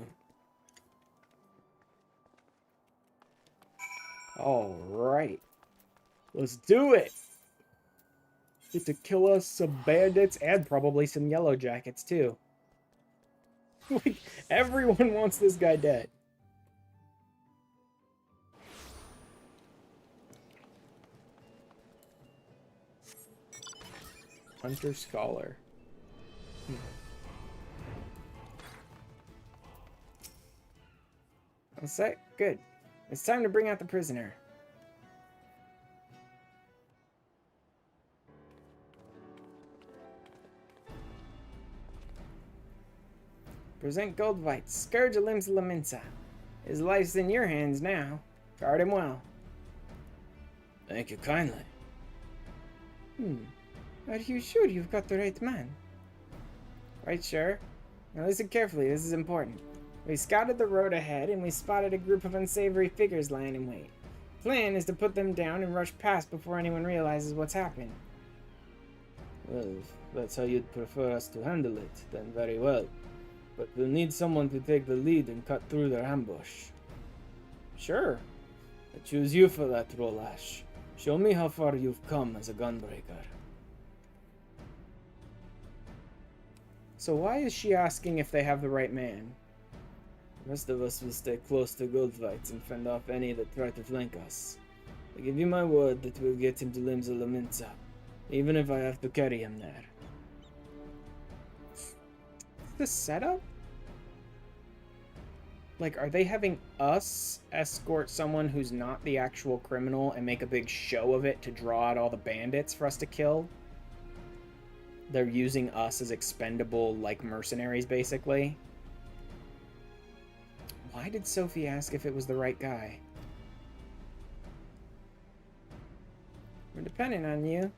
E: Alright. Let's do it! Get to kill us some bandits and probably some yellow jackets too. Like, everyone wants this guy dead. Hunter Scholar. All set? Good. It's time to bring out the prisoner. Present Goldvight, Scourge of Limbs Laminsa. His life's in your hands now. Guard him well.
A: Thank you kindly.
G: Are you sure you've got the right man?
E: Quite sure. Now listen carefully, this is important. We scouted the road ahead and we spotted a group of unsavory figures lying in wait. Plan is to put them down and rush past before anyone realizes what's happened.
A: Well, if that's how you'd prefer us to handle it, then very well. But we'll need someone to take the lead and cut through their ambush.
E: Sure.
A: I choose you for that role, Ash. Show me how far you've come as a gunbreaker.
E: So why is she asking if they have the right man?
A: The rest of us will stay close to Goldfights and fend off any that try to flank us. I give you my word that we'll get him to Limsa Laminsa, even if I have to carry him there.
E: The setup? Like, are they having us escort someone who's not the actual criminal and make a big show of it to draw out all the bandits for us to kill? They're using us as expendable, like, mercenaries, basically. Why did Sophie ask if it was the right guy?
G: We're depending on you.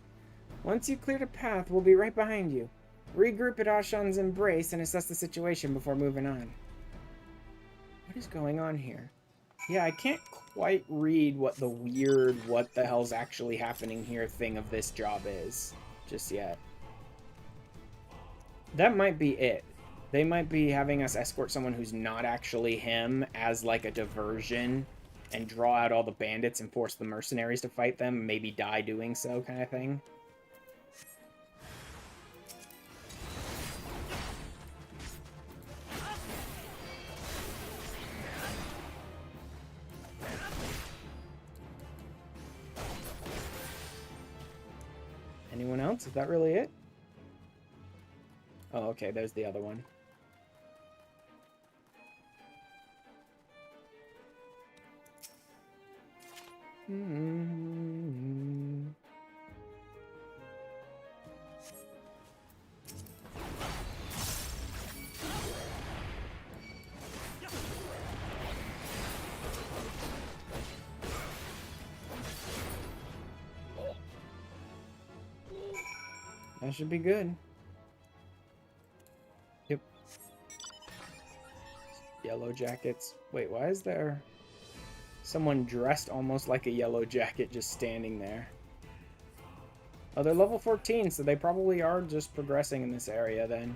G: Once you clear the path, we'll be right behind you. Regroup at Ashan's embrace and assess the situation before moving on.
E: What is going on here? Yeah, I can't quite read what the weird what the hell's actually happening here thing of this job is just yet. That might be it. They might be having us escort someone who's not actually him as like a diversion and draw out all the bandits and force the mercenaries to fight them, maybe die doing so kind of thing. Anyone else? Is that really it? Oh, okay, there's the other one. That should be good. Yep. Yellow jackets. Wait, why is there someone dressed almost like a yellow jacket just standing there? Oh, they're level 14, so they probably are just progressing in this area then.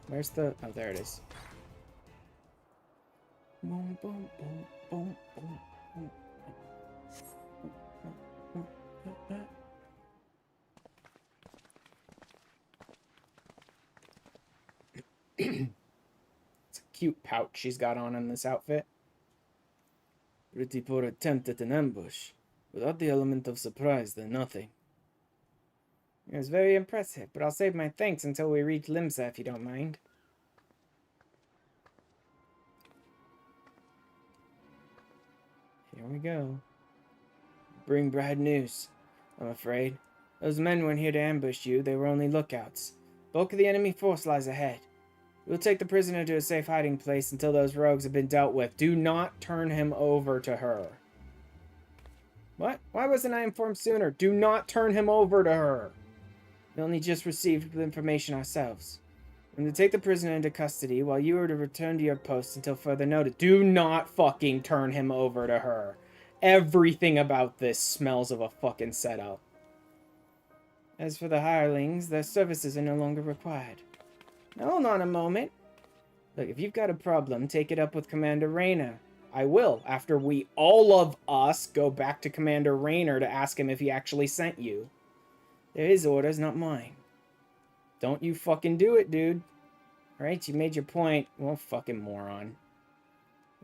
E: Where's the... Oh, there it is. Boom, boom, boom, boom, boom, boom. It's a cute pouch she's got on in this outfit.
A: Pretty poor attempt at an ambush. Without the element of surprise, then nothing.
G: It was very impressive, but I'll save my thanks until we reach Limsa if you don't mind.
E: Here we go.
A: Bring bad news, I'm afraid. Those men weren't here to ambush you, they were only lookouts.
G: Bulk of the enemy force lies ahead. We'll take the prisoner to a safe hiding place until those rogues have been dealt with.
E: Do not turn him over to her.
G: What? Why wasn't I informed sooner?
E: Do not turn him over to her.
G: We only just received the information ourselves. We're to take the prisoner into custody while you are to return to your post until further notice.
E: Do not fucking turn him over to her. Everything about this smells of a fucking setup.
G: As for the hirelings, their services are no longer required. Now, hold on a moment. Look, if you've got a problem, take it up with Commander Rayner.
E: I will, after all of us go back to Commander Rayner to ask him if he actually sent you.
G: They're his orders, not mine.
E: Don't you fucking do it, dude.
G: Alright, you made your point.
E: Well, fucking moron.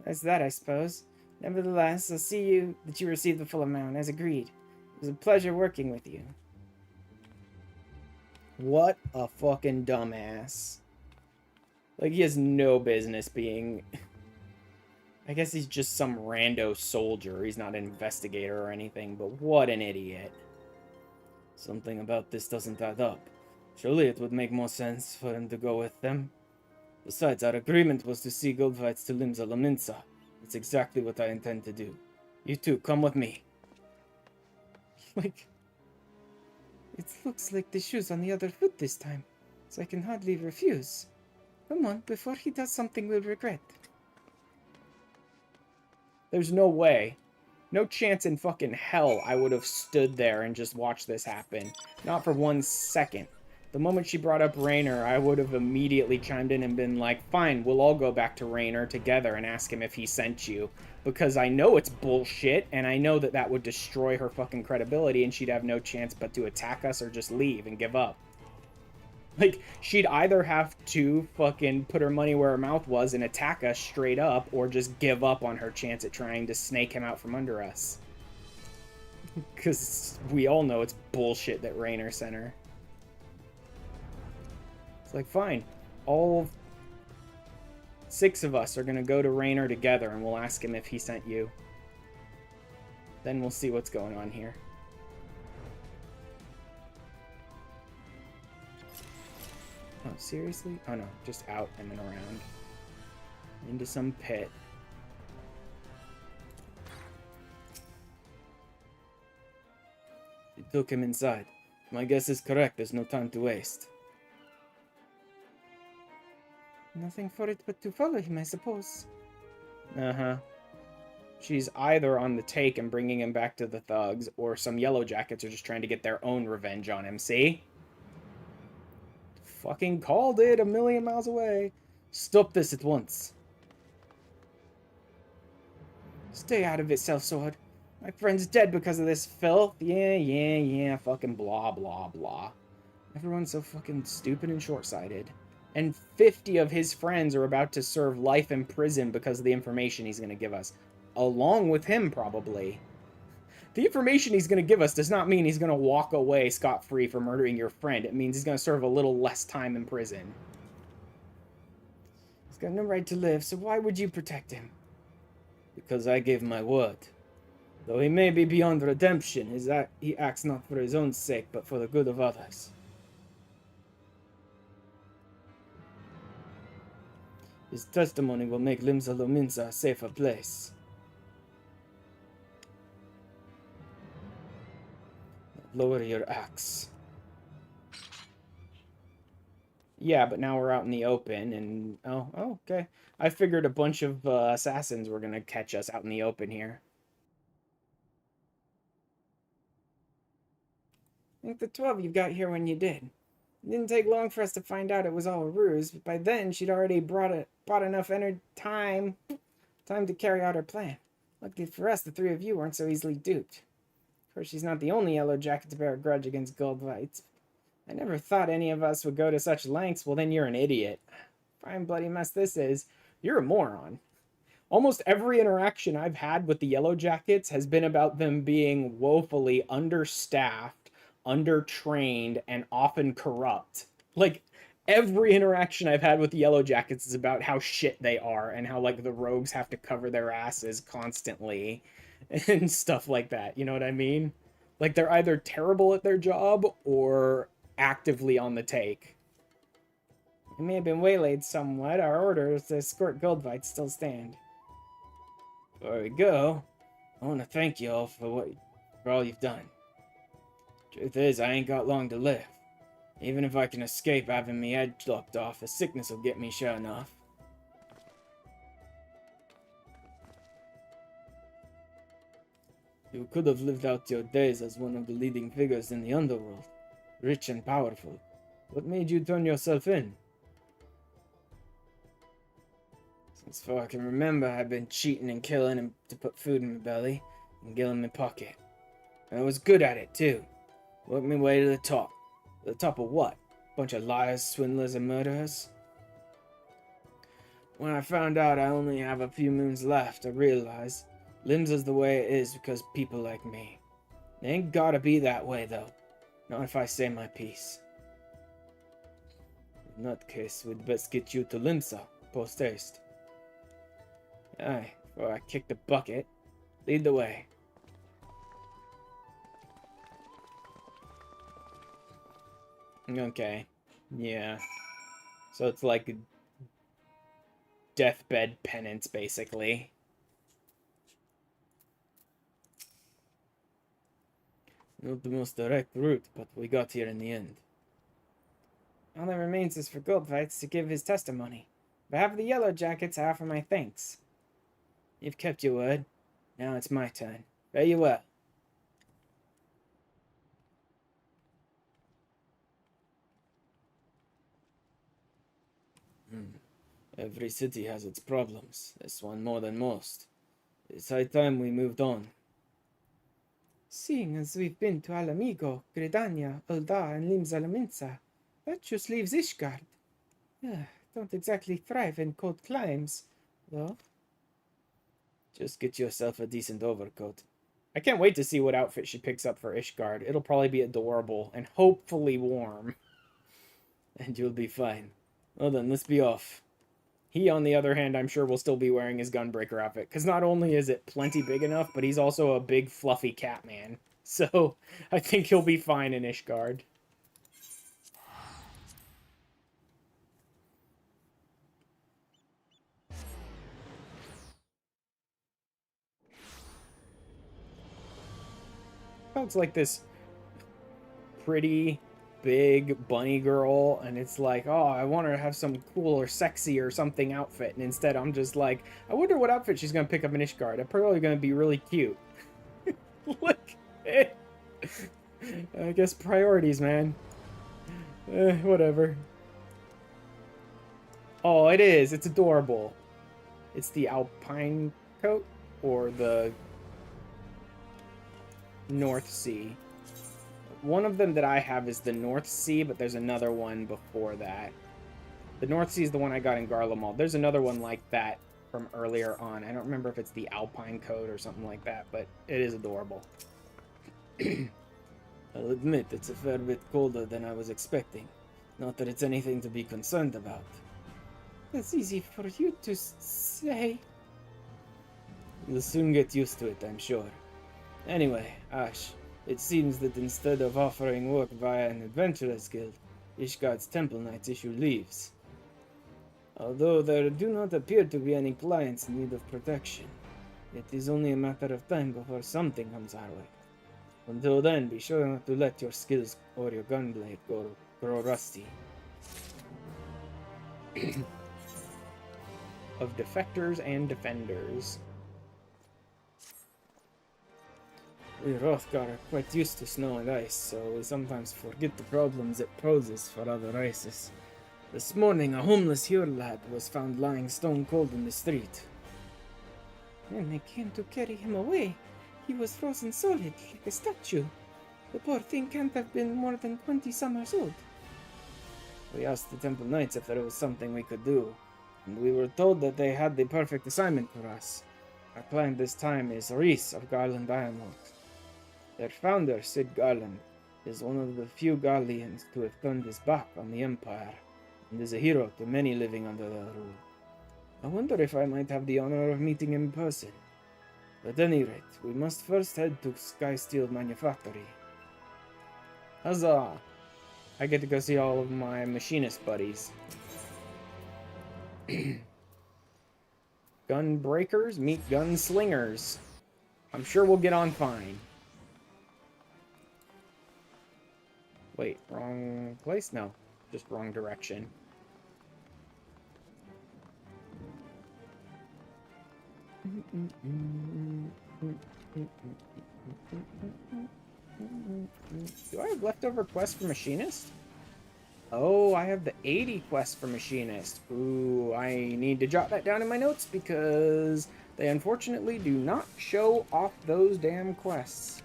G: That's that, I suppose. Nevertheless, I'll see that you receive the full amount, as agreed. It was a pleasure working with you.
E: What a fucking dumbass. Like, he has no business being... I guess he's just some rando soldier. He's not an investigator or anything, but what an idiot.
A: Something about this doesn't add up. Surely it would make more sense for him to go with them. Besides, our agreement was to see Goldfights to Limsa Laminsa. It's exactly what I intend to do. You two, come with me.
G: Like... It looks like the shoe's on the other foot this time, so I can hardly refuse. Come on, before he does something we'll regret.
E: There's no way. No chance in fucking hell I would have stood there and just watched this happen. Not for 1 second. The moment she brought up Raynor, I would have immediately chimed in and been like, fine, we'll all go back to Raynor together and ask him if he sent you. Because I know it's bullshit, and I know that that would destroy her fucking credibility, and she'd have no chance but to attack us or just leave and give up. Like, she'd either have to fucking put her money where her mouth was and attack us straight up, or just give up on her chance at trying to snake him out from under us. Because we all know it's bullshit that Raynor sent her. It's like, fine. All 6 of us are going to go to Raynor together, and we'll ask him if he sent you. Then we'll see what's going on here. Oh, seriously? Oh, no. Just out and then around. Into some pit. You took him inside. My guess is correct. There's no time to waste.
G: Nothing for it but to follow him, I suppose.
E: Uh-huh. She's either on the take and bringing him back to the thugs, or some yellow jackets are just trying to get their own revenge on him, see? Fucking called it 1,000,000 miles away. Stop this at once.
G: Stay out of it, sellsword. My friend's dead because of this filth.
E: Yeah, fucking blah, blah, blah. Everyone's so fucking stupid and short-sighted. And 50 of his friends are about to serve life in prison because of the information he's going to give us. Along with him, probably. The information he's going to give us does not mean he's going to walk away scot-free for murdering your friend. It means he's going to serve a little less time in prison.
G: He's got no right to live, so why would you protect him?
A: Because I gave my word. Though he may be beyond redemption, he acts not for his own sake, but for the good of others. His testimony will make Limsa Lominsa a safer place. Lower your axe.
E: Yeah, but now we're out in the open, and... Oh, okay. I figured a bunch of assassins were going to catch us out in the open here.
G: I think the 12 you got here when you did. It didn't take long for us to find out it was all a ruse, but by then she'd already brought enough time to carry out her plan. Luckily for us, the 3 of you weren't so easily duped. Of course, she's not the only yellow jacket to bear a grudge against Goldvites. I never thought any of us would go to such lengths.
E: Well, then you're an idiot.
G: Fine bloody mess this is.
E: You're a moron. Almost every interaction I've had with the Yellow Jackets has been about them being woefully understaffed, undertrained, and often corrupt. Like, every interaction I've had with the Yellow Jackets is about how shit they are and how, like, the rogues have to cover their asses constantly and stuff like that. You know what I mean? Like, they're either terrible at their job or actively on the take.
G: We may have been waylaid somewhat. Our orders to escort Goldvites still stand.
A: Before we go, I want to thank you all for all you've done. Truth is, I ain't got long to live. Even if I can escape having me head lopped off, the sickness will get me sure enough. You could have lived out your days as one of the leading figures in the underworld, rich and powerful. What made you turn yourself in? Since far I can remember, I've been cheating and killing and to put food in my belly and gil in my pocket. And I was good at it, too. Worked my way to the top. The top of what? Bunch of liars, swindlers, and murderers? When I found out I only have a few moons left, I realized Limsa's the way it is because people like me. It ain't gotta be that way, though. Not if I say my piece. In that case, we'd best get you to Limsa, post haste. Aye, before I kick the bucket, lead the way. Okay, yeah. So it's like a deathbed penance, basically. Not the most direct route, but we got here in the end.
G: All that remains is for Goldvites to give his testimony. On behalf of the Yellow Jackets, I offer my thanks.
A: You've kept your word. Now it's my turn. Fare you well. Every city has its problems, this one more than most. It's high time we moved on.
G: Seeing as we've been to Alamigo, Gridania, Ulda, and Limsa, that just leaves Ishgard. Don't exactly thrive in cold climes, though.
A: Just get yourself a decent overcoat.
E: I can't wait to see what outfit she picks up for Ishgard. It'll probably be adorable and hopefully warm.
A: And you'll be fine. Well then, let's be off.
E: He, on the other hand, I'm sure will still be wearing his Gunbreaker outfit, because not only is it plenty big enough, but he's also a big fluffy cat man. So, I think he'll be fine in Ishgard. Looks like this pretty big bunny girl, and it's like, oh, I want her to have some cool or sexy or something outfit, and instead I'm just like, I wonder what outfit she's gonna pick up in Ishgard. I'm probably gonna be really cute. Look, I guess priorities, man. Whatever. Oh, it is. It's adorable. It's the Alpine coat or the North Sea. One of them that I have is the North Sea, but there's another one before that. The North Sea is the one I got in Garlemald. There's another one like that from earlier on. I don't remember if it's the Alpine coat or something like that, but it is adorable.
A: I'll admit it's a fair bit colder than I was expecting. Not that it's anything to be concerned about.
G: That's easy for you to say.
A: You'll soon get used to it, I'm sure. Anyway, Ash, it seems that instead of offering work via an adventurers guild, Ishgard's Temple Knights issue leaves. Although there do not appear to be any clients in need of protection, it is only a matter of time before something comes our way. Until then, be sure not to let your skills or your gunblade grow rusty.
E: Of defectors and defenders.
A: We Hrothgar are quite used to snow and ice, so we sometimes forget the problems it poses for other races. This morning, a homeless Hur lad was found lying stone cold in the street.
G: When they came to carry him away, he was frozen solid, like a statue. The poor thing can't have been more than 20 summers old.
A: We asked the Temple Knights if there was something we could do, and we were told that they had the perfect assignment for us. Our client this time is Rhys of Garland Ironworks. Their founder, Sid Garland, is one of the few Garleans to have turned his back on the Empire, and is a hero to many living under their rule. I wonder if I might have the honor of meeting him in person. At any rate, we must first head to Sky Steel Manufactory.
E: Huzzah! I get to go see all of my machinist buddies. Gunbreakers meet gunslingers. I'm sure we'll get on fine. Wait, wrong place? No, just wrong direction. Do I have leftover quests for Machinist? Oh, I have the 80 quests for Machinist. Ooh, I need to jot that down in my notes because they unfortunately do not show off those damn quests.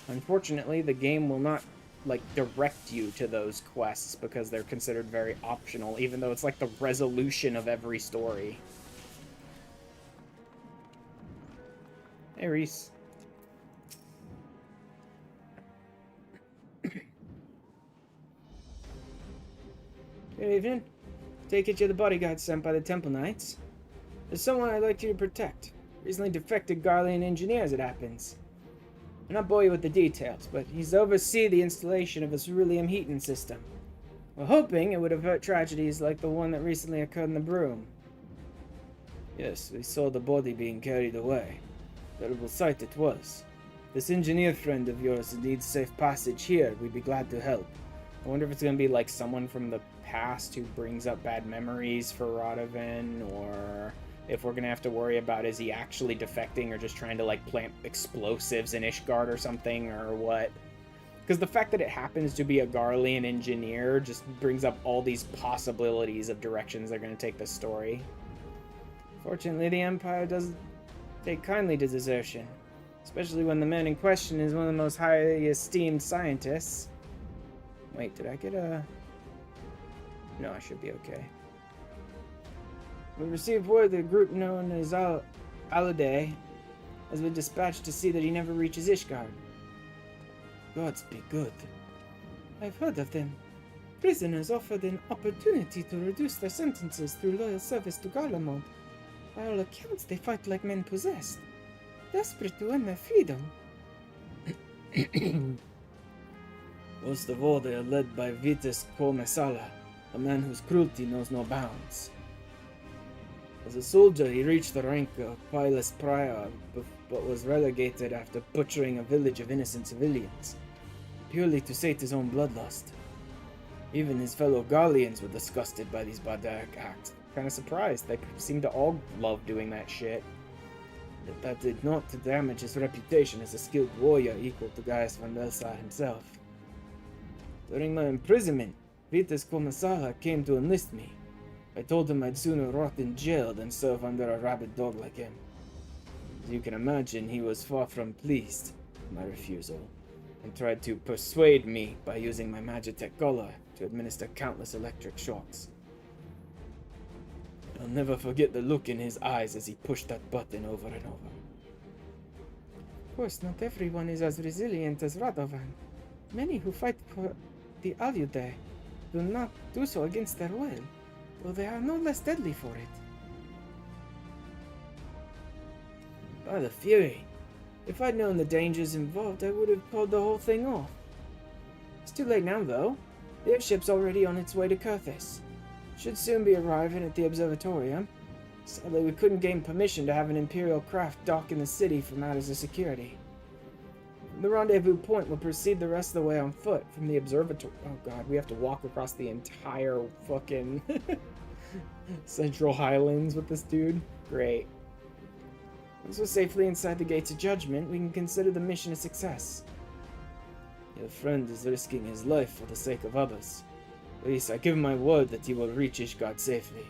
E: Unfortunately, the game will not, like, direct you to those quests because they're considered very optional, even though it's like the resolution of every story. Hey, Rhys.
G: Good evening. Take it you're the bodyguard sent by the Temple Knights. There's someone I'd like you to protect. Recently defected Garlean engineer, as it happens. I'll not bore you with the details, but he's to oversee the installation of a ceruleum heating system. We're hoping it would avert tragedies like the one that recently occurred in the Broom.
A: Yes, we saw the body being carried away. Terrible sight it was. This engineer friend of yours needs safe passage here. We'd be glad to help.
E: I wonder if it's going to be like someone from the past who brings up bad memories for Radovan, or if we're gonna have to worry about is he actually defecting or just trying to like plant explosives in Ishgard or something or what. Because the fact that it happens to be a Garlean engineer just brings up all these possibilities of directions they're going to take this story. Fortunately, the Empire doesn't take kindly to desertion, especially when the man in question is one of the most highly esteemed scientists. Wait, did I get a... No, I should be okay. We received word that a group known as Alade has been dispatched to see that he never reaches Ishgard. Gods be good. I've heard of them. Prisoners offered an opportunity to reduce their sentences through loyal service to Garlemald. By all accounts, they fight like men possessed, desperate to win their freedom. Most of all, they are led by Vitus Komesala, a man whose cruelty knows no bounds. As a soldier, he reached the rank of Pilus Prior, but was relegated after butchering a village of innocent civilians, purely to sate his own bloodlust. Even his fellow Garleans were disgusted by these barbaric acts. Kind of surprised. They seem to all love doing that shit. But that did not damage his reputation as a skilled warrior equal to Gaius van Velsa himself. During my imprisonment, Vitus Komesala came to enlist me. I told him I'd sooner rot in jail than serve under a rabid dog like him. As you can imagine, he was far from pleased with my refusal, and tried to persuade me by using my Magitech collar to administer countless electric shocks. I'll never forget the look in his eyes as he pushed that button over and over. Of course, not everyone is as resilient as Radovan. Many who fight for the Alude do not do so against their will, though they are no less deadly for it. By the Fury, if I'd known the dangers involved, I would have called the whole thing off. It's too late now, though. The airship's already on its way to Kurthis. Should soon be arriving at the observatorium. Sadly, we couldn't gain permission to have an Imperial craft dock in the city for matters of security. From the rendezvous point, we'll proceed the rest of the way on foot from the observatory. Oh god, we have to walk across the entire fucking Central Highlands with this dude. Great. Once we're safely inside the Gates of Judgment, we can consider the mission a success. Your friend is risking his life for the sake of others. At least I give my word that he will reach Ishgard safely.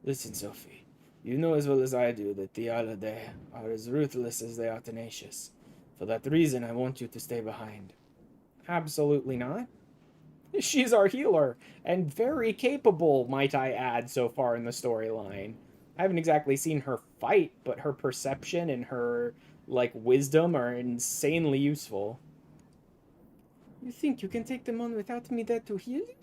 E: Listen, Sophie. You know as well as I do that the Alade are as ruthless as they are tenacious. For that reason, I want you to stay behind. Absolutely not. She's our healer, and very capable, might I add, so far in the storyline. I haven't exactly seen her fight, but her perception and her, wisdom are insanely useful. You think you can take them on without me there to heal you?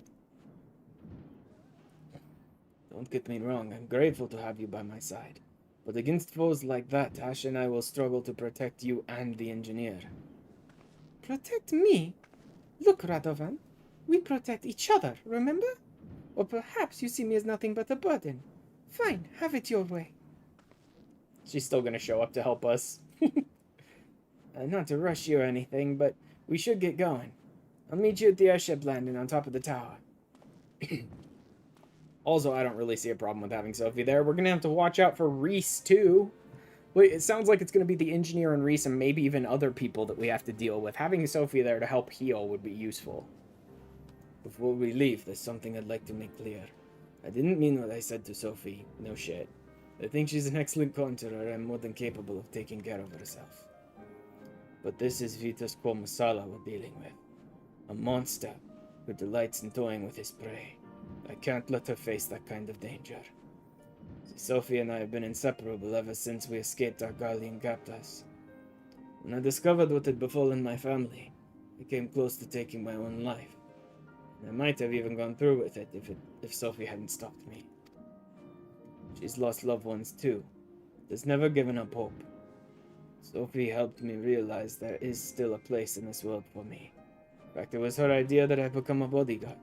E: Don't get me wrong, I'm grateful to have you by my side. But against foes like that, Ash and I will struggle to protect you and the engineer. Protect me? Look, Radovan, we protect each other, remember? Or perhaps you see me as nothing but a burden. Fine, have it your way. She's still gonna show up to help us. Not to rush you or anything, but we should get going. I'll meet you at the airship landing on top of the tower. Also, I don't really see a problem with having Sophie there. We're gonna have to watch out for Reese, too. Wait, it sounds like it's gonna be the engineer and Reese and maybe even other people that we have to deal with. Having Sophie there to help heal would be useful. Before we leave, there's something I'd like to make clear. I didn't mean what I said to Sophie. No shit. I think she's an excellent conjurer and more than capable of taking care of herself. But this is Vitus Komesala we're dealing with. A monster who delights in toying with his prey. I can't let her face that kind of danger. Sophie and I have been inseparable ever since we escaped our Garlean captors. When I discovered what had befallen my family, I came close to taking my own life. And I might have even gone through with it if Sophie hadn't stopped me. She's lost loved ones too, but has never given up hope. Sophie helped me realize there is still a place in this world for me. In fact, it was her idea that I become a bodyguard.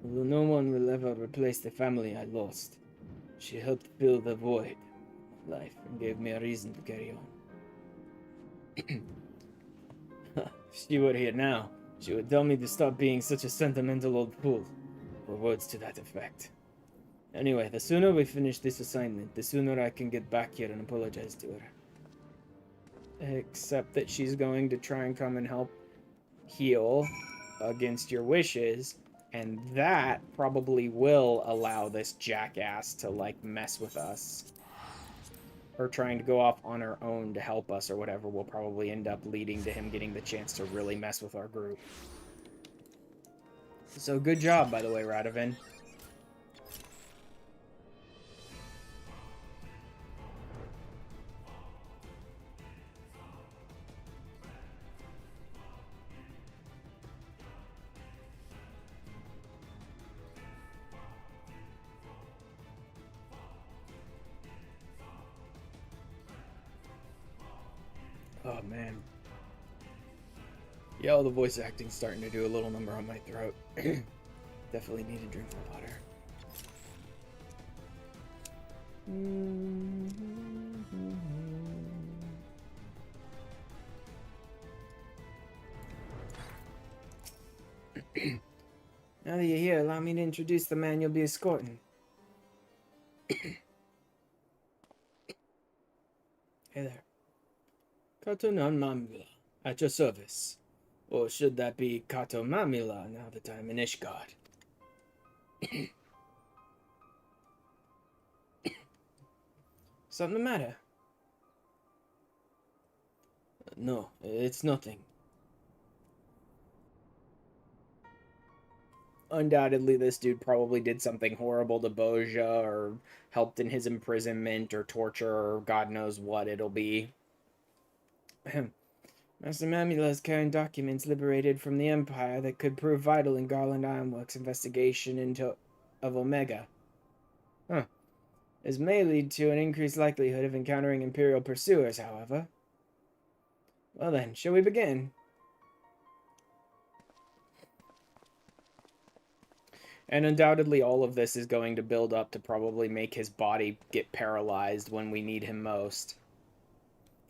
E: Although no one will ever replace the family I lost, she helped fill the void of life and gave me a reason to carry on. If she were here now, she would tell me to stop being such a sentimental old fool, or words to that effect.
A: Anyway, the sooner we finish this assignment, the sooner I can get back here and apologize to her.
E: Except that she's going to try and come and help heal against your wishes, and that probably will allow this jackass to, like, mess with us. Her trying to go off on her own to help us or whatever will probably end up leading to him getting the chance to really mess with our group. So good job, by the way, Radovan. Oh, man. Yo, the voice acting's starting to do a little number on my throat. Definitely need a drink of water.
G: Now that you're here, allow me to introduce the man you'll be escorting.
A: Hey there. Katonan Mamula, at your service. Or should that be Kato Mamila now that I'm in Ishgard?
G: Something the matter?
A: No, it's nothing.
E: Undoubtedly, this dude probably did something horrible to Boja, or helped in his imprisonment, or torture, or God knows what it'll be.
G: Master Mamula is carrying documents liberated from the Empire that could prove vital in Garland Ironworks' investigation of Omega. This may lead to an increased likelihood of encountering Imperial pursuers, however. Well then, shall we begin?
E: And undoubtedly, all of this is going to build up to probably make his body get paralyzed when we need him most.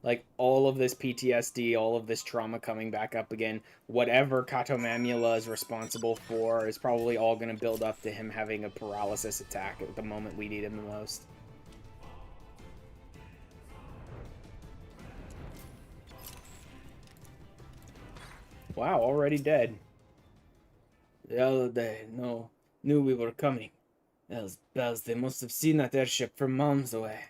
E: Like, all of this PTSD, all of this trauma coming back up again, whatever Kato Mamula is responsible for is probably all going to build up to him having a paralysis attack at the moment we need him the most. Wow, already dead.
A: The other day, knew we were coming. Those bells, they must have seen that airship from miles away.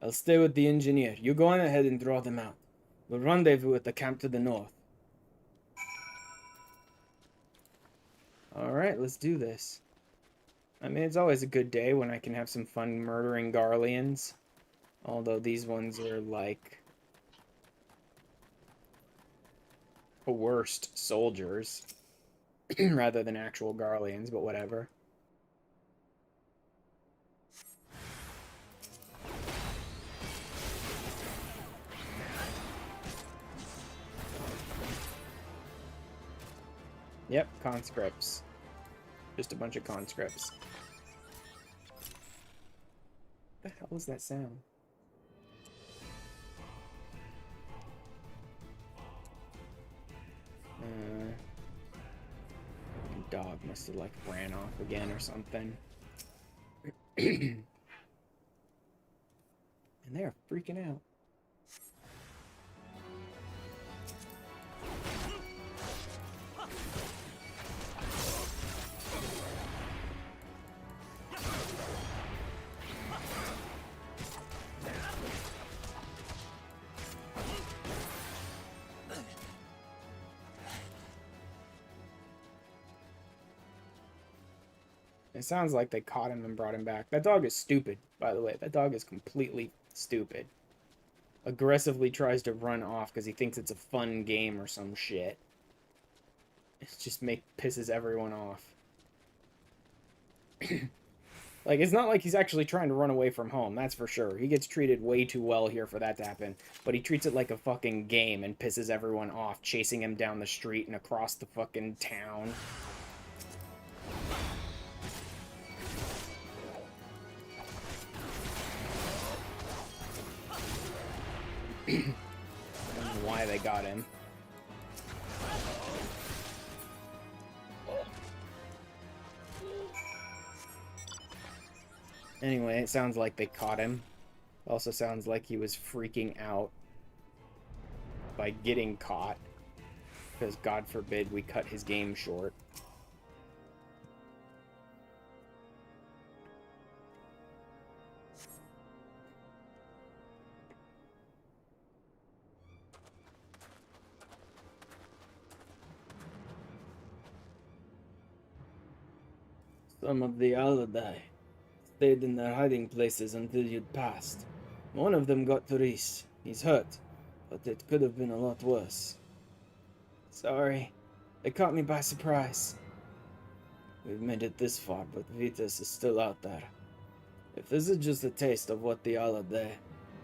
A: I'll stay with the engineer. You go on ahead and draw them out. We'll rendezvous at the camp to the north.
E: Alright, let's do this. I mean, it's always a good day when I can have some fun murdering Garleans. Although these ones are, like, coerced soldiers. Rather than actual Garleans, but whatever. Yep, conscripts. Just a bunch of conscripts. What the hell was that sound? Dog must have, like, ran off again or something. And they're freaking out. It sounds like they caught him and brought him back. That dog is stupid, by the way. That dog is completely stupid. Aggressively tries to run off because he thinks it's a fun game or some shit. It just pisses everyone off. Like, it's not like he's actually trying to run away from home, that's for sure. He gets treated way too well here for that to happen. But he treats it like a fucking game and pisses everyone off, chasing him down the street and across the fucking town. I don't know why they got him. Anyway, it sounds like they caught him. Also sounds like he was freaking out by getting caught. Because God forbid we cut his game short.
A: Some of the Aladi stayed in their hiding places until you'd passed. One of them got to Reese. He's hurt, but it could have been a lot worse.
G: Sorry. They caught me by surprise.
A: We've made it this far, but Vitus is still out there. If this is just a taste of what the Aladi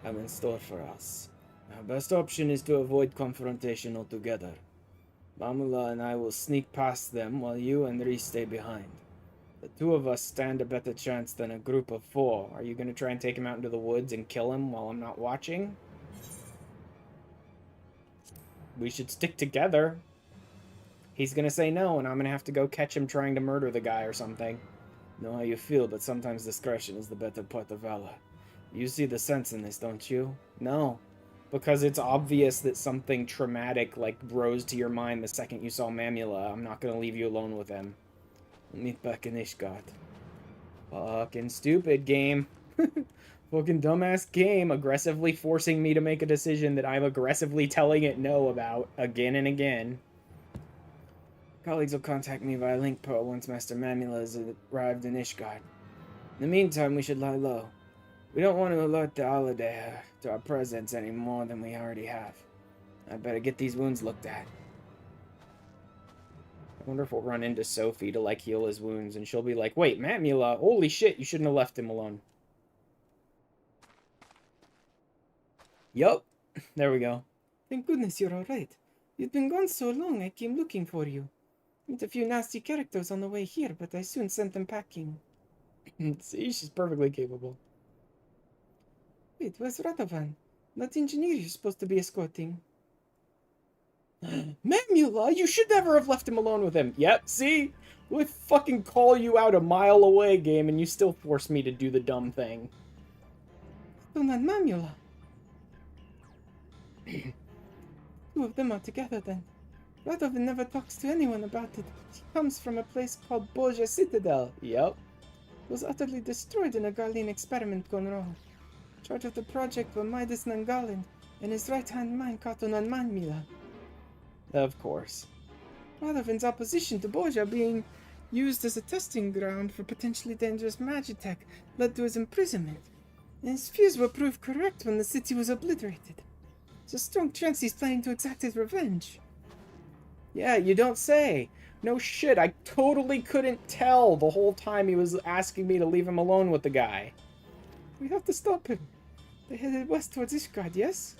A: have in store for us, our best option is to avoid confrontation altogether. Mamula and I will sneak past them while you and Reese stay behind. The two of us stand a better chance than a group of 4.
E: Are you going to try and take him out into the woods and kill him while I'm not watching? We should stick together. He's going to say no, and I'm going to have to go catch him trying to murder the guy or something.
A: Know how you feel, but sometimes discretion is the better part of valor. You see the sense in this, don't you?
E: No. Because it's obvious that something traumatic, like, rose to your mind the second you saw Mamula. I'm not going to leave you alone with him.
A: We'll meet back in Ishgard.
E: Fucking stupid game. Fucking dumbass game, aggressively forcing me to make a decision that I'm aggressively telling it no about again and again.
A: Colleagues will contact me via link pearl once Master Mamula has arrived in Ishgard. In the meantime, we should lie low. We don't want to alert the Alade to our presence any more than we already have. I'd better get these wounds looked at.
E: I wonder if we'll run into Sophie to, like, heal his wounds, and she'll be like, wait, Mamula, holy shit, you shouldn't have left him alone. Yup. There we go.
G: Thank goodness you're alright. You've been gone so long, I came looking for you. Met a few nasty characters on the way here, but I soon sent them packing.
E: See, she's perfectly capable.
G: Wait, where's Radovan? That engineer you're supposed to be escorting.
E: Mamula, you should never have left him alone with him. Yep, see? We fucking call you out a mile away, game, and you still force me to do the dumb thing.
G: Radovan and Mamula. Two of them are together then. Radovan never talks to anyone about it. He comes from a place called Boja Citadel.
E: Yep.
G: Was utterly destroyed in a Garlean experiment gone wrong. In charge of the project were Midas Nangalin and his right-hand man Katon and Mamula.
E: Of course.
G: Radovan's opposition to Boja being used as a testing ground for potentially dangerous magitech led to his imprisonment. And his fears were proved correct when the city was obliterated. There's a strong chance he's planning to exact his revenge.
E: Yeah, you don't say. No shit, I totally couldn't tell the whole time he was asking me to leave him alone with the guy.
G: We have to stop him. They headed west towards Ishgard, yes?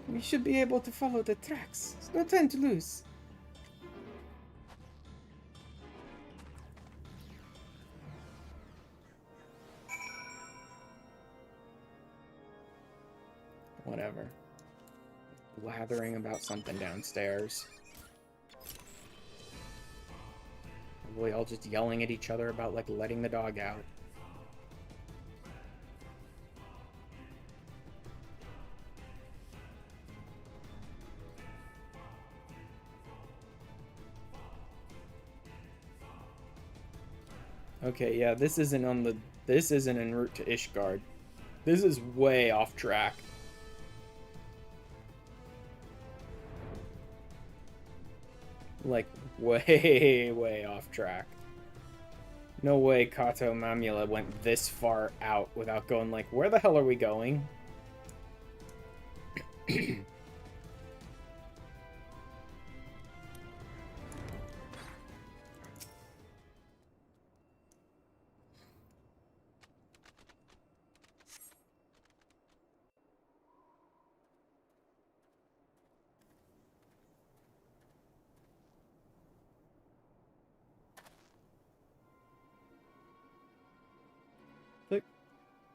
G: We should be able to follow the tracks. There's no time to lose.
E: Whatever. Blathering about something downstairs. Probably all just yelling at each other about, like, letting the dog out. Okay, yeah, this isn't en route to Ishgard. This is way off track. Like, way off track. No way Kato Mamula went this far out without going like, where the hell are we going?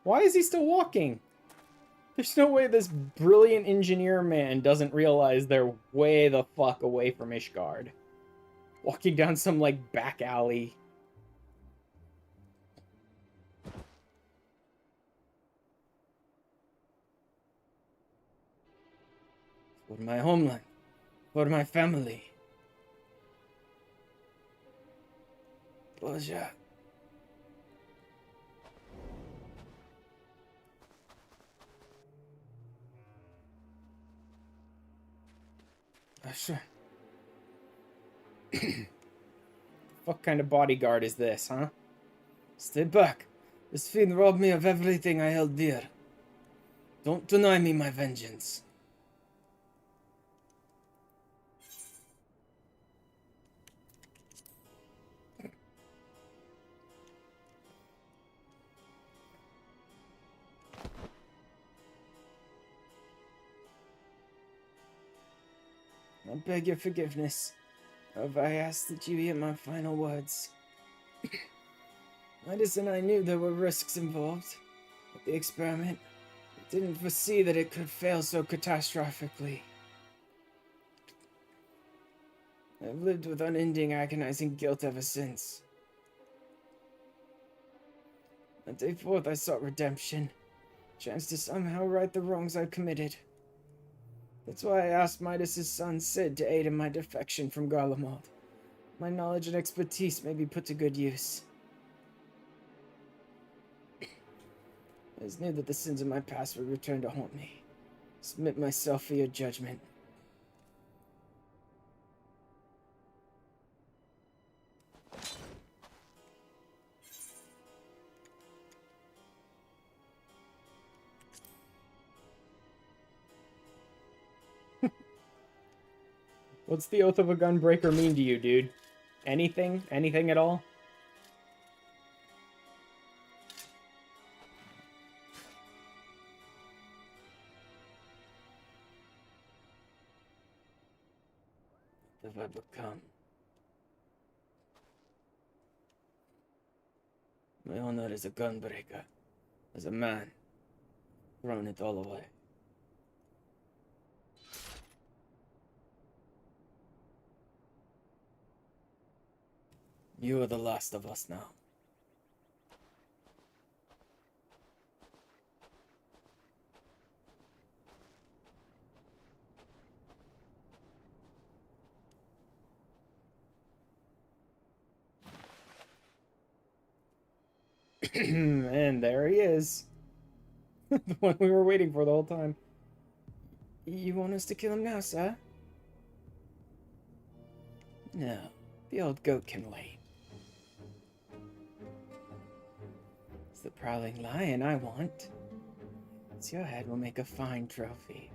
E: Why is he still walking? There's no way this brilliant engineer man doesn't realize they're way the fuck away from Ishgard. Walking down some, like, back alley.
A: For my homeland. For my family. Boja.
E: Sure. What kind of bodyguard is this, huh?
A: Stay back. This fiend robbed me of everything I held dear. Don't deny me my vengeance. I beg your forgiveness. If I ask that you hear my final words. Midas and I knew there were risks involved with the experiment. We didn't foresee that it could fail so catastrophically. I've lived with unending agonizing guilt ever since. On day 4th I sought redemption. Chance to somehow right the wrongs I committed. That's why I asked Midas's son Sid to aid in my defection from Garlemald. My knowledge and expertise may be put to good use. I just knew that the sins of my past would return to haunt me. Submit myself for your judgment. What's the oath of a gunbreaker mean to you, dude? Anything? Anything at all? What have I become? My honor as a gunbreaker. As a man. Thrown it all away. You are the last of us now.
E: And there he is. The one we were waiting for the whole time.
G: You want us to kill him now, sir?
A: No, the old goat can wait.
G: It's the prowling lion I want. It's your head will make a fine trophy.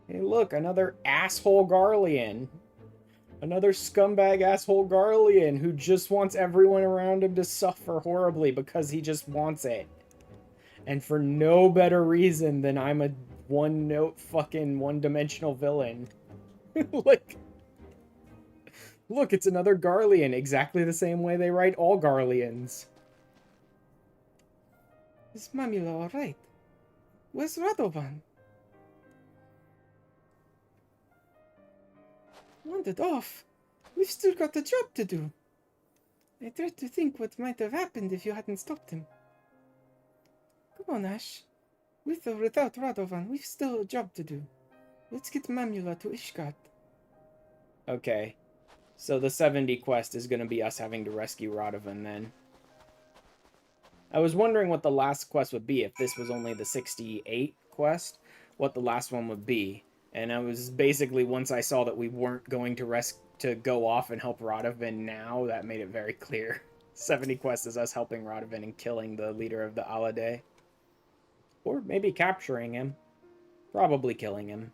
E: Hey, look, another asshole Garlean. Another scumbag asshole Garlean who just wants everyone around him to suffer horribly because he just wants it. And for no better reason than I'm a one-note fucking one-dimensional villain. Like, look, it's another Garlean, exactly the same way they write all Garleans.
G: Is Mamula alright? Where's Radovan? Wandered off. We've still got a job to do. I tried to think what might have happened if you hadn't stopped him. Come on, Ash. With or without Radovan, we've still a job to do. Let's get Mamula to Ishgard.
E: Okay. So the 70 quest is going to be us having to rescue Radovan then. I was wondering what the last quest would be, if this was only the 68 quest, what the last one would be. And I was basically, once I saw that we weren't going to go off and help Radovan now, that made it very clear. 70 quest is us helping Radovan and killing the leader of the Alade. Or maybe capturing him. Probably killing him.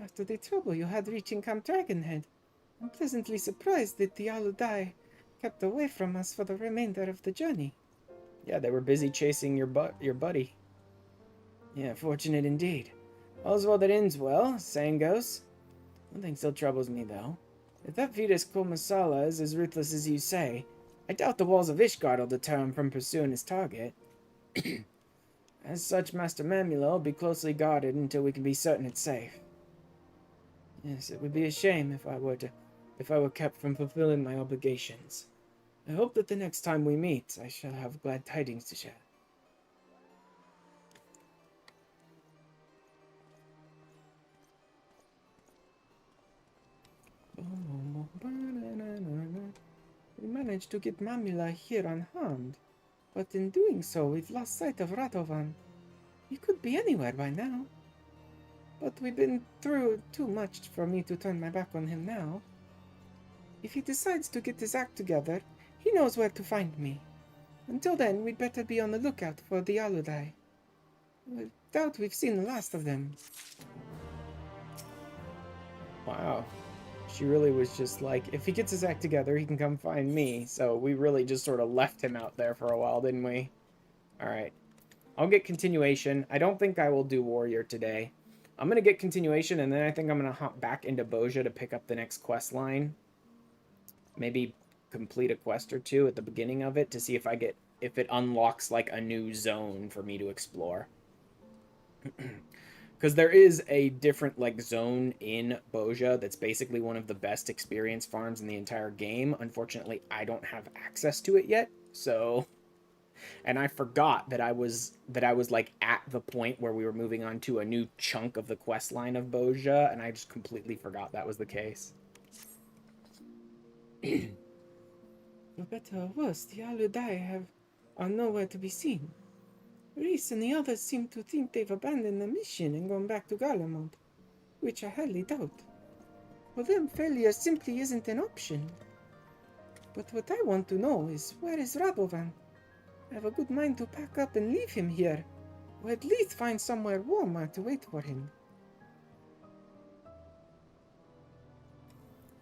G: After the trouble you had reaching Camp Dragonhead, I'm pleasantly surprised that the Aludai kept away from us for the remainder of the journey.
E: Yeah, they were busy chasing your buddy.
A: Yeah, fortunate indeed. All's well that ends well, as saying goes. One thing still troubles me, though. If that Vetus Komasala is as ruthless as you say, I doubt the walls of Ishgard will deter him from pursuing his target. As such, Master Mamula will be closely guarded until we can be certain it's safe. Yes, it would be a shame if I were kept from fulfilling my obligations. I hope that the next time we meet, I shall have glad tidings to share.
G: We managed to get Mamula here unharmed, but in doing so, we've lost sight of Radovan. He could be anywhere by now. But we've been through too much for me to turn my back on him now. If he decides to get his act together, he knows where to find me. Until then, we'd better be on the lookout for the Aludai. I doubt we've seen the last of them.
E: Wow. She really was just like, if he gets his act together, he can come find me. So we really just sort of left him out there for a while, didn't we? Alright. I'll get continuation. I don't think I will do Warrior today. I'm going to get continuation, and then I think I'm going to hop back into Boja to pick up the next quest line. Maybe complete a quest or two at the beginning of it to see if it unlocks like a new zone for me to explore. Because there is a different like zone in Boja that's basically one of the best experience farms in the entire game. Unfortunately, I don't have access to it yet, so... And I forgot that I was like at the point where we were moving on to a new chunk of the quest line of Boja, and I just completely forgot that was the case.
G: For better or worse, the Aludai are nowhere to be seen. Reese and the others seem to think they've abandoned the mission and gone back to Garlemald, which I highly doubt. For them, failure simply isn't an option. But what I want to know is, where is Radovan? I have a good mind to pack up and leave him here, or at least find somewhere warmer to wait for him.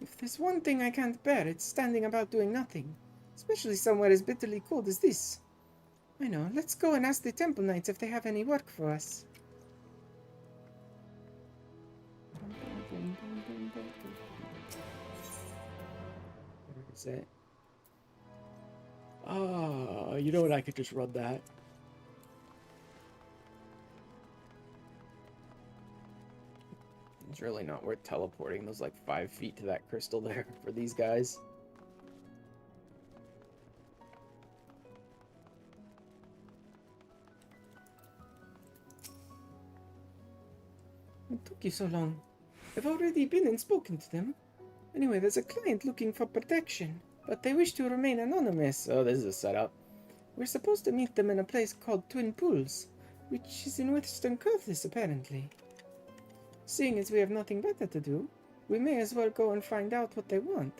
G: If there's one thing I can't bear, it's standing about doing nothing, especially somewhere as bitterly cold as this. I know, let's go and ask the Temple Knights if they have any work for us.
E: Where is it? Oh, you know what? I could just run that. It's really not worth teleporting those like 5 feet to that crystal there for these guys.
G: What took you so long? I've already been and spoken to them. Anyway, there's a client looking for protection, but they wish to remain anonymous.
E: Oh, this is a setup.
G: We're supposed to meet them in a place called Twin Pools, which is in Western Curtis, apparently. Seeing as we have nothing better to do, we may as well go and find out what they want.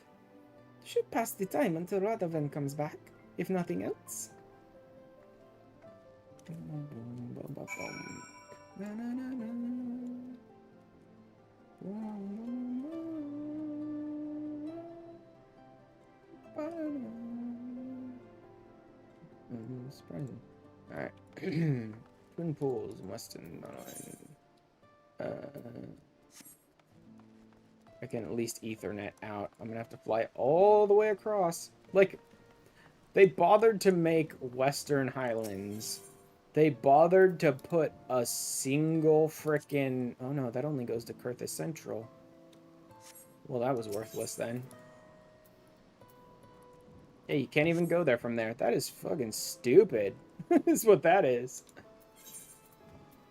G: Should pass the time until Radovan comes back, if nothing else.
E: Surprising. Alright. Twin Pools, Western Line. I can at least Ethernet out. I'm gonna have to fly all the way across. Like, they bothered to make Western Highlands. They bothered to put a single frickin'... Oh no, that only goes to Curthis Central. Well, that was worthless then. Hey, you can't even go there from there. That is fucking stupid. Is what that is.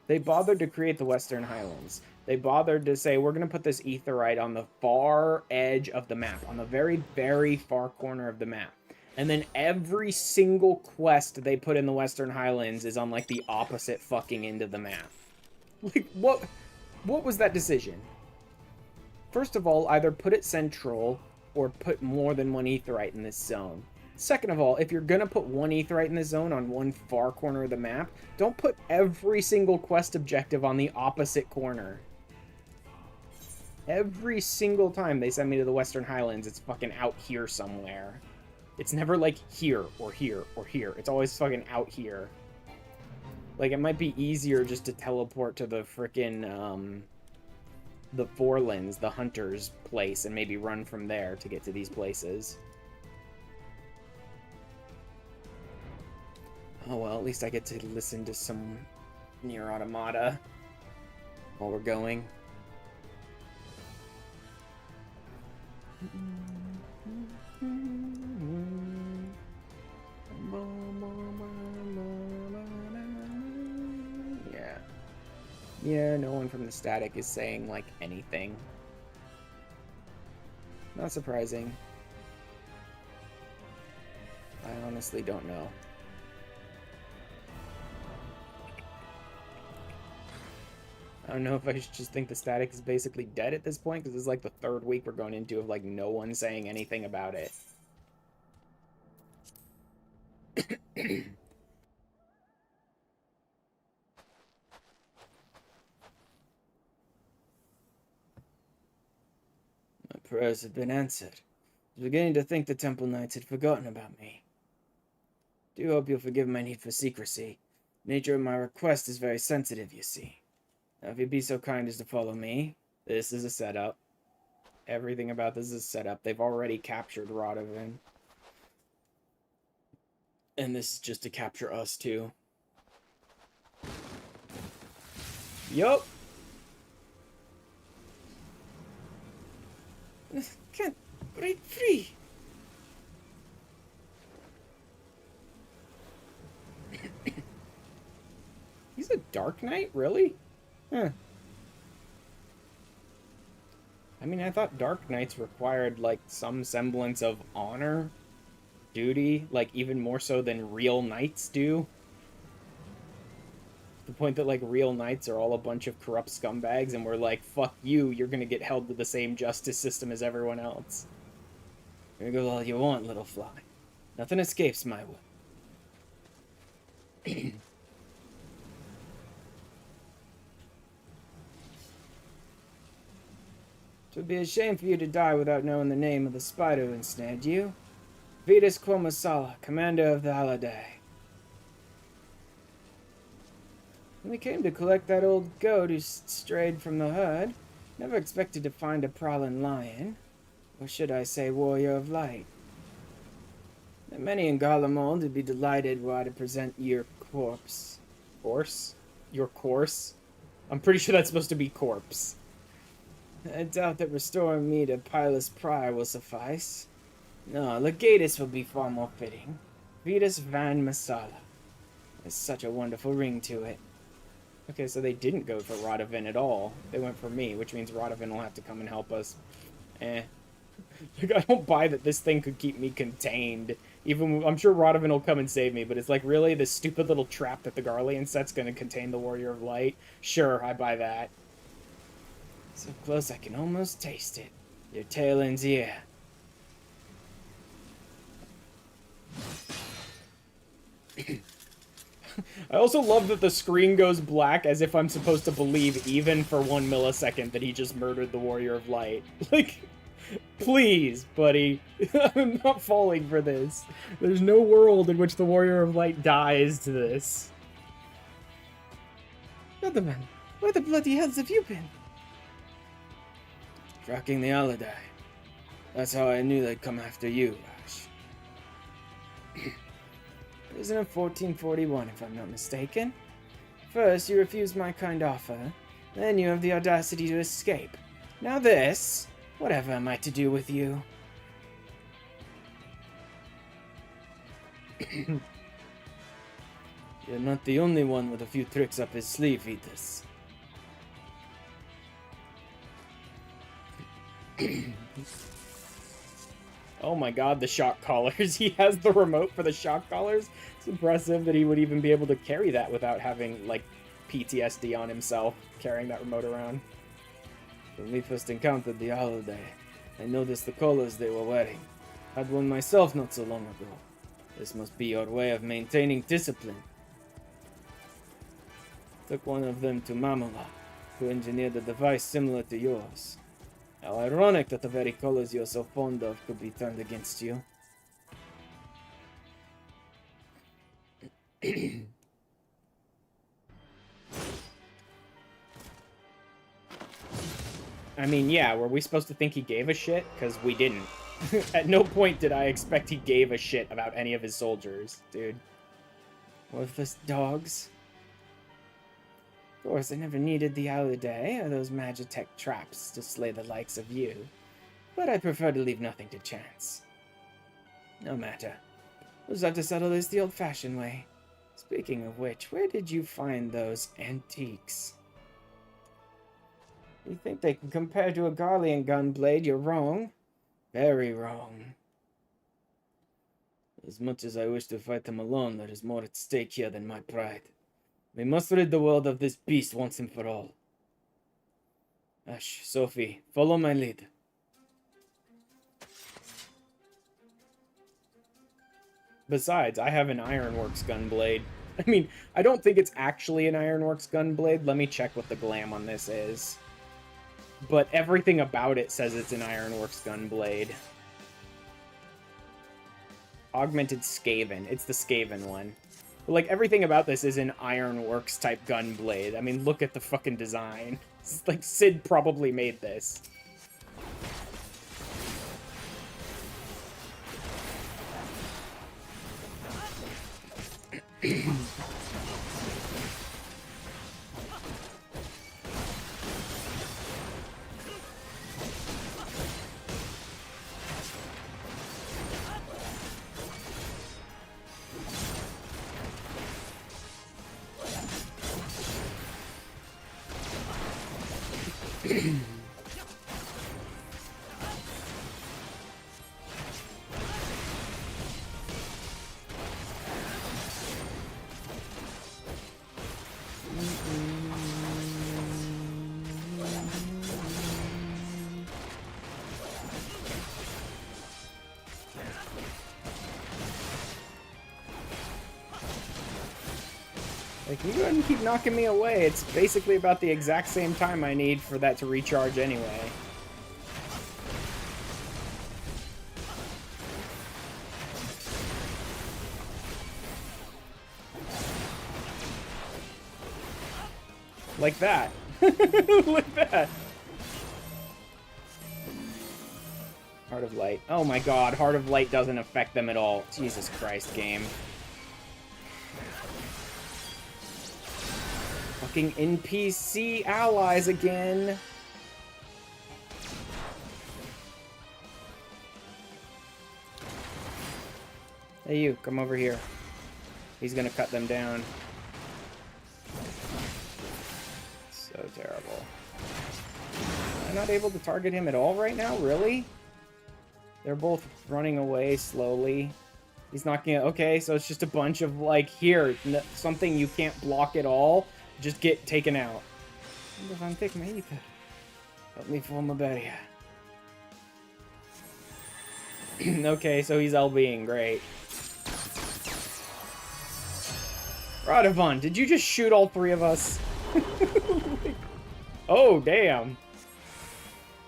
E: They bothered to create the Western Highlands. They bothered to say, we're going to put this aetherite on the far edge of the map. On the very, very far corner of the map. And then every single quest they put in the Western Highlands is on, like, the opposite fucking end of the map. Like, what was that decision? First of all, either put it central or put more than one aetherite in this zone. Second of all, if you're gonna put one aetherite in this zone on one far corner of the map, don't put every single quest objective on the opposite corner. Every single time they send me to the Western Highlands, it's fucking out here somewhere. It's never like here, or here, or here. It's always fucking out here. Like, it might be easier just to teleport to the frickin', the Forelands, the Hunter's place, and maybe run from there to get to these places. Oh well, at least I get to listen to some Nier Automata while we're going. Yeah, no one from the static is saying, like, anything. Not surprising. I honestly don't know. I don't know if I should just think the static is basically dead at this point, because this is like the third week we're going into of like no one saying anything about it. My prayers have been answered. I was beginning to think the Temple Knights had forgotten about me. Do hope you'll forgive my need for secrecy. The nature of my request is very sensitive, you see. Now, if you'd be so kind as to follow me, this is a setup. Everything about this is a setup. They've already captured Radovan. And this is just to capture us, too. Yup! Can't break free! He's a Dark Knight? Really? Huh. I mean, I thought Dark Knights required, like, some semblance of honor, duty, like, even more so than real knights do. The point that, like, real knights are all a bunch of corrupt scumbags, and we're like, fuck you, you're gonna get held to the same justice system as everyone else. Here go all you want, little fly. Nothing escapes my will. It would be a shame for you to die without knowing the name of the spider who ensnared you. Vetus Quomasala, commander of the Holiday. When we came to collect that old goat who strayed from the herd, never expected to find a prowling lion. Or should I say warrior of light. There are many in Garlemald would be delighted were I to present your corpse. Corpse? Your course? I'm pretty sure that's supposed to be corpse. I doubt that restoring me to Pilus Prior will suffice. No, Legatus will be far more fitting. Vetus Van Masala. There's such a wonderful ring to it. Okay, so they didn't go for Radovan at all. They went for me, which means Radovan will have to come and help us. Like, I don't buy that this thing could keep me contained. Even, I'm sure Radovan will come and save me, but it's like, really? This stupid little trap that the Garlean set's gonna contain the Warrior of Light? Sure, I buy that. So close I can almost taste it. Your tail ends here. I also love that the screen goes black as if I'm supposed to believe even for 1 millisecond that he just murdered the Warrior of Light. Like, please, buddy. I'm not falling for this. There's no world in which the Warrior of Light dies to this.
G: Otherman, where the bloody hells have you been?
E: Tracking the Holiday. That's how I knew they'd come after you, Rash. It was in 1441, if I'm not mistaken. First, you refused my kind offer. Then you have the audacity to escape. Now this? Whatever am I to do with you? You're not the only one with a few tricks up his sleeve, Vetus. Oh my god, the shock collars. He has the remote for the shock collars. It's impressive that he would even be able to carry that without having, like, PTSD on himself, carrying that remote around. When we first encountered the Holiday, I noticed the collars they were wearing. Had one myself not so long ago. This must be your way of maintaining discipline. Took one of them to Mamola, who engineered a device similar to yours. How ironic that the very colors you're so fond of could be turned against you. I mean, yeah, were we supposed to think he gave a shit? Because we didn't. At no point did I expect he gave a shit about any of his soldiers, dude. Worthless dogs. Of course, I never needed the Holiday or those Magitech traps to slay the likes of you, but I prefer to leave nothing to chance. No matter. We'll just have to settle this the old-fashioned way. Speaking of which, where did you find those antiques? You think they can compare to a Garlean gunblade, you're wrong.
A: Very wrong. As much as I wish to fight them alone, there is more at stake here than my pride. We must rid the world of this beast once and for all. Ash, Sophie, follow my lead.
E: Besides, I have an Ironworks gunblade. I mean, I don't think it's actually an Ironworks gunblade. Let me check what the glam on this is. But everything about it says it's an Ironworks gunblade. Augmented Skaven. It's the Skaven one. But, like, everything about this is an Ironworks type gunblade. I mean, look at the fucking design. It's like Sid probably made this. Like, you go ahead and keep knocking me away. It's basically about the exact same time I need for that to recharge anyway. Like that. Like that. Heart of Light. Oh my god, Heart of Light doesn't affect them at all. Jesus Christ, game. Fucking NPC allies again. Hey you, come over here. He's gonna cut them down. So terrible. Am I not able to target him at all right now? Really? They're both running away slowly. He's knocking it. Okay, so it's just a bunch of, like, here, something you can't block at all. Just get taken out. Help me form a barrier. Okay, so he's LBing. Great. Radovon, did you just shoot all three of us? Oh, damn.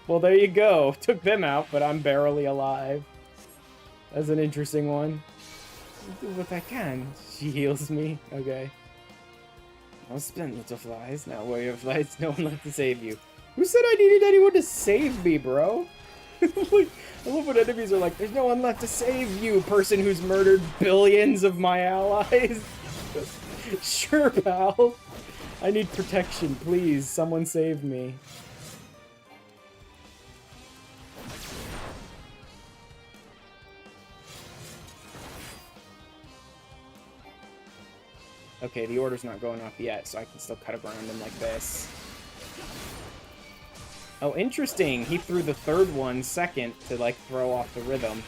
E: Well, there you go. Took them out, but I'm barely alive. That's an interesting one. I'll do what I can. She heals me. Okay. Well spent, little flies. Now warrior flies, no one left to save you. Who said I needed anyone to save me, bro? Like, I love when enemies are like, there's no one left to save you, person who's murdered billions of my allies. Sure, pal. I need protection, please. Someone save me. Okay, the order's not going off yet, so I can still cut around him like this. Oh, interesting. He threw the third one second to, like, throw off the rhythm.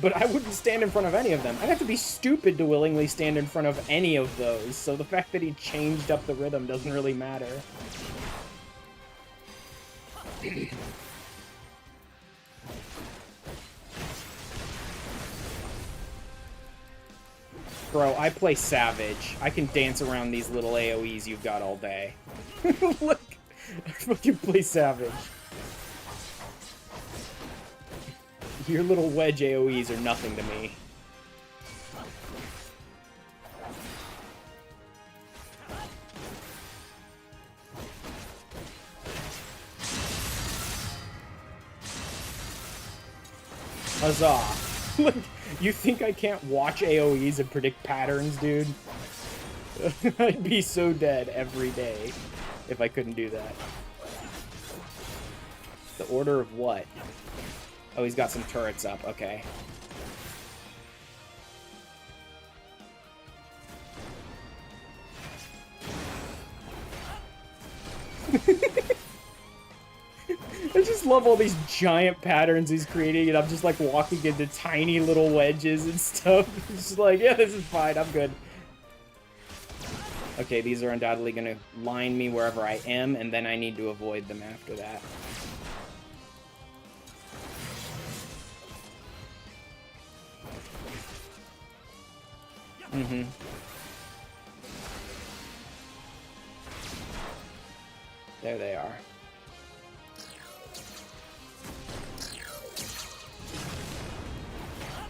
E: But I wouldn't stand in front of any of them. I'd have to be stupid to willingly stand in front of any of those, so the fact that he changed up the rhythm doesn't really matter. Bro, I play Savage. I can dance around these little AoEs you've got all day. Look, I fucking play Savage. Your little wedge AoEs are nothing to me. Huzzah. Look, you think I can't watch AoEs and predict patterns, dude? I'd be so dead every day if I couldn't do that. The order of what? Oh, he's got some turrets up. Okay. I just love all these giant patterns he's creating, and I'm just like walking into tiny little wedges and stuff. It's just like, yeah, this is fine, I'm good. Okay, these are undoubtedly gonna line me wherever I am, and then I need to avoid them after that. Mm-hmm. There they are.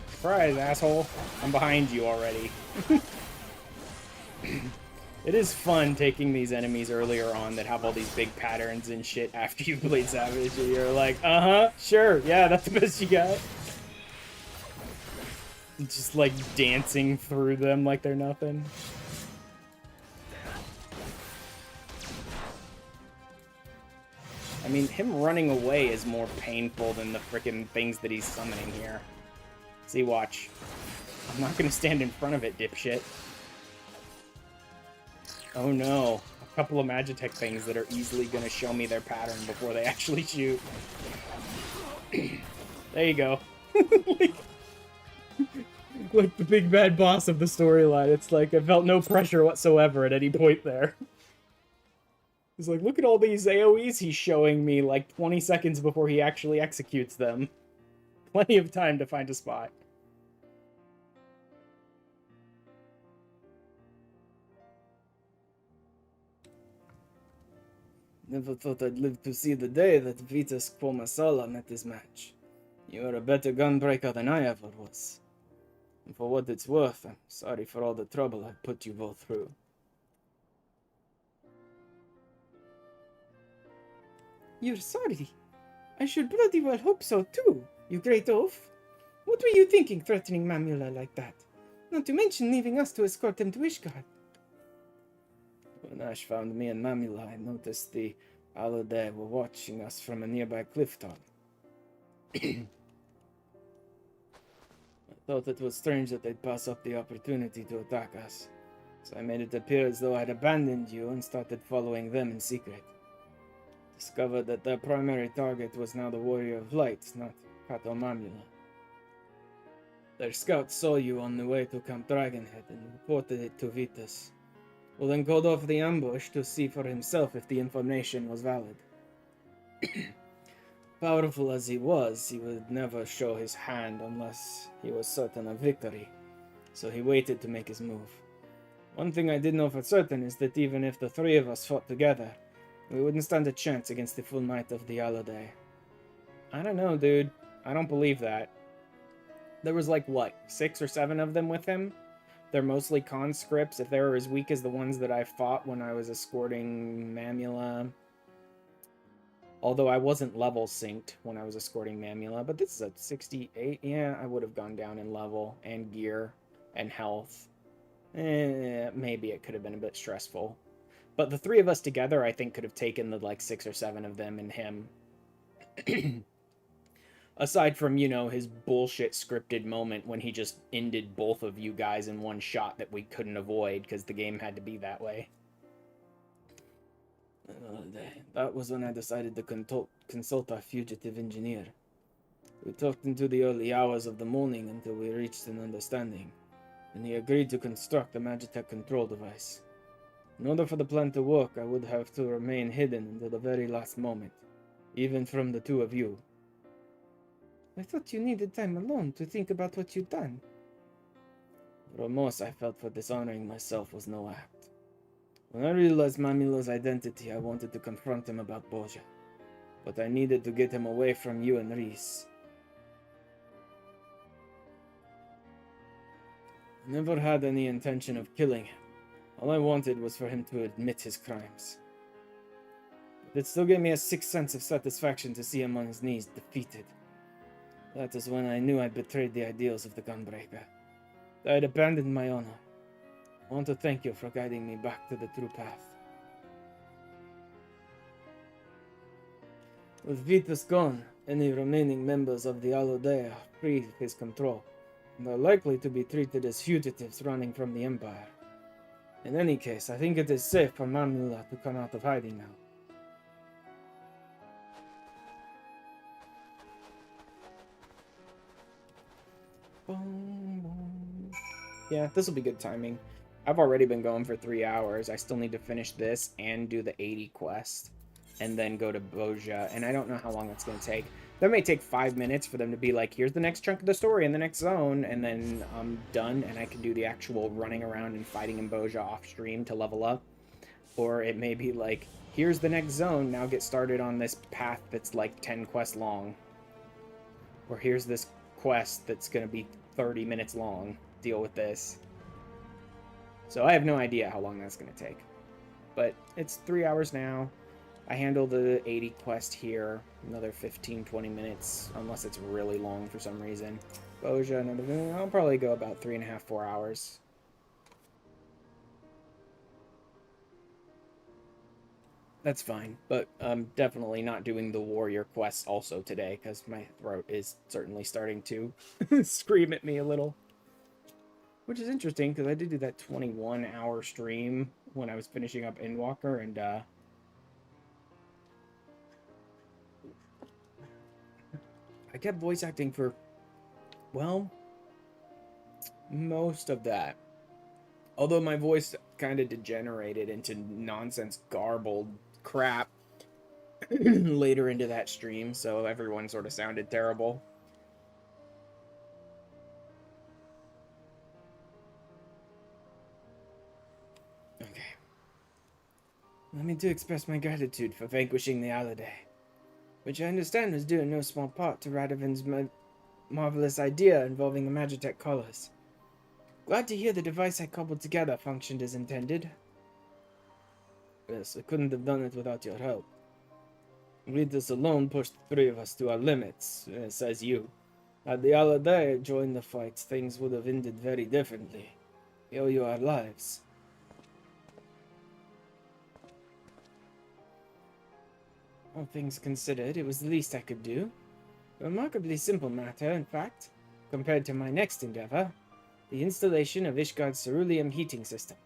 E: Surprise, asshole. I'm behind you already. It is fun taking these enemies earlier on that have all these big patterns and shit after you've played Savage, and you're like, uh-huh, sure, yeah, that's the best you got. Just like dancing through them like they're nothing. I mean, him running away is more painful than the frickin' things that he's summoning here. See, watch. I'm not gonna stand in front of it, dipshit. Oh no. A couple of Magitech things that are easily gonna show me their pattern before they actually shoot. There you go. Like the big bad boss of the storyline. It's like I felt no pressure whatsoever at any point there. He's like, look at all these AoEs he's showing me like 20 seconds before he actually executes them. Plenty of time to find a spot.
A: Never thought I'd live to see the day that Vitas Quomasala met his match. You are a better gunbreaker than I ever was. And for what it's worth, I'm sorry for all the trouble I've put you both through.
G: You're sorry. I should bloody well hope so too, you great oaf. What were you thinking threatening Mamula like that? Not to mention leaving us to escort him to Ishgard.
A: When Ash found me and Mamula, I noticed the Alode were watching us from a nearby cliff top. I thought it was strange that they'd pass up the opportunity to attack us, so I made it appear as though I'd abandoned you and started following them in secret. Discovered that their primary target was now the Warrior of Light, not Kato Mamula. Their scouts saw you on the way to Camp Dragonhead and reported it to Vitas, who then called off the ambush to see for himself if the information was valid. Powerful as he would never show his hand unless he was certain of victory, so he waited to make his move. One thing I did know for certain is that even if the three of us fought together, we wouldn't stand a chance against the full might of the Alode.
E: I don't know, dude. I don't believe that. There was like, what, 6 or 7 of them with him? They're mostly conscripts. If they were as weak as the ones that I fought when I was escorting Mamula. Although I wasn't level synced when I was escorting Mamula, but this is a 68. Yeah, I would have gone down in level and gear and health. Maybe it could have been a bit stressful. But the 3 of us together, I think, could have taken the, like, 6 or 7 of them and him. Aside from, you know, his bullshit scripted moment when he just ended both of you guys in one shot that we couldn't avoid because the game had to be that way.
A: That was when I decided to consult our fugitive engineer. We talked into the early hours of the morning until we reached an understanding, and he agreed to construct a Magitech control device. In order for the plan to work, I would have to remain hidden until the very last moment, even from the 2 of you.
G: I thought you needed time alone to think about what you'd done.
A: The remorse I felt for dishonoring myself was no act. When I realized Mamula's identity, I wanted to confront him about Boja, but I needed to get him away from you and Reese. I never had any intention of killing him. All I wanted was for him to admit his crimes. But it still gave me a sick sense of satisfaction to see him on his knees, defeated. That is when I knew I betrayed the ideals of the Gunbreaker. I had abandoned my honor. I want to thank you for guiding me back to the true path. With Vitas gone, any remaining members of the Alodea are free of his control, and are likely to be treated as fugitives running from the Empire. In any case, I think it is safe for Mamula to come out of hiding now.
E: Yeah, this will be good timing. I've already been going for 3 hours. I still need to finish this and do the 80 quest. And then go to Boja. And I don't know how long that's going to take. That may take 5 minutes for them to be like, here's the next chunk of the story in the next zone. And then I'm done. And I can do the actual running around and fighting in Boja off stream to level up. Or it may be like, here's the next zone. Now get started on this path that's like 10 quests long. Or here's this quest that's going to be 30 minutes long. Deal with this. So I have no idea how long that's going to take. But it's 3 hours now. I handle the 80 quest here. Another 15-20 minutes. Unless it's really long for some reason. Boja, another... I'll probably go about 3.5-4 hours. That's fine, but I'm definitely not doing the warrior quests also today, because my throat is certainly starting to scream at me a little. Which is interesting, because I did do that 21-hour stream when I was finishing up Endwalker, and I kept voice acting for, well, most of that. Although my voice kind of degenerated into nonsense garbled crap later into that stream, so everyone sort of sounded terrible. Okay. Let me to express my gratitude for vanquishing the Aladay, which I understand was due in no small part to Radovin's marvelous idea involving the Magitech collars. Glad to hear the device I cobbled together functioned as intended. Yes, I couldn't have done it without your help. Ritus alone pushed the three of us to our limits, says you. Had the Aladay joined the fight, things would have ended very differently. We owe you our lives. All things considered, it was the least I could do. A remarkably simple matter, in fact, compared to my next endeavor, the installation of Ishgard's ceruleum heating system.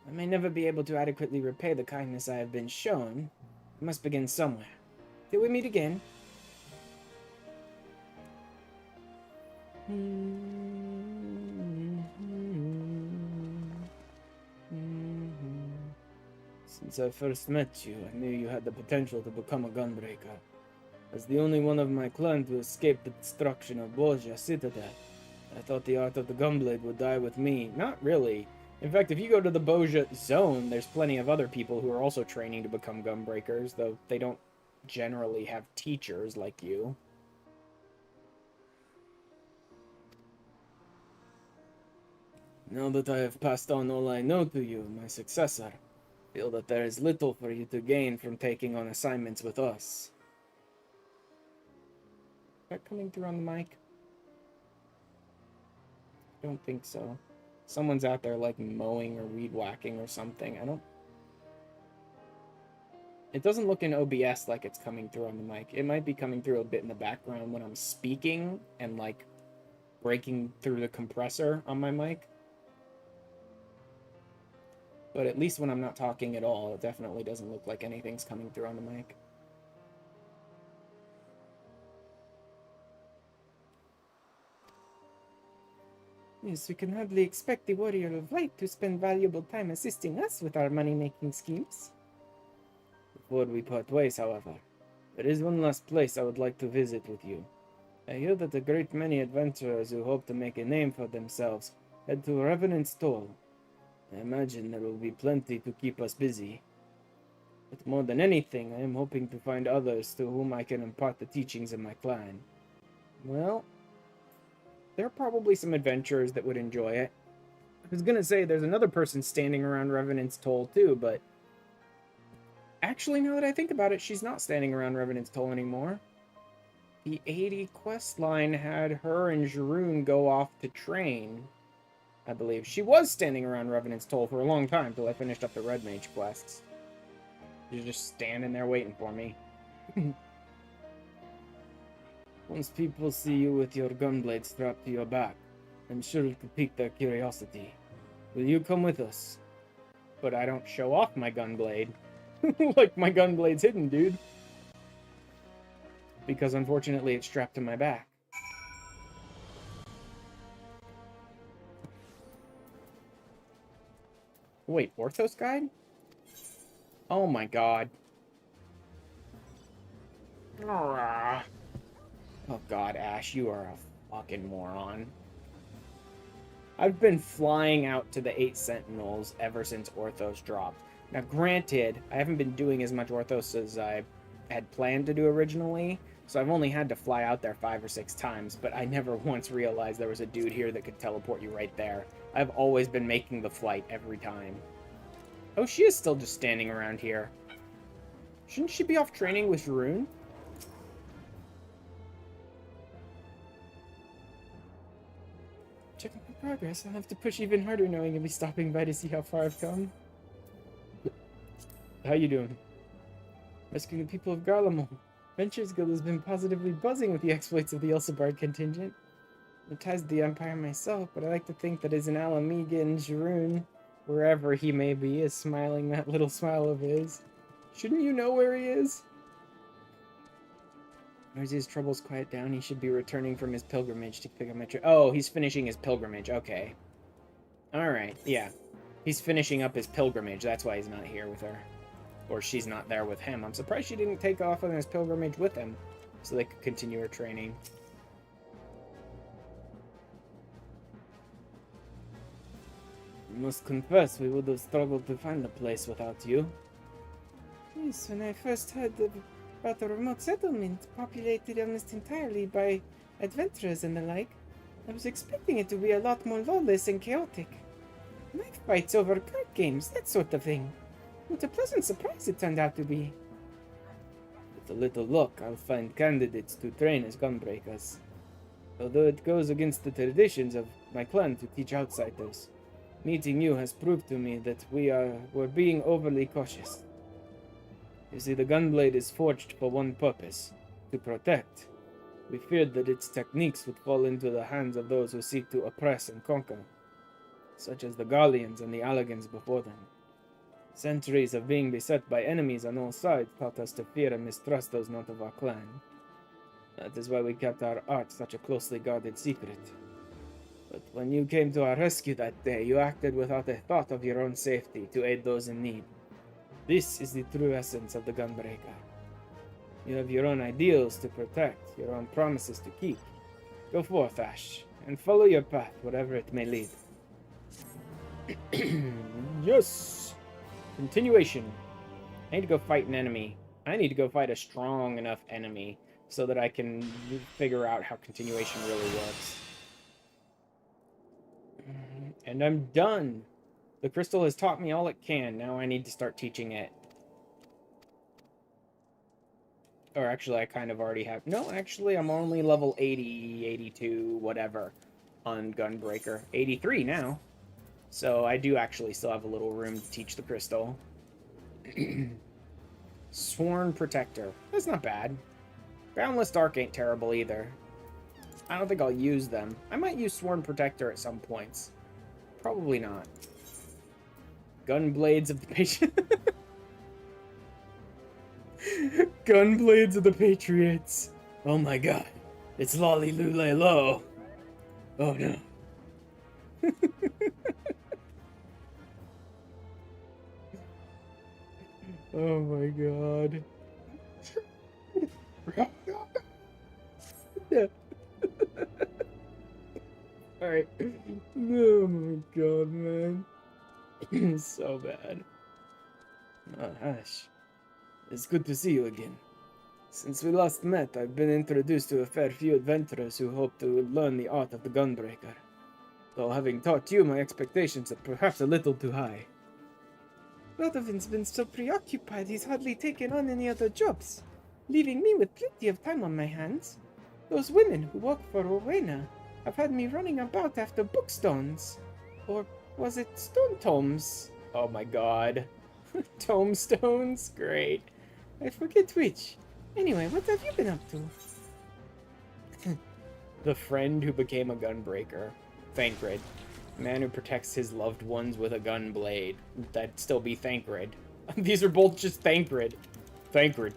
E: I may never be able to adequately repay the kindness I have been shown. I must begin somewhere. Till we meet again. Since I first met you, I knew you had the potential to become a gunbreaker. As the only one of my clan to escape the destruction of Boja Citadel, I thought the art of the gunblade would die with me. Not really. In fact, if you go to the Boja zone, there's plenty of other people who are also training to become gunbreakers, though they don't generally have teachers like you. Now that I have passed on all I know to you, my successor, I feel that there is little for you to gain from taking on assignments with us. Is that coming through on the mic? I don't think so. Someone's out there like mowing or weed whacking or something. It doesn't look in OBS like it's coming through on the mic. It might be coming through a bit in the background when I'm speaking and like breaking through the compressor on my mic. But at least when I'm not talking at all, it definitely doesn't look like anything's coming through on the mic. Yes, we can hardly expect the Warrior of Light to spend valuable time assisting us with our money-making schemes. Before we part ways, however, there is one last place I would like to visit with you. I hear that a great many adventurers who hope to make a name for themselves head to Revenant's Toll. I imagine there will be plenty to keep us busy. But more than anything, I am hoping to find others to whom I can impart the teachings of my clan. Well, there are probably some adventurers that would enjoy it. I was gonna say there's another person standing around Revenant's Toll too, but actually, now that I think about it, she's not standing around Revenant's Toll anymore. The 80 quest line had her and Jeroen go off to train, I believe. She was standing around Revenant's Toll for a long time till I finished up the Red Mage quests. She's just standing there waiting for me. Once people see you with your gunblade strapped to your back, I'm sure it will pique their curiosity. Will you come with us? But I don't show off my gunblade. Like, my gunblade's hidden, dude. Because unfortunately it's strapped to my back. Wait, Orthos Guide? Oh my god. Oh god, Ash, you are a fucking moron. I've been flying out to the 8 Sentinels ever since Orthos dropped. Now, granted, I haven't been doing as much Orthos as I had planned to do originally, so I've only had to fly out there 5 or 6 times, but I never once realized there was a dude here that could teleport you right there. I've always been making the flight every time. Oh, she is still just standing around here. Shouldn't she be off training with Rune? Checking my progress. I'll have to push even harder knowing I'll be stopping by to see how far I've come. How you doing? Rescuing the people of Garlemald. Ventures Guild has been positively buzzing with the exploits of the Elsebard contingent. I'm ties to the Empire myself, but I like to think that as an Alamigan Jarun, wherever he may be, is smiling that little smile of his. Shouldn't you know where he is? As his troubles quiet down, he should be returning from his pilgrimage to pick up my Oh, he's finishing his pilgrimage. Okay. Alright, yeah. He's finishing up his pilgrimage. That's why he's not here with her. Or she's not there with him. I'm surprised she didn't take off on his pilgrimage with him, so they could continue her training. I must confess, we would have struggled to find the place without you. Yes, when I first heard about the remote settlement, populated almost entirely by adventurers and the like, I was expecting it to be a lot more lawless and chaotic. Knife fights over card games, that sort of thing. What a pleasant surprise it turned out to be. With a little luck, I'll find candidates to train as gunbreakers. Although it goes against the traditions of my clan to teach outsiders, meeting you has proved to me that we're being overly cautious. You see, the gunblade is forged for one purpose, to protect. We feared that its techniques would fall into the hands of those who seek to oppress and conquer, such as the Garleans and the Allegans before them. Centuries of being beset by enemies on all sides taught us to fear and mistrust those not of our clan. That is why we kept our art such a closely guarded secret. But when you came to our rescue that day, you acted without a thought of your own safety to aid those in need. This is the true essence of the Gunbreaker. You have your own ideals to protect, your own promises to keep. Go forth, Ash, and follow your path, wherever it may lead. Yes! Continuation. I need to go fight an enemy. I need to go fight a strong enough enemy so that I can figure out how continuation really works. And I'm done. The crystal has taught me all it can. Now I need to start teaching it. Or actually, I kind of already have. No, actually, I'm only level 80, 82, whatever on Gunbreaker. 83 now. So I do actually still have a little room to teach the crystal. Sworn Protector. That's not bad. Boundless Dark ain't terrible either. I don't think I'll use them. I might use Sworn Protector at some points. Probably not. Gunblades of the Patriots. Gunblades of the Patriots. Oh my god. It's Lolly Lule Lo. Oh no. Oh my god. Yeah. Alright. Oh my god, man. So bad. Oh, Ash. It's good to see you again. Since we last met, I've been introduced to a fair few adventurers who hope to learn the art of the Gunbreaker. Though having taught you, my expectations are perhaps a little too high.
G: Radovan's been so preoccupied he's hardly taken on any other jobs, leaving me with plenty of time on my hands. Those women who work for Rowena have had me running about after bookstones. Or was it stone tomes?
E: Oh my god. Tomestones? Great.
G: I forget which. Anyway, what have you been up to?
E: The friend who became a gunbreaker. Thancred. Man who protects his loved ones with a gun blade. That'd still be Thancred. These are both just Thancred. Thancred.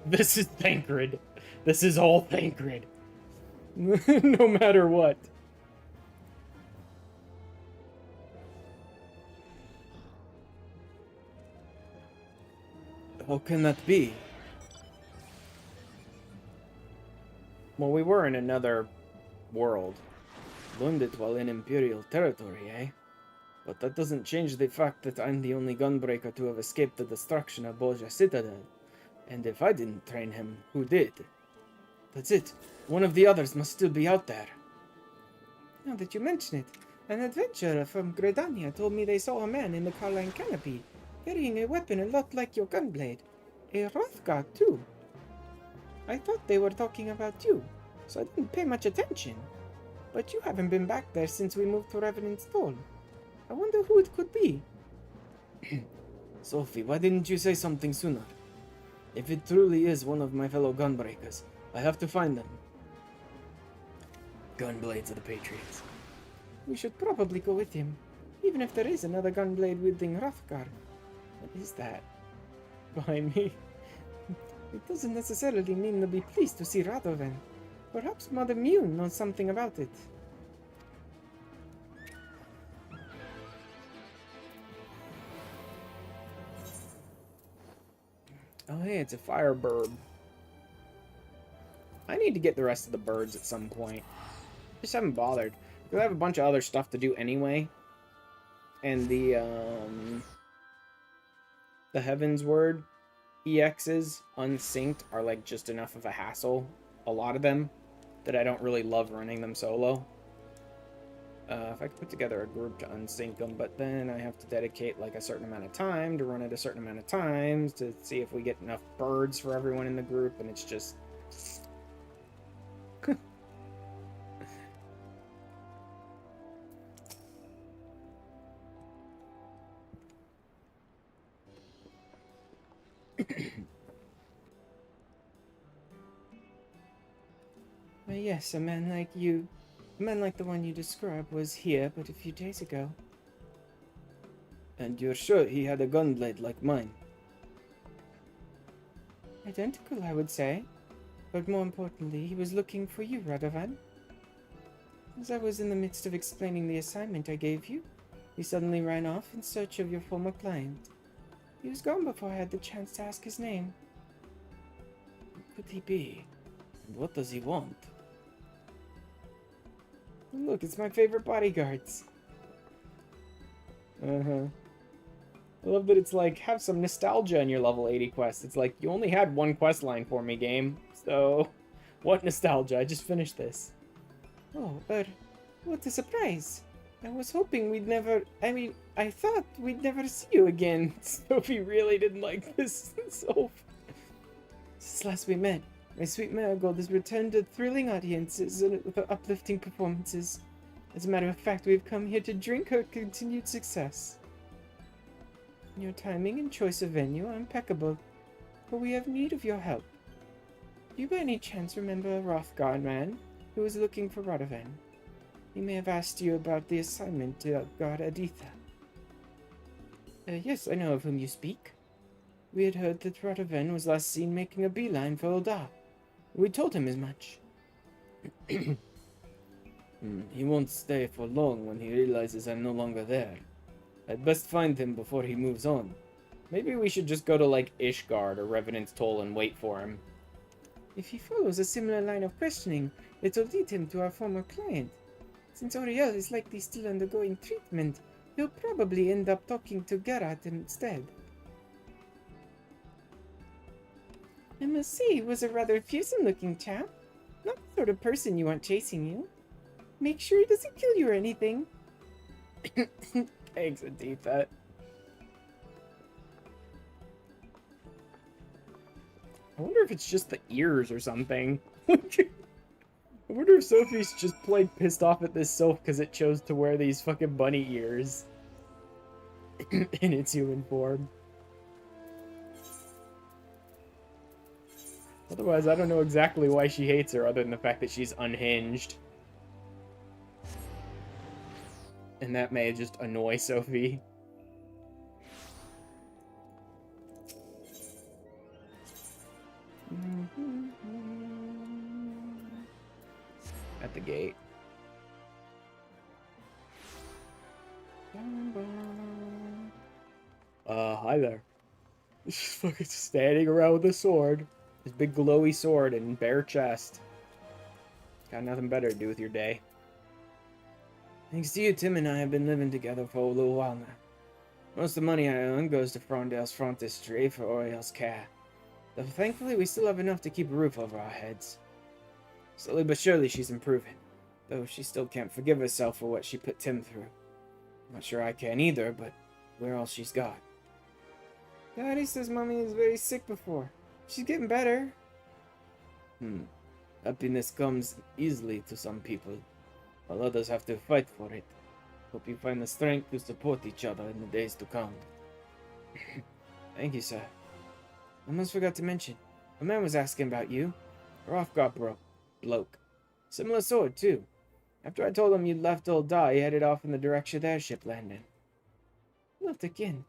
E: This is Thancred. This is all Thancred. No matter what.
A: How can that be?
E: Well, we were in another world.
A: Learned it while in Imperial territory, eh? But that doesn't change the fact that I'm the only gunbreaker to have escaped the destruction of Boja Citadel. And if I didn't train him, who did? That's it. One of the others must still be out there.
G: Now that you mention it, an adventurer from Gredania told me they saw a man in the Carline canopy, carrying a weapon a lot like your gunblade. A Hrothgar, too. I thought they were talking about you, so I didn't pay much attention. But you haven't been back there since we moved to Revenant's Toll. I wonder who it could be.
A: Sophie, why didn't you say something sooner? If it truly is one of my fellow gunbreakers, I have to find them. Gunblades of the Patriots.
G: We should probably go with him, even if there is another gunblade-wielding Hrothgar.
E: What is that behind me?
G: It doesn't necessarily mean they'll be pleased to see Radovan. Perhaps Mother Mune knows something about it.
E: Oh, hey, it's a firebird. I need to get the rest of the birds at some point. Just haven't bothered. Because I have a bunch of other stuff to do anyway. And the Heaven's Word EXs unsynced are like just enough of a hassle. A lot of them. That I don't really love running them solo. If I could put together a group to unsync them, but then I have to dedicate like a certain amount of time to run it a certain amount of times to see if we get enough birds for everyone in the group, and it's just...
G: Yes, a man like you, a man like the one you described, was here but a few days ago.
A: And you're sure he had a gunblade like mine?
G: Identical, I would say. But more importantly, he was looking for you, Radovan. As I was in the midst of explaining the assignment I gave you, he suddenly ran off in search of your former client. He was gone before I had the chance to ask his name.
A: Who could he be? And what does he want?
G: Look, it's my favorite bodyguards.
E: I love that it's like, have some nostalgia in your level 80 quest. It's like, you only had one quest line for me, game. So, what nostalgia? I just finished this.
G: Oh, what a surprise. I was hoping we'd never, I thought we'd never see you again.
E: Sophie really didn't like this.
G: Since last we met, my sweet Marigold has returned to thrilling audiences and with uplifting performances. As a matter of fact, we've come here to drink her continued success. Your timing and choice of venue are impeccable, but we have need of your help. Do you by any chance remember a Hrothgar man who was looking for Radovan? He may have asked you about the assignment to guard Aditha. Yes, I know of whom you speak. We had heard that Radovan was last seen making a beeline for Ul'dah. We told him as much.
A: He won't stay for long when he realizes I'm no longer there. I'd best find him before he moves on.
E: Maybe we should just go to, like, Ishgard or Revenant's Toll and wait for him.
G: If he follows a similar line of questioning, it'll lead him to our former client. Since Oriel is likely still undergoing treatment, he'll probably end up talking to Geralt instead. I must say, he was a rather fearsome-looking chap. Not the sort of person you want chasing you. Make sure he doesn't kill you or anything.
E: Thanks, Aditha. I wonder if it's just the ears or something. I wonder if Sophie's just pissed off at this sylph because it chose to wear these fucking bunny ears in its human form. Otherwise, I don't know exactly why she hates her other than the fact that she's unhinged. And that may just annoy Sophie. At the gate. Hi there. Just fucking standing around with a sword. This big glowy sword and bare chest. Got nothing better to do with your day.
A: Thanks to you, Tim and I have been living together for a little while now. Most of the money I earn goes to Frondale's frontistry for Oriel's care. Though thankfully we still have enough to keep a roof over our heads. Slowly but surely she's improving, though she still can't forgive herself for what she put Tim through. Not sure I can either, but we're all she's got.
G: Daddy says Mommy is very sick before. She's getting better.
A: Happiness comes easily to some people, while others have to fight for it. Hope you find the strength to support each other in the days to come. Thank you, sir. Almost forgot to mention, a man was asking about you. Rothgar bloke. Similar sword, too. After I told him you'd left Old Da, he headed off in the direction of the airship landing.
G: Not again.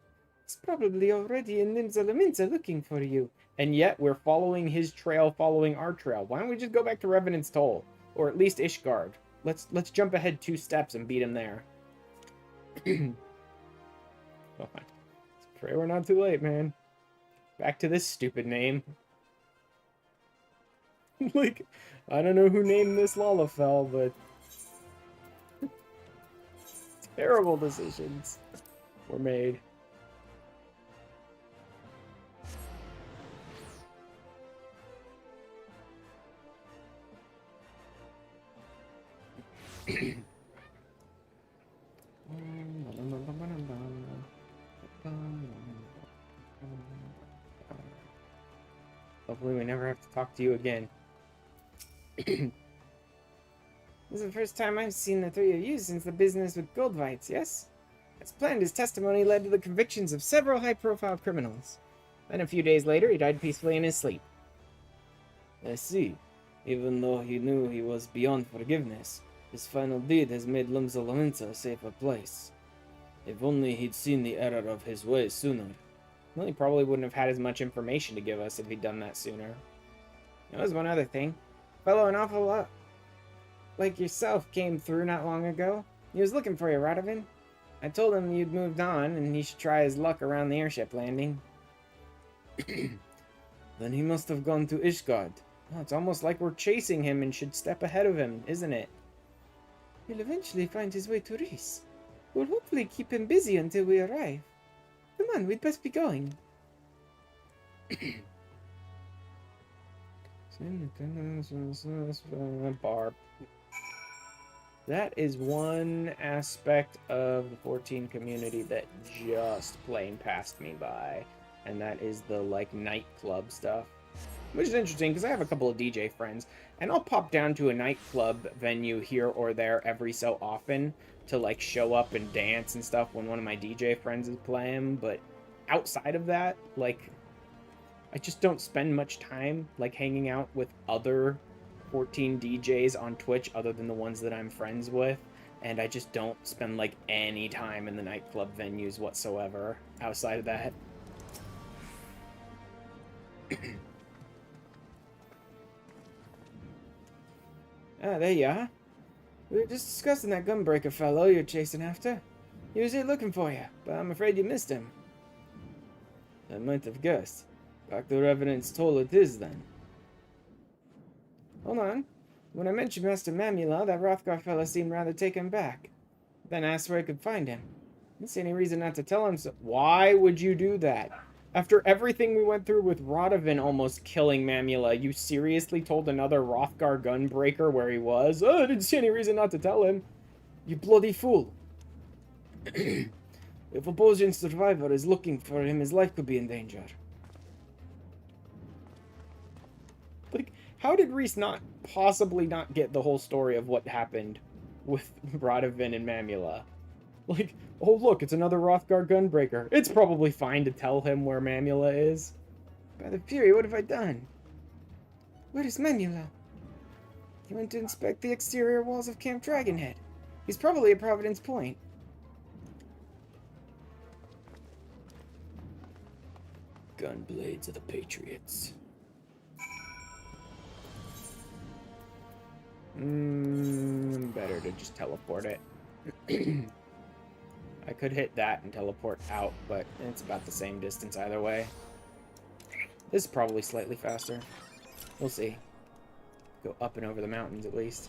G: He's probably already in Nimzalaminza looking for you.
E: And yet we're following his trail, following our trail. Why don't we just go back to Revenant's Toll? Or at least Ishgard. Let's jump ahead 2 steps and beat him there. Come on. Let's pray we're not too late, man. Back to this stupid name. Like, I don't know who named this Lalafell, but terrible decisions were made. Hopefully we never have to talk to you again.
G: This is the first time I've seen the 3 of you since the business with Goldvites, yes? As planned, his testimony led to the convictions of several high-profile criminals. Then a few days later, he died peacefully in his sleep.
A: I see. Even though he knew he was beyond forgiveness, his final deed has made Lumzalaminza a safer place. If only he'd seen the error of his ways sooner.
E: Well, he probably wouldn't have had as much information to give us if he'd done that sooner.
G: There was one other thing. A fellow an awful lot like yourself came through not long ago. He was looking for you, Radovan. I told him you'd moved on and he should try his luck around the airship landing.
A: Then he must have gone to Ishgard.
E: Oh, it's almost like we're chasing him and should step ahead of him, isn't it?
G: He'll eventually find his way to Reese. We'll hopefully keep him busy until we arrive. Come on, we'd best be going.
E: Barb. That is one aspect of the 14 community that just plain passed me by. And that is the, like, nightclub stuff. Which is interesting, because I have a couple of DJ friends, and I'll pop down to a nightclub venue here or there every so often to, like, show up and dance and stuff when one of my DJ friends is playing, but outside of that, like, I just don't spend much time, like, hanging out with other 14 DJs on Twitch other than the ones that I'm friends with, and I just don't spend, like, any time in the nightclub venues whatsoever outside of that.
G: Ah, there you are. We were just discussing that gunbreaker fellow you're chasing after. He was here looking for you, but I'm afraid you missed him.
A: I might have guessed. Back to Revenant's Toll it is, then.
G: Hold on. When I mentioned Master Mamula, that Rothgar fellow seemed rather taken back. Then asked where I could find him. Didn't see any reason not to tell him so.
E: Why would you do that? After everything we went through with Radovan almost killing Mamula, you seriously told another Rothgar gunbreaker where he was? Oh, I didn't see any reason not to tell him.
A: You bloody fool. If a Bosian survivor is looking for him, his life could be in danger.
E: Like, how did Reese not possibly not get the whole story of what happened with Radovan and Mamula? Like, oh look, it's another Rothgar gunbreaker. It's probably fine to tell him where Mamula is.
G: By the Fury, what have I done? Where is Mamula? He went to inspect the exterior walls of Camp Dragonhead. He's probably at Providence Point.
A: Gunblades of the Patriots.
E: Better to just teleport it. I could hit that and teleport out, but it's about the same distance either way. This is probably slightly faster. We'll see. Go up and over the mountains at least.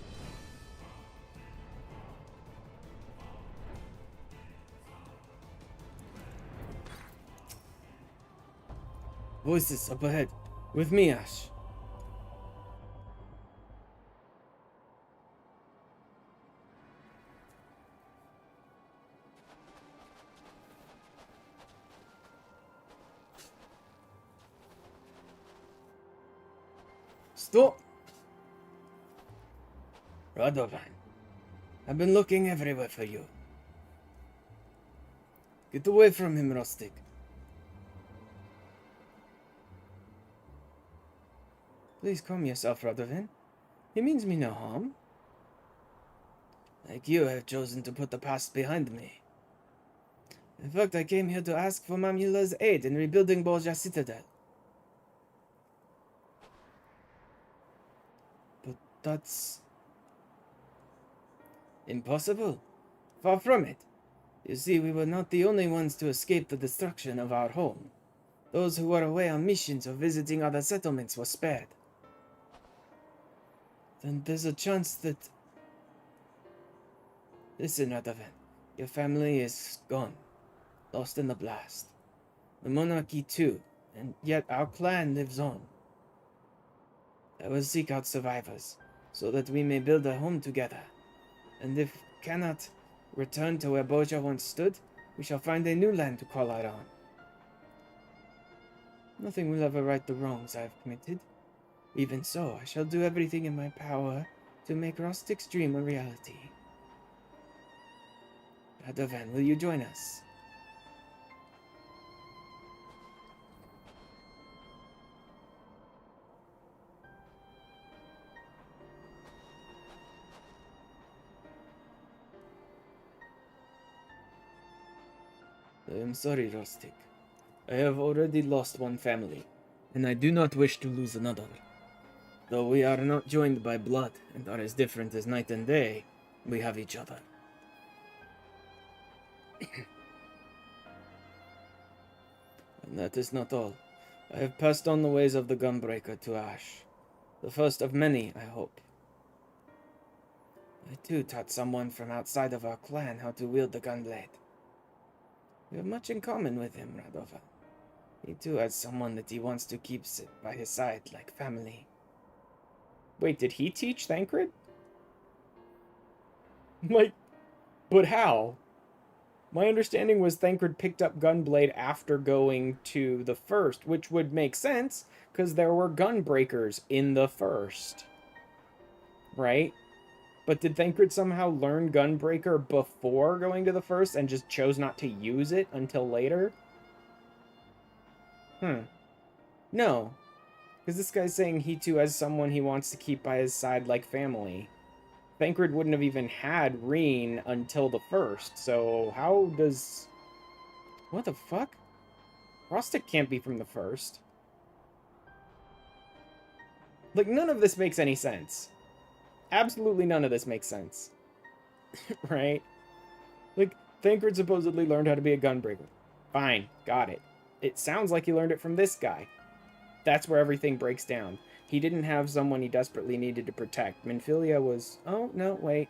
A: Voices up ahead. With me, Ash. Stop! Radovan, I've been looking everywhere for you. Get away from him, Rustic. Please calm yourself, Radovan. He means me no harm. Like you, I have chosen to put the past behind me. In fact, I came here to ask for Mamula's aid in rebuilding Borgia Citadel. But that's impossible. Far from it. You see, we were not the only ones to escape the destruction of our home. Those who were away on missions or visiting other settlements were spared. Then there's a chance that... Listen, Radovan, your family is gone. Lost in the blast. The monarchy too, and yet our clan lives on. I will seek out survivors, so that we may build a home together. And if cannot return to where Borgia once stood, we shall find a new land to call our own. Nothing will ever right the wrongs I have committed. Even so, I shall do everything in my power to make Rustic's dream a reality. Radovan, will you join us? I am sorry, Rustic. I have already lost one family, and I do not wish to lose another. Though we are not joined by blood and are as different as night and day, we have each other. And that is not all. I have passed on the ways of the Gunbreaker to Ash. The first of many, I hope. I too taught someone from outside of our clan how to wield the gunblade. We have much in common with him, Radovan. He too has someone that he wants to keep by his side like family. Wait, did he teach Thancred? Like, but how? My understanding was Thancred picked up Gunblade after going to the first, which would make sense, because there were Gunbreakers in the first. Right? But did Thancred somehow learn Gunbreaker before going to the first and just chose not to use it until later? No. Because this guy's saying he too has someone he wants to keep by his side like family. Thancred wouldn't have even had Reen until the first, so how does... What the fuck? Rostic can't be from the first. Like, none of this makes any sense. Absolutely none of this makes sense. Right? Like, Thancred supposedly learned how to be a gunbreaker. Fine, got it. It sounds like he learned it from this guy. That's where everything breaks down. He didn't have someone he desperately needed to protect. Minfilia was... Oh, no, wait.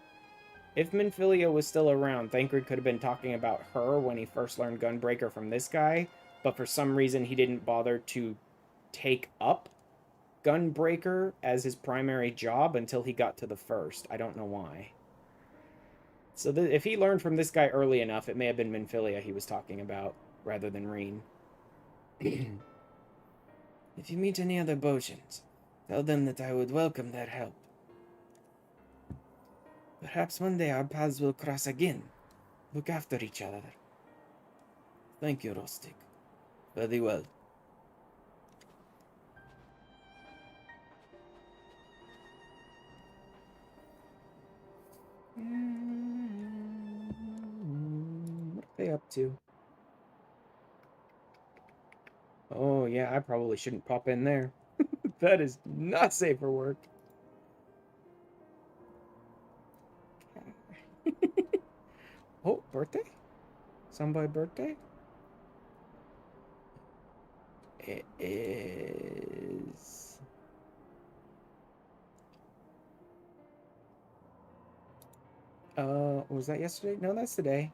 A: If Minfilia was still around, Thancred could have been talking about her when he first learned Gunbreaker from this guy, but for some reason he didn't bother to take up Gunbreaker as his primary job until he got to the first. I don't know why. So if he learned from this guy early enough, it may have been Minfilia he was talking about, rather than Reen. If you meet any other Bojans, tell them that I would welcome their help. Perhaps one day our paths will cross again. Look after each other. Thank you, Rustic. Very well. What are they up to? Oh, yeah, I probably shouldn't pop in there. That is not safe for work. Oh, birthday? Somebody birthday?
E: It is... was that yesterday? No, that's today.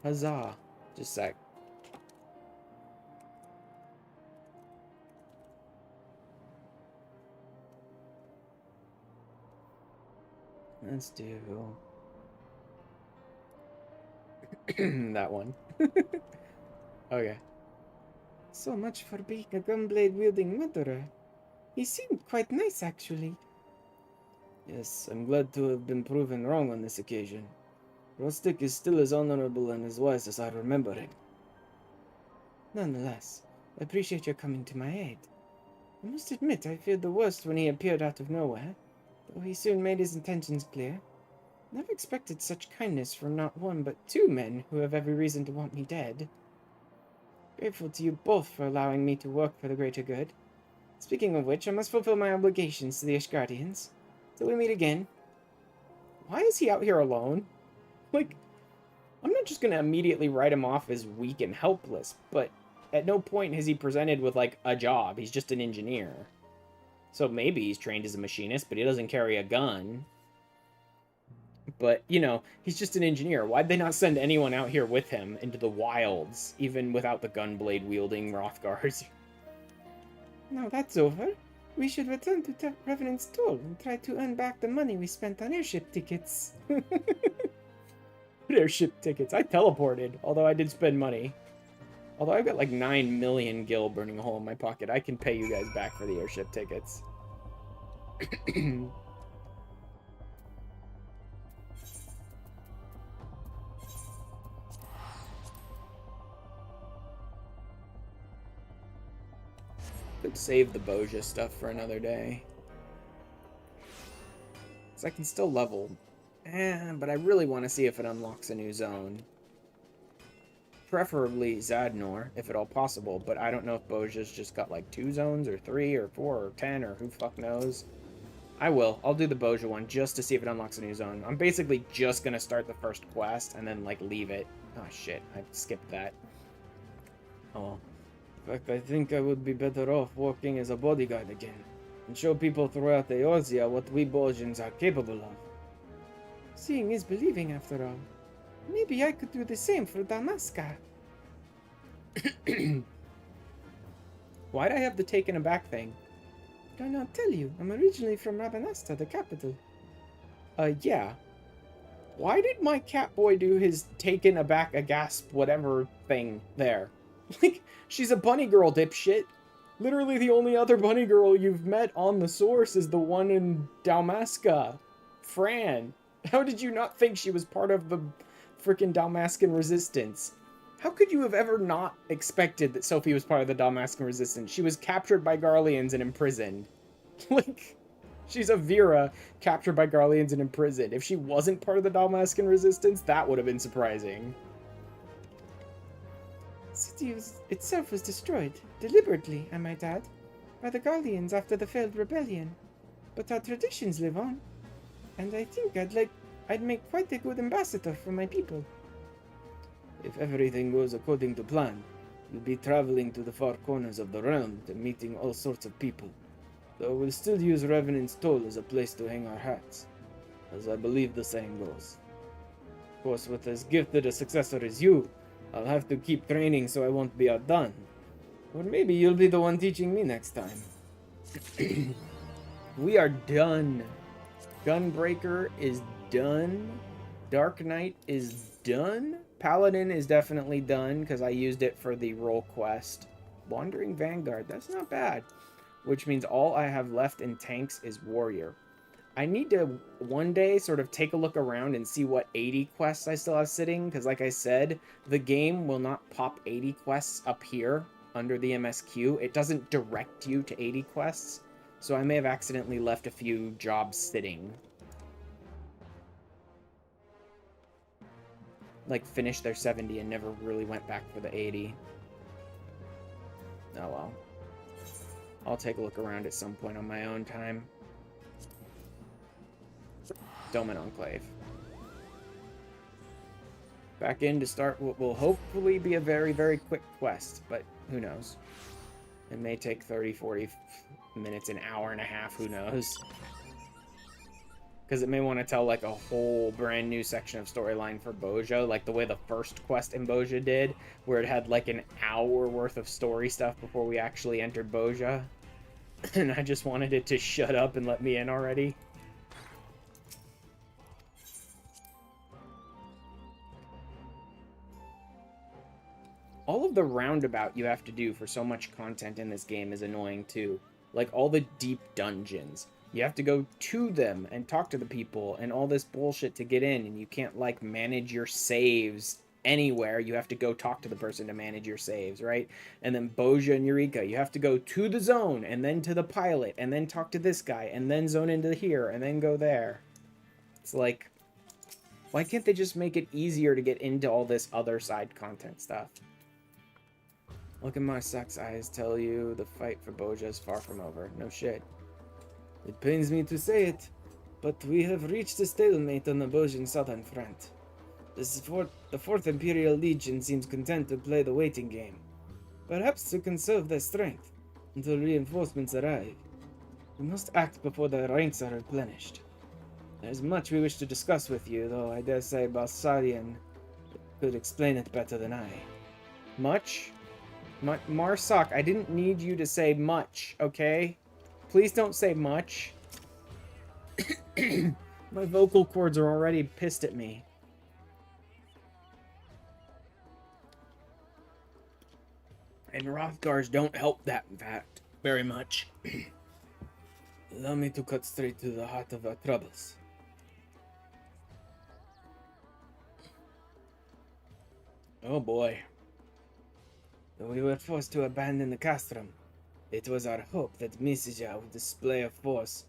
E: Huzzah. Just a sec. Let's do that one. Okay.
G: So much for being a gunblade wielding murderer. He seemed quite nice, actually.
A: Yes, I'm glad to have been proven wrong on this occasion. Rustic is still as honorable and as wise as I remember him.
G: Nonetheless, I appreciate your coming to my aid. I must admit I feared the worst when he appeared out of nowhere, though he soon made his intentions clear. Never expected such kindness from not one but two men who have every reason to want me dead. Grateful to you both for allowing me to work for the greater good. Speaking of which, I must fulfill my obligations to the Ishgardians. Till we meet again.
E: Why is he out here alone? Like, I'm not just gonna immediately write him off as weak and helpless, but at no point has he presented with, like, a job. He's just an engineer. So maybe he's trained as a machinist, but he doesn't carry a gun. But, you know, he's just an engineer. Why'd they not send anyone out here with him into the wilds, even without the gunblade-wielding Rothgars?
G: Now that's over, we should return to Revenant's Toll and try to earn back the money we spent on airship tickets.
E: Airship tickets. I teleported, although I did spend money. Although I've got like 9 million gil burning a hole in my pocket, I can pay you guys back for the airship tickets. Could save the Boja stuff for another day. So I can still level. But I really want to see if it unlocks a new zone. Preferably Zadnor, if at all possible, but I don't know if Boja's just got like 2 zones, or 3, or 4, or 10, or who fuck knows. I will. I'll do the Boja one just to see if it unlocks a new zone. I'm basically just gonna start the first quest and then, like, leave it. Oh, shit. I skipped that.
A: Oh. In fact, I think I would be better off working as a bodyguard again, and show people throughout the Eorzea what we Bojans are capable of.
G: Seeing is believing, after all. Maybe I could do the same for Damaska.
E: Why'd I have the taken aback thing?
G: Did I not tell you? I'm originally from Rabanasta, the capital.
E: Yeah. Why did my Catboy do his taken aback, aghast, whatever thing there? Like, she's a bunny girl, dipshit. Literally the only other bunny girl you've met on the source is the one in Dalmasca. Fran. How did you not think she was part of the frickin' Dalmascan resistance? How could you have ever not expected that Sophie was part of the Dalmascan resistance? She was captured by Garleans and imprisoned. Like, she's a Vera captured by Garleans and imprisoned. If she wasn't part of the Dalmascan resistance, that would have been surprising.
G: The city itself was destroyed, deliberately, I might add, by the Garleans after the failed rebellion. But our traditions live on, and I think I'd make quite a good ambassador for my people.
A: If everything goes according to plan, we'll be traveling to the far corners of the realm and meeting all sorts of people. Though we'll still use Revenant's Toll as a place to hang our hats, as I believe the saying goes. Of course, with as gifted a successor as you, I'll have to keep training so I won't be outdone. Or maybe you'll be the one teaching me next time. We are done. Gunbreaker is done. Dark Knight is done. Paladin is definitely done because I used it for the role quest. Wandering Vanguard, that's not bad. Which means all I have left in tanks is Warrior. I need to one day sort of take a look around and see what 80 quests I still have sitting, because like I said, the game will not pop 80 quests up here under the MSQ. It doesn't direct you to 80 quests, so I may have accidentally left a few jobs sitting. Like, finished their 70 and never really went back for the 80. Oh well. I'll take a look around at some point on my own time. Doman Enclave.
E: back in to start what will hopefully be a very, very quick quest, but who knows. It may take 30, 40 minutes, an hour and a half, who knows. Because it may want to tell, like, a whole brand new section of storyline for Boja, like the way the first quest in Boja did, where it had, like, an hour worth of story stuff before we actually entered Boja. And I just wanted it to shut up and let me in already. All of the roundabout you have to do for so much content in this game is annoying too. Like all the deep dungeons. You have to go to them and talk to the people and all this bullshit to get in, and you can't like manage your saves anywhere. You have to go talk to the person to manage your saves, right? And then Boja and Eureka, you have to go to the zone and then to the pilot and then talk to this guy and then zone into here and then go there. It's like, why can't they just make it easier to get into all this other side content stuff? Look in my Sack's eyes, tell you the fight for Boja is far from over. No shit.
G: It pains me to say it, but we have reached a stalemate on the Bojin southern front. The 4th Imperial Legion seems content to play the waiting game, perhaps to conserve their strength until reinforcements arrive. We must act before their ranks are replenished. There's much we wish to discuss with you, though I dare say Balsarian could explain it better than I.
E: Much? Marsak, I didn't need you to say much, okay? Please don't say much. My vocal cords are already pissed at me. And Rothgars don't help that, in fact, very much.
G: Allow me to cut straight to the heart of our troubles.
E: Oh boy.
G: Though we were forced to abandon the castrum, it was our hope that Misija would display a force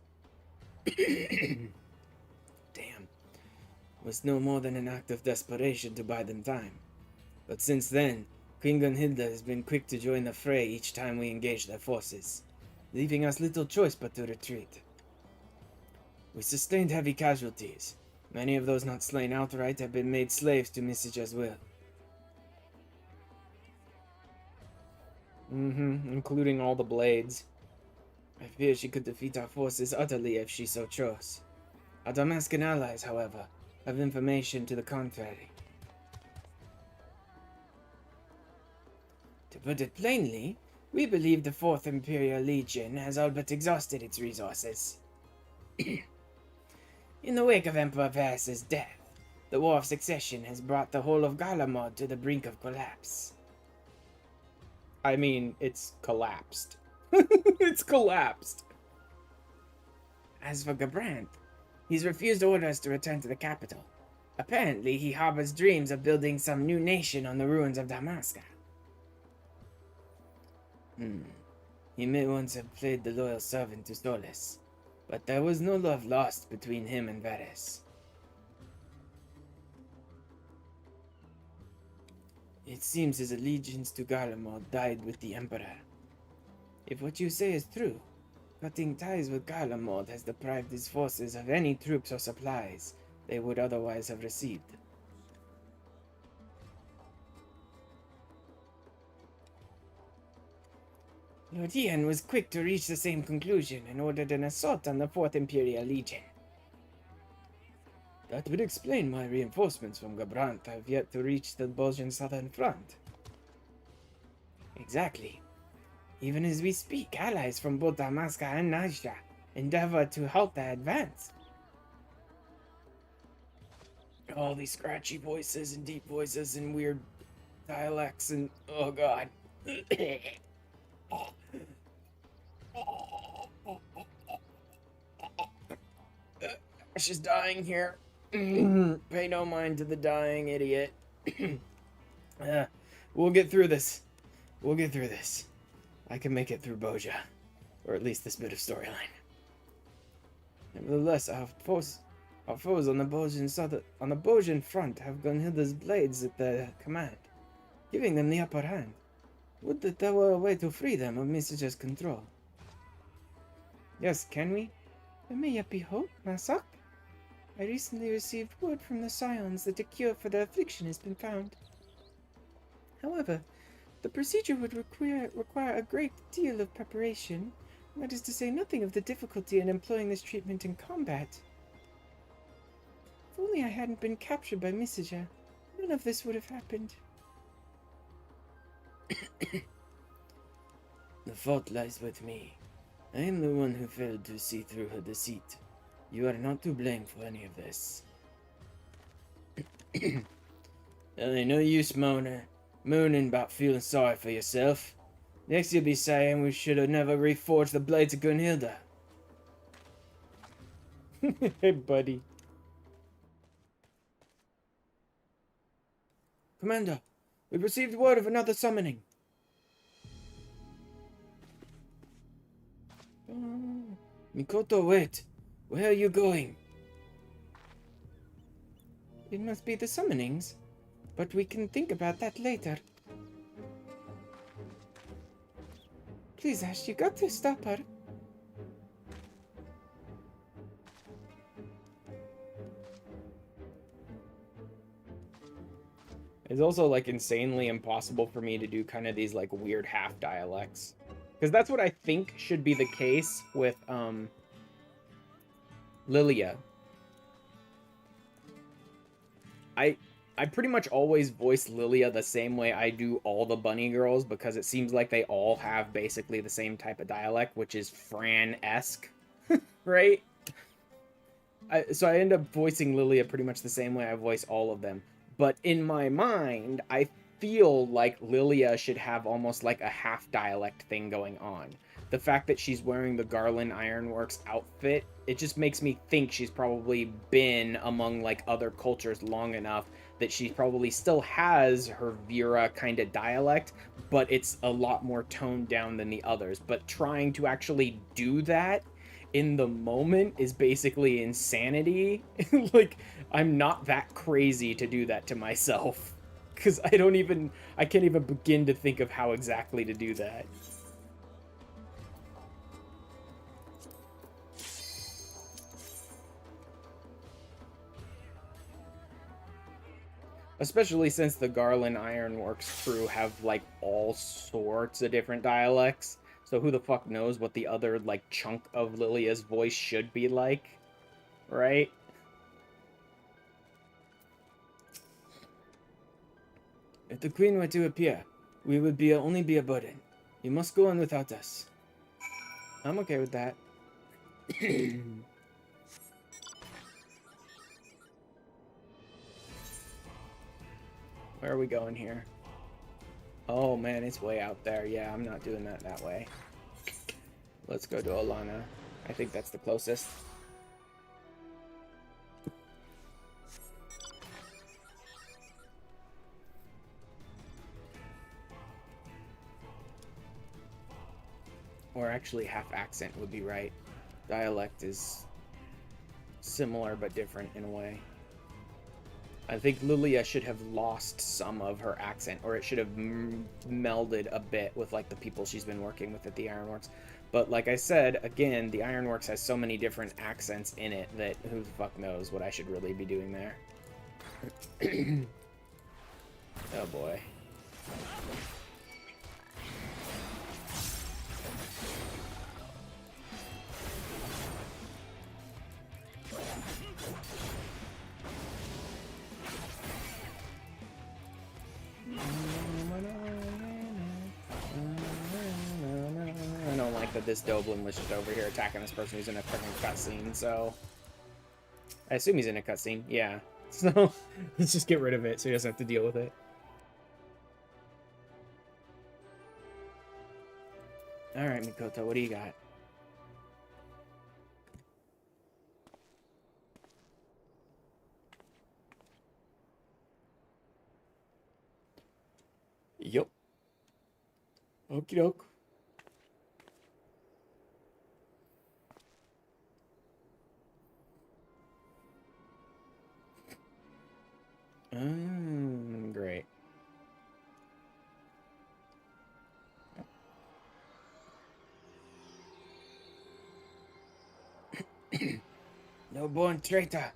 E: Damn.
G: was no more than an act of desperation to buy them time. But since then, Queen Gunhilda has been quick to join the fray each time we engage their forces, leaving us little choice but to retreat. We sustained heavy casualties. Many of those not slain outright have been made slaves to Misija's will.
E: Including all the blades.
G: I fear she could defeat our forces utterly if she so chose. Our Damascus allies, however, have information to the contrary. To put it plainly, we believe the 4th Imperial Legion has all but exhausted its resources. In the wake of Emperor Varus's death, the War of Succession has brought the whole of Garlemald to the brink of collapse.
E: I mean, it's collapsed. It's collapsed.
G: As for Gabranth, he's refused orders to return to the capital. Apparently, he harbors dreams of building some new nation on the ruins of Damascus. He may once have played the loyal servant to Solus, but there was no love lost between him and Varus. It seems his allegiance to Garlemald died with the Emperor. If what you say is true, cutting ties with Garlemald has deprived his forces of any troops or supplies they would otherwise have received. Lord Ian was quick to reach the same conclusion and ordered an assault on the 4th Imperial Legion. That would explain why reinforcements from Gabranth have yet to reach the Belgian southern front. Exactly. Even as we speak, allies from both Damascus and Najda endeavor to halt their advance. All these scratchy voices and deep voices and weird dialects and oh god. Ash is dying here. Pay no mind to the dying idiot. We'll get through this. We'll get through this. I can make it through Boja, or at least this bit of storyline. Nevertheless, our foes on the Bojan front have Gunhilda's blades at their command, giving them the upper hand. Would that there were a way to free them of Misaja's control. Yes, can we? There may yet be hope, Masak. I recently received word from the Scions that a cure for the affliction has been found. However, the procedure would require a great deal of preparation, that is to say nothing of the difficulty in employing this treatment in combat. If only I hadn't been captured by Messager, none of this would have happened.
A: The fault lies with me. I am the one who failed to see through her deceit. You are not to blame for any of this. Ain't no use mooning about feeling sorry for yourself. Next you'll be saying we should have never reforged the blades of Gunhilda.
E: Hey, buddy.
A: Commander, we've received word of another summoning. Mikoto, wait. Where are you going?
G: It must be the summonings, but we can think about that later. Please, Ash, you got to stop her.
E: It's also like insanely impossible for me to do kind of these like weird half dialects. Because that's what I think should be the case with Lilia. I pretty much always voice Lilia the same way I do all the bunny girls because it seems like they all have basically the same type of dialect, which is Fran-esque, right? So I end up voicing Lilia pretty much the same way I voice all of them. But in my mind, I feel like Lilia should have almost like a half dialect thing going on. The fact that she's wearing the Garland Ironworks outfit, it just makes me think she's probably been among like other cultures long enough that she probably still has her Vera kind of dialect, but it's a lot more toned down than the others. But trying to actually do that in the moment is basically insanity. Like, I'm not that crazy to do that to myself. Because I can't even begin to think of how exactly to do that. Especially since the Garland Ironworks crew have, like, all sorts of different dialects. So who the fuck knows what the other, like, chunk of Lilia's voice should be like, right?
A: If the queen were to appear, we would only be a burden. You must go on without us.
E: I'm okay with that. Where are we going here? Oh man, it's way out there. Yeah, I'm not doing that way. Let's go to Alana. I think that's the closest. Or actually, half accent would be right. Dialect is similar but different in a way. I think Lilia should have lost some of her accent, or it should have melded a bit with like the people she's been working with at the Ironworks. But like I said, again, the Ironworks has so many different accents in it that who the fuck knows what I should really be doing there. Oh boy. I don't like that this Doblin was just over here attacking this person who's in a freaking cutscene, so... I assume he's in a cutscene, yeah. So, let's just get rid of it so he doesn't have to deal with it. Alright, Mikoto, what do you got? Yup. Okie doke. Great.
A: No born traitor.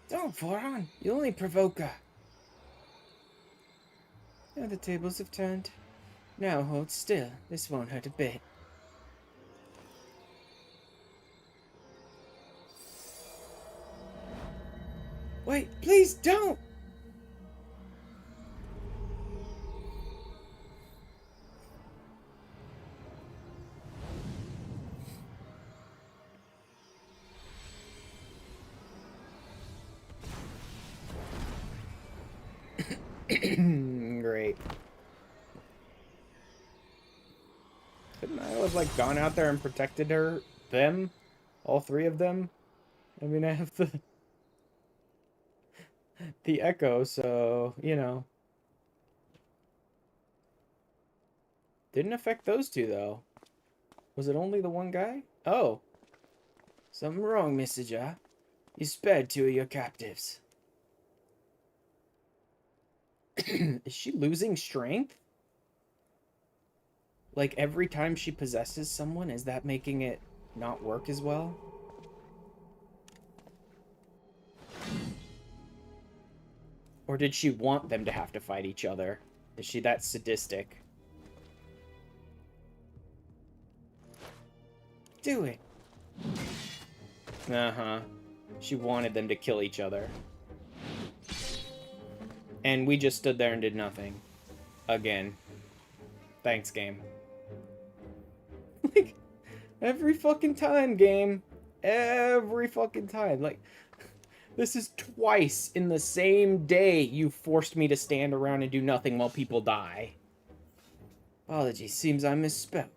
G: Don't, Voron. You only provoke her. Now the tables have turned. Now hold still. This won't hurt a bit. Wait, please don't! Great. Couldn't I have, like, gone out there and protected them? All three of them? I mean, I have the echo, so, you know. Didn't affect those two, though. Was it only the one guy? Oh. Something wrong, Messenger. You spared two of your captives. Is she losing strength? Like, every time she possesses someone, is that making it not work as well? Or did she want them to have to fight each other? Is she that sadistic? Do it. Uh-huh. She wanted them to kill each other. And we just stood there and did nothing. Again. Thanks, game. Like, every fucking time, game. Every fucking time. Like, this is twice in the same day you forced me to stand around and do nothing while people die. Apologies, seems I misspoke.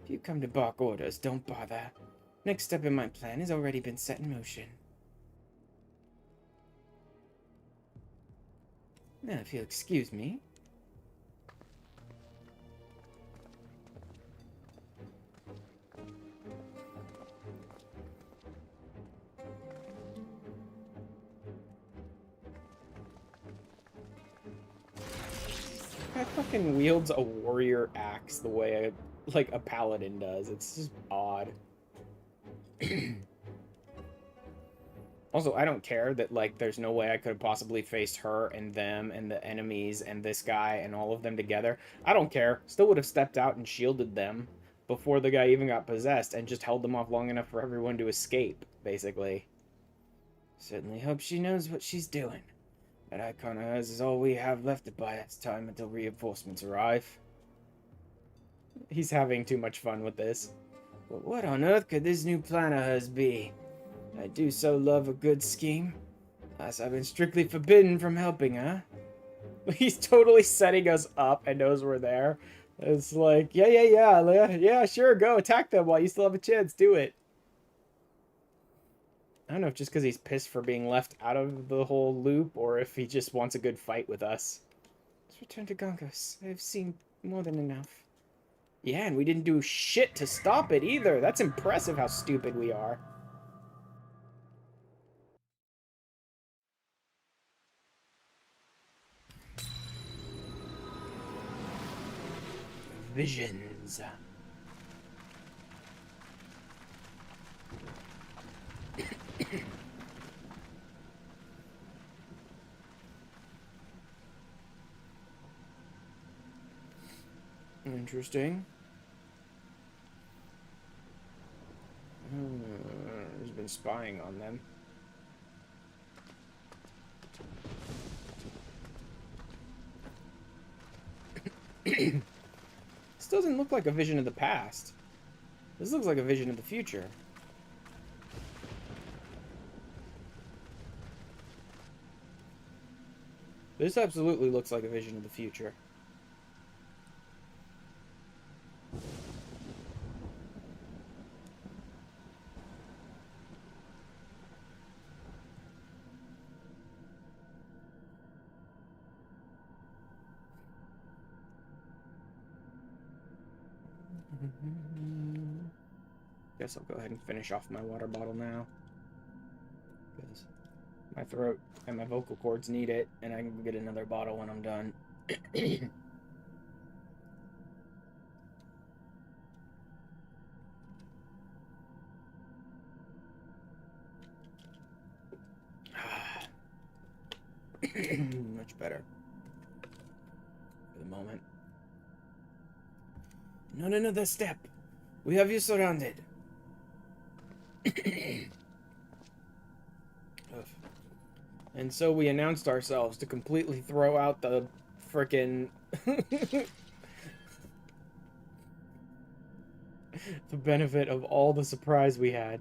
G: If you come to bark orders, don't bother. Next step in my plan has already been set in motion. Now, if you'll excuse me. Guy fucking wields a warrior axe the way a paladin does. It's just odd. Also, I don't care that, like, there's no way I could have possibly faced her and them and the enemies and this guy and all of them together. I don't care. Still would have stepped out and shielded them before the guy even got possessed and just held them off long enough for everyone to escape, basically. Certainly hope she knows what she's doing. That icon of hers is all we have left to buy us time until reinforcements arrive. He's having too much fun with this. But what on earth could this new plan of hers be? I do so love a good scheme. Alas, I've been strictly forbidden from helping her. He's totally setting us up and knows we're there. It's like, yeah, sure, go attack them while you still have a chance. Do it. I don't know if just because he's pissed for being left out of the whole loop or if he just wants a good fight with us. Let's return to Gongos. I've seen more than enough. Yeah, and we didn't do shit to stop it either. That's impressive how stupid we are. Visions. Interesting. He's been spying on them. This doesn't look like a vision of the past. This looks like a vision of the future. This absolutely looks like a vision of the future. Guess I'll go ahead and finish off my water bottle now. Because my throat and my vocal cords need it, and I can get another bottle when I'm done.
E: Much better. For the moment. Not another step. We have you surrounded. And so we announced ourselves to completely throw out the frickin' the benefit of all the surprise we had.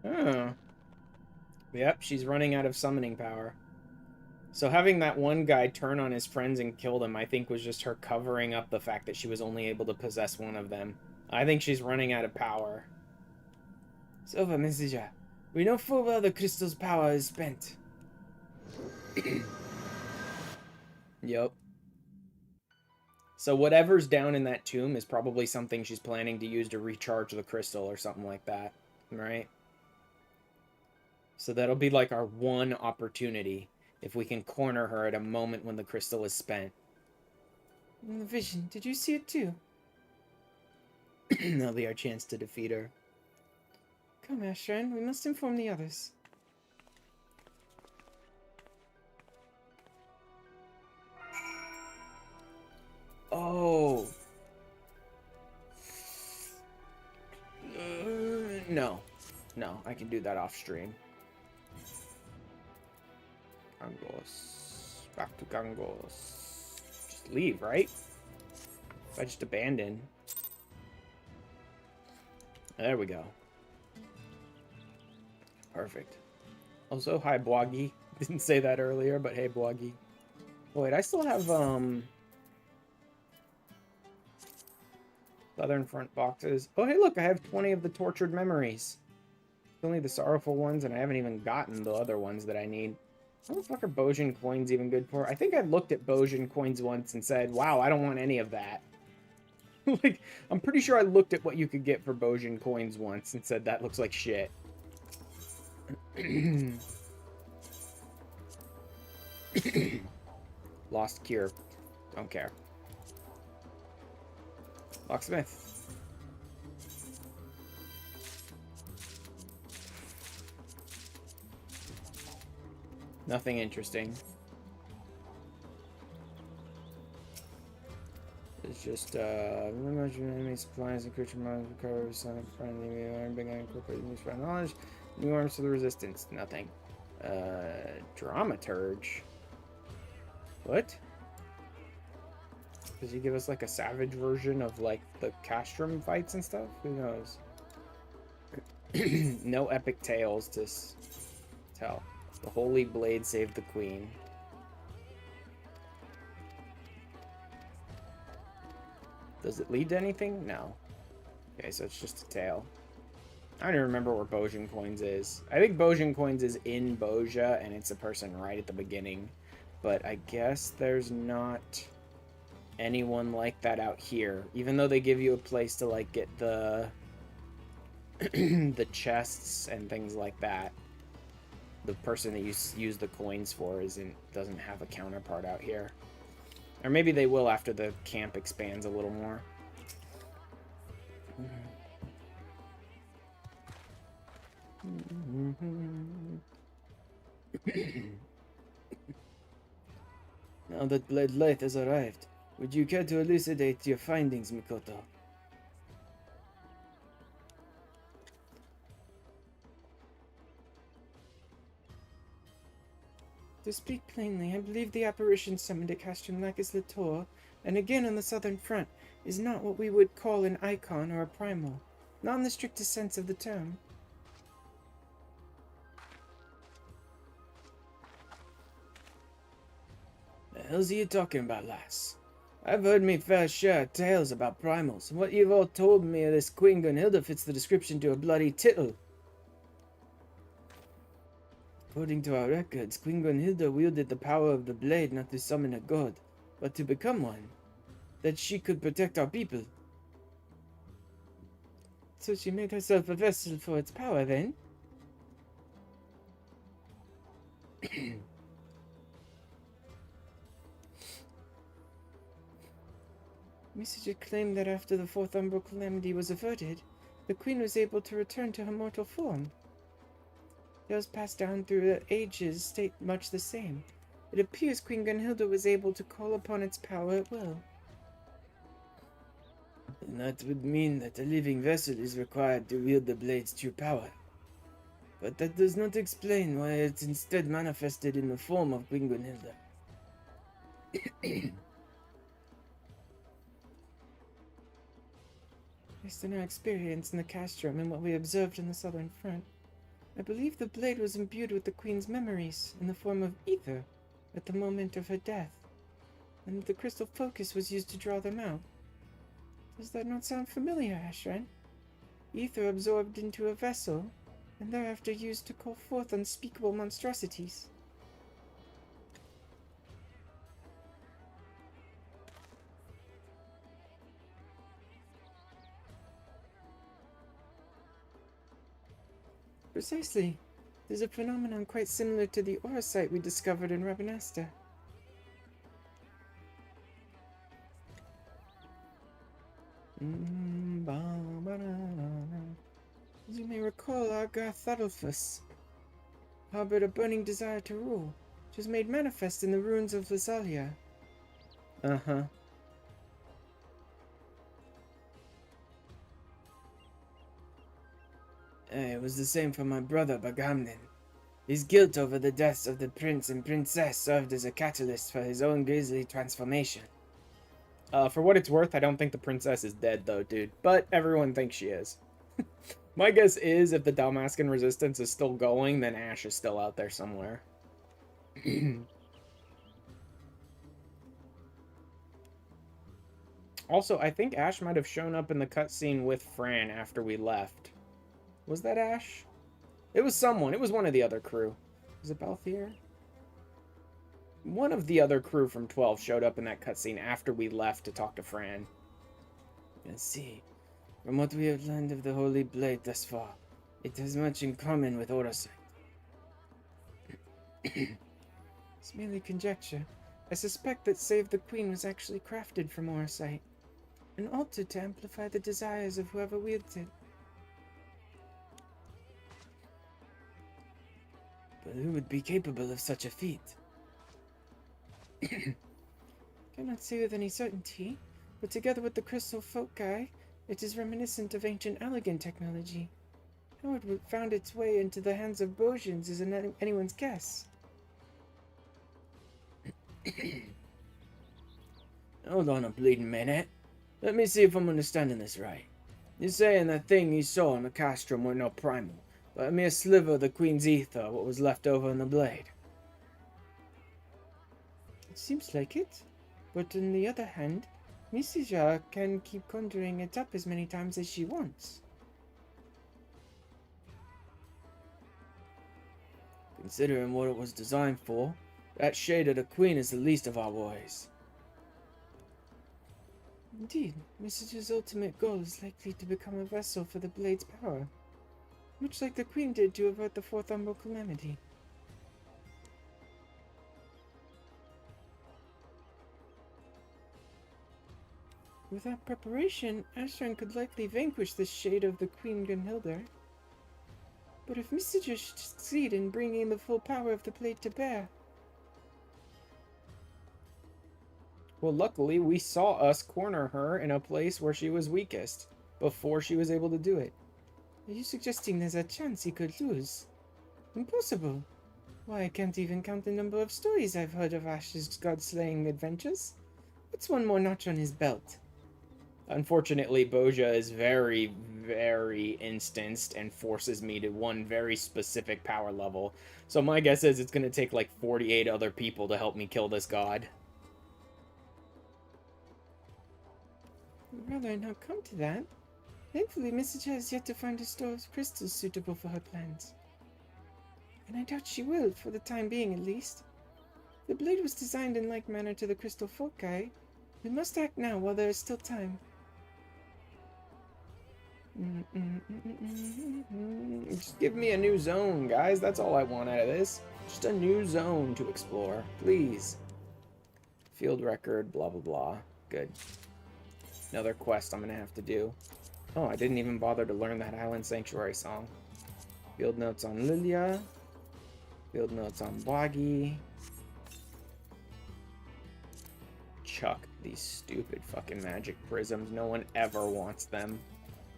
E: Oh. Yep, she's running out of summoning power. So having that one guy turn on his friends and kill them, I think was just her covering up the fact that she was only able to possess one of them. I think she's running out of power. Silva, Messenger. We know full well the crystal's power is spent. Yep. So whatever's down in that tomb is probably something she's planning to use to recharge the crystal or something like that, right? So that'll be like our one opportunity if we can corner her at a moment when the crystal is spent.
G: In the vision, did you see it too?
E: That'll be our chance to defeat her.
G: Come, Ashran, we must inform the others.
E: Oh. No. No, I can do that off stream. Gangos. Back to Gangos. Just leave, right? If I just abandon. There we go. Perfect. Also, hi, Bwagi. Didn't say that earlier, but hey, Bwagi. Wait, I still have, Southern Front boxes. Oh, hey, look, I have 20 of the tortured memories. Only the sorrowful ones, and I haven't even gotten the other ones that I need. What the fuck are Bojin coins even good for? I think I looked at Bojin coins once and said, wow, I don't want any of that. Like, I'm pretty sure I looked at what you could get for Bojin coins once and said, that looks like shit. Lost cure. Don't care. Locksmith. Nothing interesting. It's just, enemy supplies and creature models recover some friendly arm, big incorporate new spread knowledge. New arms for the resistance. Nothing. Dramaturge. What? Does he give us like a savage version of like the Castrum fights and stuff? Who knows? No epic tales to tell. The Holy Blade saved the Queen. Does it lead to anything? No. Okay, so it's just a tale. I don't even remember where Bojin Coins is. I think Bojin Coins is in Boja, and it's a person right at the beginning. But I guess there's not anyone like that out here. Even though they give you a place to, like, get the the chests and things like that. The person that you use the coins for doesn't have a counterpart out here. Or maybe they will after the camp expands a little more. Now that Blade Light has arrived, would you care to elucidate your findings, Mikoto?
G: To speak plainly, I believe the apparition summoned at Castrum Lacus Latour, and again on the southern front, is not what we would call an icon or a primal. Not in the strictest sense of the term.
E: The hell's you talking about, lass? I've heard me fair share of tales about primals, and what you've all told me of this Queen Gunhilda fits the description to a bloody tittle. According to our records, Queen Gunhilda wielded the power of the blade not to summon a god, but to become one, that she could protect our people.
G: So she made herself a vessel for its power, then? Messenger claimed that after the fourth umbral calamity was averted, the queen was able to return to her mortal form. Tales passed down through the ages state much the same. It appears Queen Gunhilda was able to call upon its power at will.
A: And that would mean that a living vessel is required to wield the blade's true power. But that does not explain why it's instead manifested in the form of Queen Gunhilda.
G: Based on our experience in the castrum and what we observed in the southern front, I believe the blade was imbued with the queen's memories in the form of ether at the moment of her death, and the crystal focus was used to draw them out. Does that not sound familiar, Ashran? Ether absorbed into a vessel, and thereafter used to call forth unspeakable monstrosities. Precisely. There's a phenomenon quite similar to the aura site we discovered in Rabanasta. As you may recall, Argarth Adolphus harbored a burning desire to rule, which was made manifest in the ruins of Lasalia.
E: Uh-huh.
A: It was the same for my brother Bagamnin. His guilt over the deaths of the prince and princess served as a catalyst for his own grisly transformation.
E: For what it's worth, I don't think the princess is dead, though, dude. But everyone thinks she is. My guess is if the Dalmascan resistance is still going, then Ash is still out there somewhere. Also, I think Ash might have shown up in the cutscene with Fran after we left. Was that Ash? It was someone. It was one of the other crew. Was it Balthier? One of the other crew from 12 showed up in that cutscene after we left to talk to Fran.
A: I see. From what we have learned of the Holy Blade thus far, it has much in common with Orosite.
G: It's merely conjecture. I suspect that Save the Queen was actually crafted from Orosite, and altered to amplify the desires of whoever wields it.
A: But who would be capable of such a feat?
G: Cannot say with any certainty, but together with the crystal foci, it is reminiscent of ancient elegant technology. How it found its way into the hands of Bojans is anyone's guess.
A: Hold on a bleeding minute. Let me see if I'm understanding this right. You're saying that thing you saw in the castrum were not primal, but a mere sliver of the Queen's ether, what was left over in the blade.
G: It seems like it, but on the other hand, Misija can keep conjuring it up as many times as she wants.
A: Considering what it was designed for, that shade of the Queen is the least of our worries.
G: Indeed, Misaja's ultimate goal is likely to become a vessel for the blade's power, much like the Queen did to avert the fourth umbral calamity. Without preparation, Ashran could likely vanquish the shade of the Queen Gunhilda. But if Misaja should succeed in bringing the full power of the blade to bear...
E: Well, luckily, we saw us corner her in a place where she was weakest, before she was able to do it.
G: Are you suggesting there's a chance he could lose? Impossible. Why, I can't even count the number of stories I've heard of Ash's god-slaying adventures. What's one more notch on his belt?
E: Unfortunately, Boja is very, very instanced and forces me to one very specific power level. So my guess is it's going to take like 48 other people to help me kill this god.
G: I'd rather not come to that. Thankfully, Misaja has yet to find a store of crystals suitable for her plans. And I doubt she will, for the time being at least. The blade was designed in like manner to the crystal foci. We must act now while there is still time.
E: Just give me a new zone, guys. That's all I want out of this. Just a new zone to explore, please. Field record, blah, blah, blah. Good. Another quest I'm gonna have to do. Oh, I didn't even bother to learn that Island Sanctuary song. Field notes on Lilia. Field notes on Boggy. Chuck these stupid fucking magic prisms. No one ever wants them.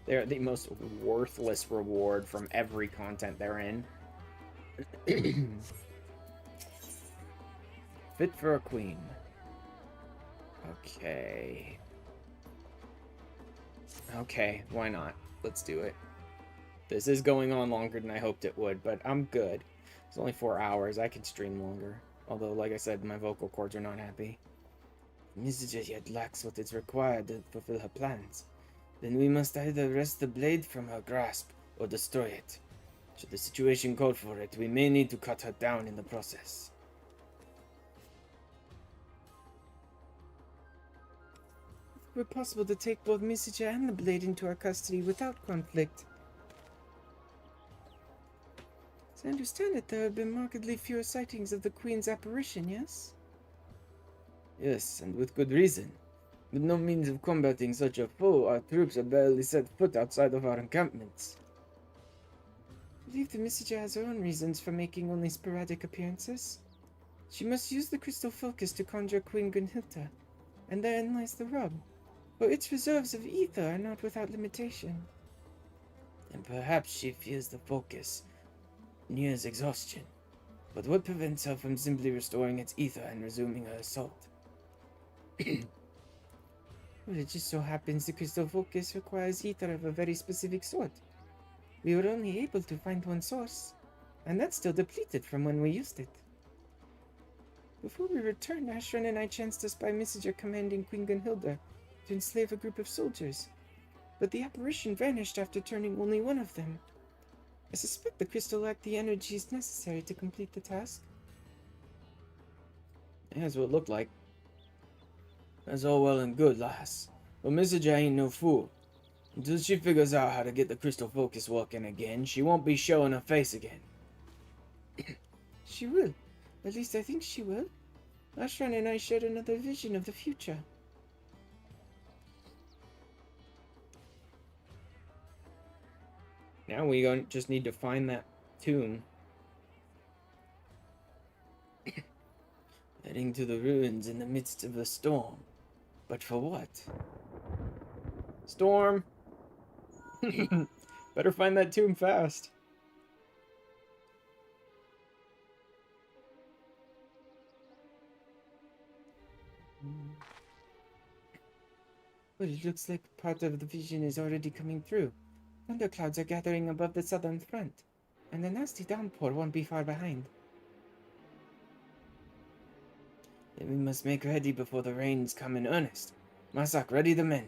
E: They're the most worthless reward from every content they're in. Fit for a queen. Okay. Okay, why not? Let's do it. This is going on longer than I hoped it would, but I'm good. It's only 4 hours. I can stream longer. Although, like I said, my vocal cords are not happy. Mrs. yet lacks what is required to fulfill her plans. Then we must either wrest the blade from her grasp or destroy it. Should the situation call for it, we may need to cut her down in the process.
G: If it were possible to take both Message and the blade into our custody without conflict. As I understand it, there have been markedly fewer sightings of the Queen's apparition, yes?
A: Yes, and with good reason. With no means of combating such a foe, our troops have barely set foot outside of our encampments.
G: I believe the Messenger has her own reasons for making only sporadic appearances. She must use the crystal focus to conjure Queen Gunhilda, and therein lies the rub, for its reserves of ether are not without limitation.
A: And perhaps she fears the focus nears exhaustion. But what prevents her from simply restoring its ether and resuming her assault?
G: Well, it just so happens the crystal focus requires ether of a very specific sort. We were only able to find one source, and that's still depleted from when we used it. Before we returned, Ashran and I chanced to spy Messenger commanding Queen Gunhilda to enslave a group of soldiers, but the apparition vanished after turning only one of them. I suspect the crystal lacked the energies necessary to complete the task.
A: That's what it looked like. That's all well and good, lass. But Messenger ain't no fool. Until she figures out how to get the crystal focus working again, she won't be showing her face again.
G: She will. At least I think she will. Ashran and I shared another vision of the future.
E: Now we just need to find that tomb.
A: Heading to the ruins in the midst of a storm. But for what?
E: Storm! Better find that tomb fast.
G: Well, it looks like part of the vision is already coming through. Thunderclouds are gathering above the southern front, and a nasty downpour won't be far behind.
A: Then we must make ready before the rains come in earnest. Masak, ready the men.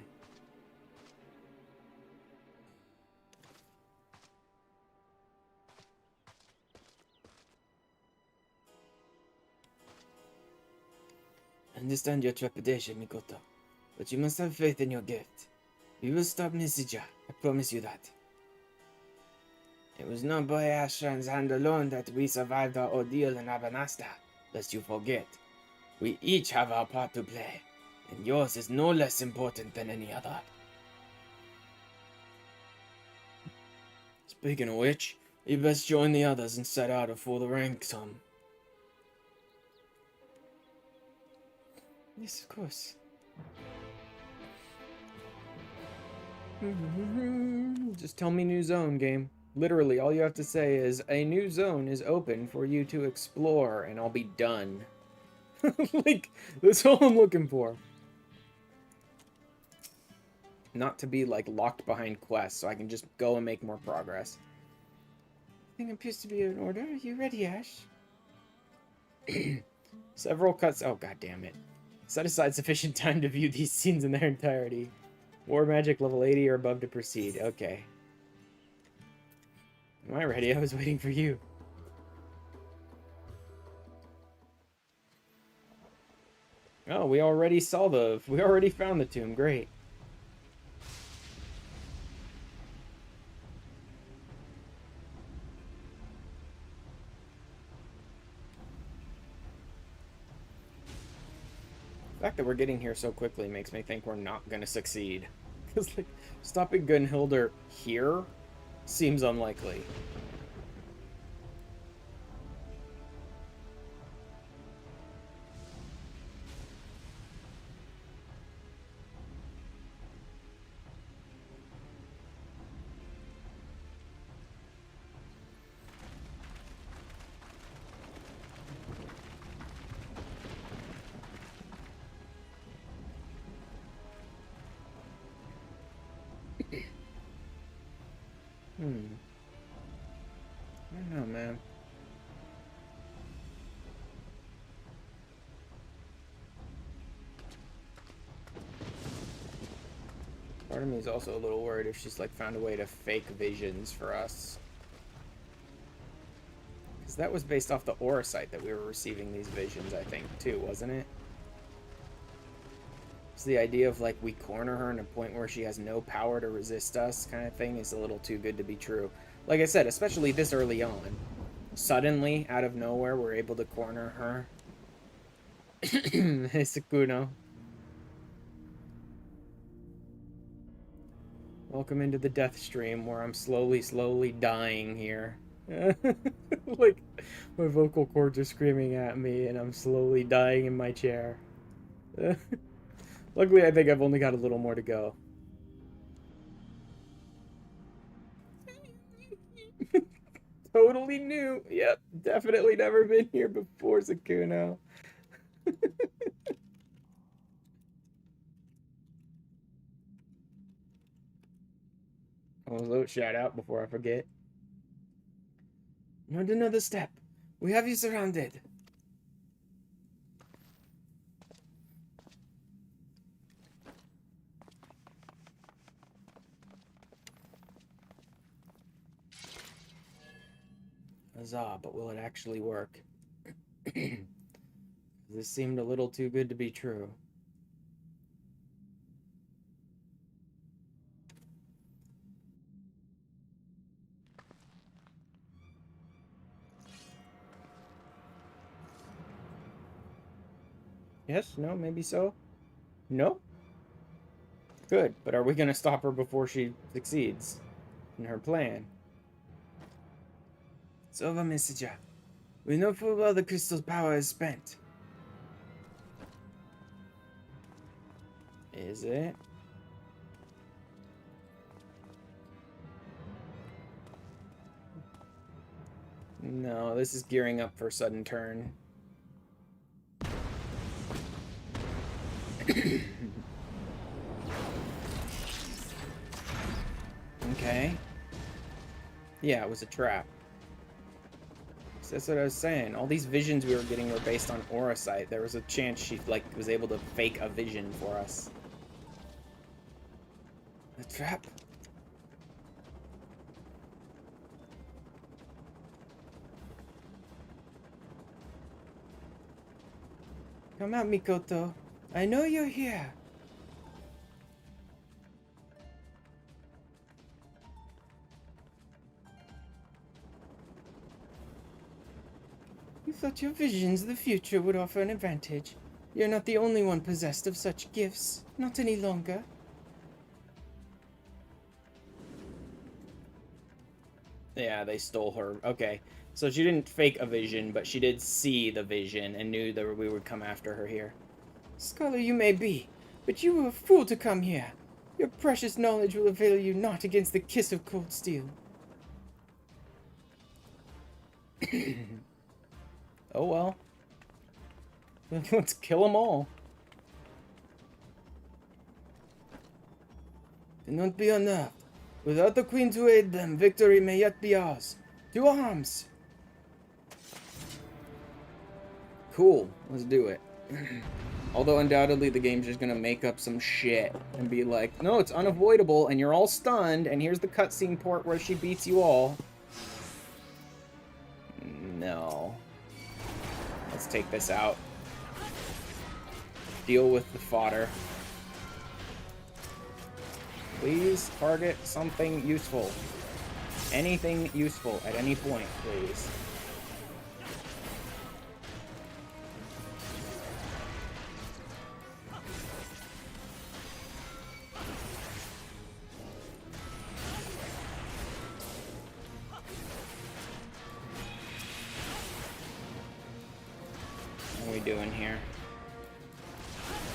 A: I understand your trepidation, Mikoto, but you must have faith in your gift. We will stop Nisija, I promise you that. It was not by Ashran's hand alone that we survived our ordeal in Abanasta, lest you forget. We each have our part to play, and yours is no less important than any other. Speaking of which, you best join the others and set out before the rain come.
G: Yes, of course.
E: Just tell me new zone, game. Literally, all you have to say is, a new zone is open for you to explore, and I'll be done. Like, that's all I'm looking for. Not to be, like, locked behind quests, so I can just go and make more progress.
G: Everything appears to be in order. Are you ready, Ash?
E: Several cuts. Oh, god damn it. Set aside sufficient time to view these scenes in their entirety. War magic level 80 or above to proceed. Okay. Am I ready? I was waiting for you. Oh, we already found the tomb. Great. fact that we're getting here so quickly makes me think we're not gonna succeed. Because, like, stopping Gunhilder here seems unlikely. I don't know, man. Part of me is also a little worried if she's, like, found a way to fake visions for us. Because that was based off the aura site that we were receiving these visions, I think, too, wasn't it? So the idea of, like, we corner her in a point where she has no power to resist us kind of thing is a little too good to be true. Like I said, especially this early on. Suddenly, out of nowhere, we're able to corner her. Hey, Sakuno. Welcome into the death stream where I'm slowly dying here. Like, my vocal cords are screaming at me and I'm slowly dying in my chair. Luckily, I think I've only got a little more to go. Totally new. Yep, definitely never been here before, Sakuno. I'll shout out before I forget. Not another step. We have you surrounded. Huzzah, but will it actually work? This seemed a little too good to be true. Yes? No? Maybe so? No? Good, but are we gonna stop her before she succeeds in her plan? It's over, Messenger. We know full well the crystal's power is spent. Is it? No, this is gearing up for a sudden turn. Okay. Yeah, it was a trap. So that's what I was saying. All these visions we were getting were based on aura sight. There was a chance she, like, was able to fake a vision for us. A trap? Come out, Mikoto. I know you're here. You thought your visions of the future would offer an advantage. You're not the only one possessed of such gifts. Not any longer. Yeah, they stole her. Okay. So she didn't fake a vision, but she did see the vision and knew that we would come after her here. Scholar you may be, but you were a fool to come here. Your precious knowledge will avail you not against the kiss of cold steel. Oh well. Let's kill them all. Do not be unnerved. Without the Queen to aid them, victory may yet be ours. To arms! Cool. Let's do it. Although undoubtedly the game's just gonna make up some shit and be like, no, it's unavoidable and you're all stunned and here's the cutscene port where she beats you all. No. Let's take this out. Deal with the fodder. Please target something useful. Anything useful at any point, please. doing here?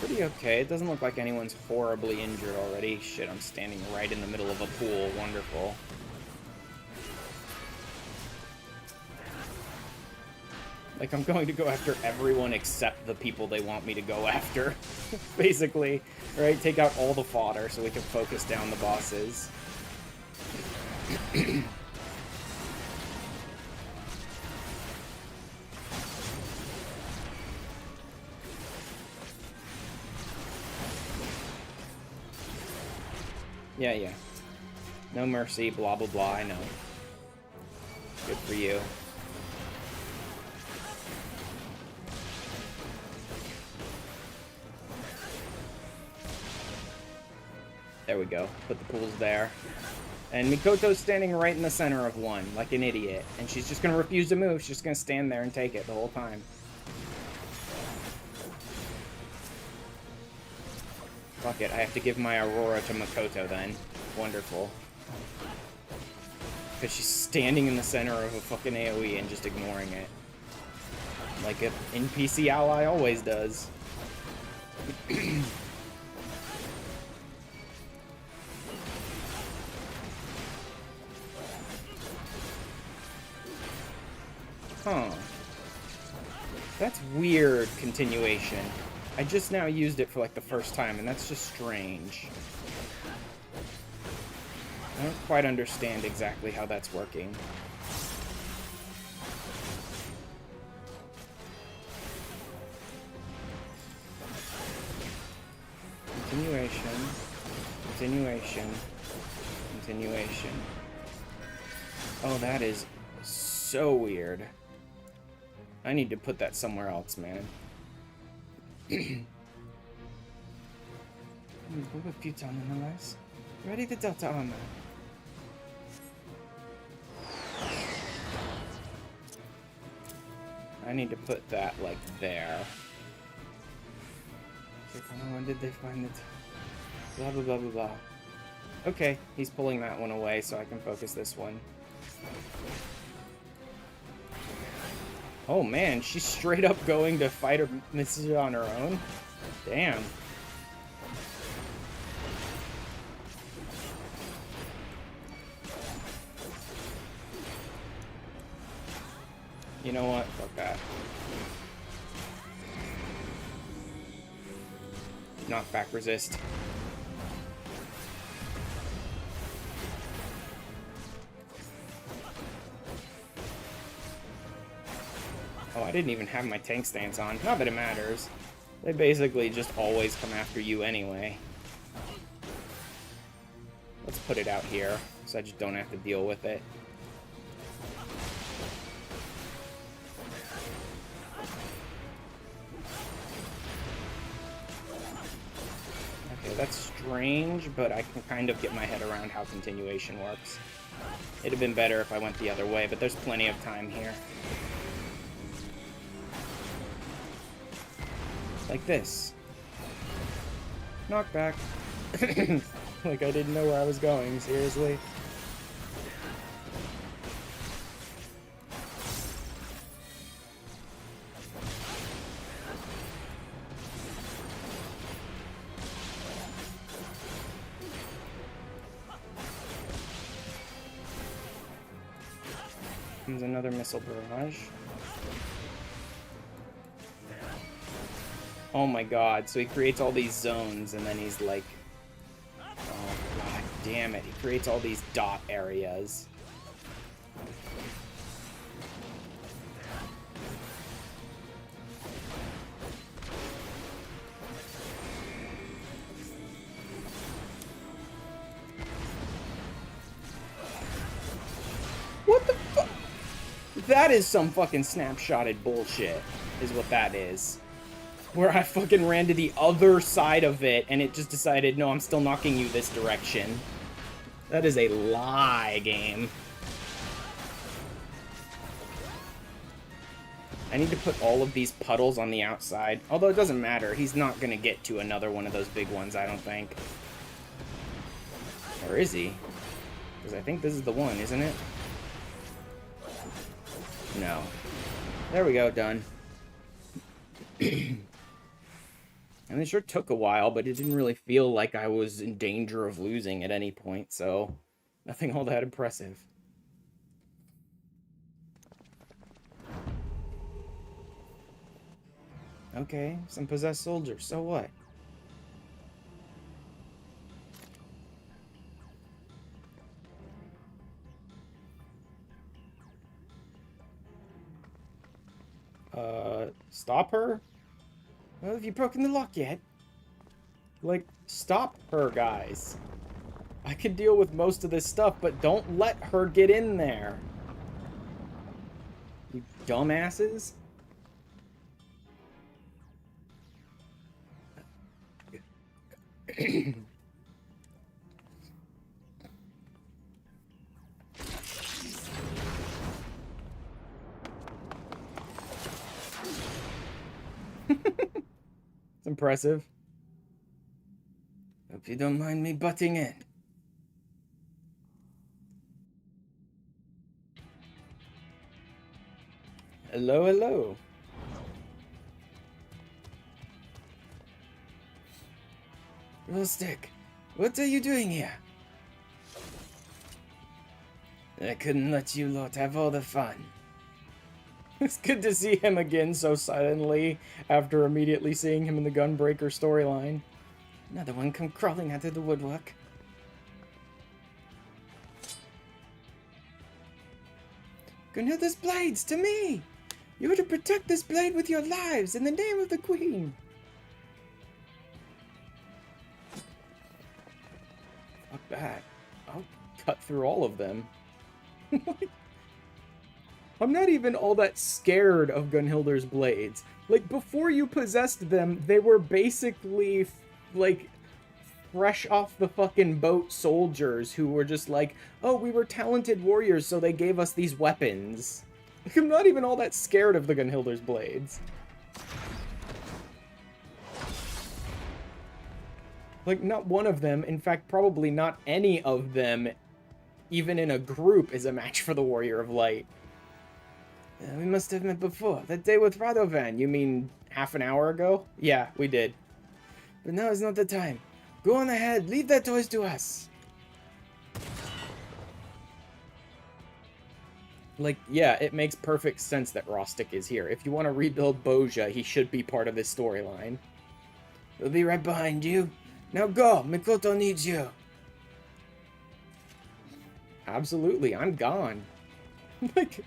E: Pretty okay. It doesn't look like anyone's horribly injured already. Shit, I'm standing right in the middle of a pool. Wonderful. Like, I'm going to go after everyone except the people they want me to go after. Basically. Right? Take out all the fodder so we can focus down the bosses. Yeah. No mercy, blah blah blah, I know. Good for you. There we go. Put the pools there. And Mikoto's standing right in the center of one, like an idiot. And she's just gonna refuse to move. She's just gonna stand there and take it the whole time. Fuck it, I have to give my Aurora to Mikoto then. Wonderful. Because she's standing in the center of a fucking AoE and just ignoring it. Like an NPC ally always does. Huh. That's weird continuation. I just now used it for like the first time, and that's just strange. I don't quite understand exactly how that's working. Continuation. Oh, that is so weird. I need to put that somewhere else, man. Futile nonetheless. Ready the Delta armor. I need to put that like there. When did they find it? Blah blah blah blah blah. Okay, he's pulling that one away so I can focus this one. Oh man, she's straight up going to fight her misses on her own? Damn. You know what? Fuck that. Knockback resist. Oh, I didn't even have my tank stance on. Not that it matters. They basically just always come after you anyway. Let's put it out here, so I just don't have to deal with it. Okay, that's strange, but I can kind of get my head around how continuation works. It'd have been better if I went the other way, but there's plenty of time here. Like this. Knockback. Like I didn't know where I was going, seriously. Comes another missile barrage. Oh my god, so he creates all these zones and then he's like... Oh god damn it, he creates all these dot areas. What the fuck? That is some fucking snapshotted bullshit, is what that is. Where I fucking ran to the other side of it, and it just decided, no, I'm still knocking you this direction. That is a lie, game. I need to put all of these puddles on the outside. Although it doesn't matter. He's not going to get to another one of those big ones, I don't think. Or is he? Because I think this is the one, isn't it? No. There we go, done. And it sure took a while, but it didn't really feel like I was in danger of losing at any point, so nothing all that impressive. Okay, some possessed soldiers, so what? Stop her?
G: Well, have you broken the lock yet?
E: Like, stop her, guys. I can deal with most of this stuff, but don't let her get in there. You dumbasses. It's impressive.
G: Hope you don't mind me butting in.
E: Hello, hello.
G: Stick, what are you doing here? I couldn't let you lot have all the fun.
E: It's good to see him again so suddenly after immediately seeing him in the Gunbreaker storyline.
G: Another one come crawling out of the woodwork. Gunhilda's blades, to me! You are to protect this blade with your lives in the name of the Queen!
E: Fuck that. I'll cut through all of them. I'm not even all that scared of Gunhilda's blades. Like, before you possessed them, they were basically, like, fresh off the fucking boat soldiers who were just like, oh, we were talented warriors, so they gave us these weapons. Like, I'm not even all that scared of the Gunhilda's blades. Like, not one of them, in fact, probably not any of them, even in a group, is a match for the Warrior of Light.
G: We must have met before. That day with Radovan.
E: You mean half an hour ago? Yeah, we did.
G: But now is not the time. Go on ahead. Leave that toys to us.
E: Like, yeah, it makes perfect sense that Rostic is here. If you want to rebuild Boja, he should be part of this storyline.
G: We'll be right behind you. Now go. Mikoto needs you.
E: Absolutely, I'm gone. Like,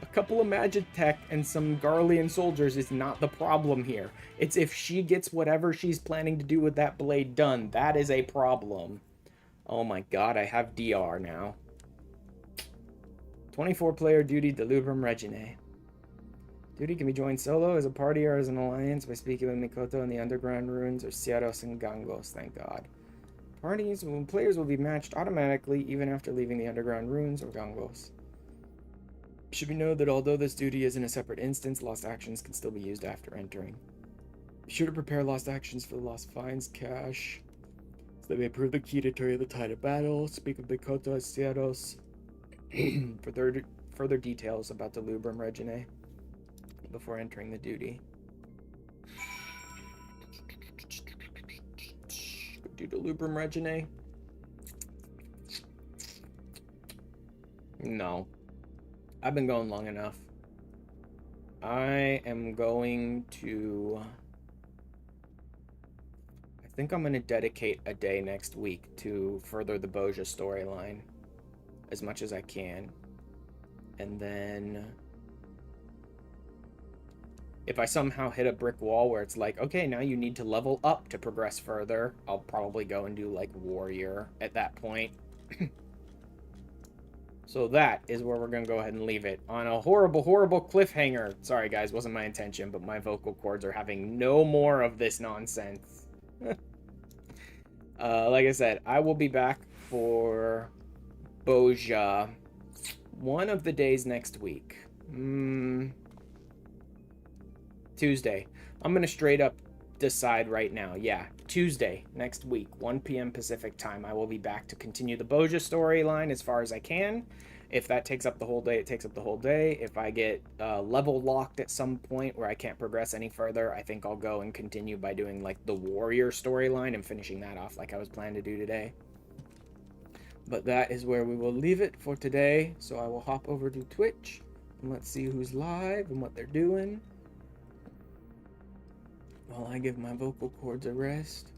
E: a couple of Magitech and some Garlean soldiers is not the problem here. It's if she gets whatever she's planning to do with that blade done, that is a problem. Oh my god, I have DR now. 24-player duty Delubrum Regine. Duty can be joined solo, as a party, or as an alliance by speaking with Mikoto in the underground ruins or Sierros and Gangos, thank god. Players will be matched automatically even after leaving the underground ruins or Gangos. It should be noted that although this duty is in a separate instance, lost actions can still be used after entering. Be sure to prepare lost actions for the lost finds cache, so they may prove the key to turn the tide of battle. Speak with Mikoto at Sierros for further details about the Delubrum Regine before entering the duty. Do Delubrum Regine? No. I've been going long enough. I am going to... I think I'm going to dedicate a day next week to further the Boja storyline as much as I can. And then... if I somehow hit a brick wall where it's like, okay, now you need to level up to progress further, I'll probably go and do, like, Warrior at that point. So that is where we're going to go ahead and leave it. On a horrible, horrible cliffhanger. Sorry, guys, wasn't my intention, but my vocal cords are having no more of this nonsense. Like I said, I will be back for Boja one of the days next week. Tuesday. I'm going to straight up decide right now. Yeah, Tuesday next week, 1 p.m. Pacific time. I will be back to continue the Boja storyline as far as I can. If that takes up the whole day, it takes up the whole day. If I get level locked at some point where I can't progress any further, I think I'll go and continue by doing like the warrior storyline and finishing that off like I was planning to do today. But that is where we will leave it for today. So I will hop over to Twitch and let's see who's live and what they're doing while I give my vocal cords a rest.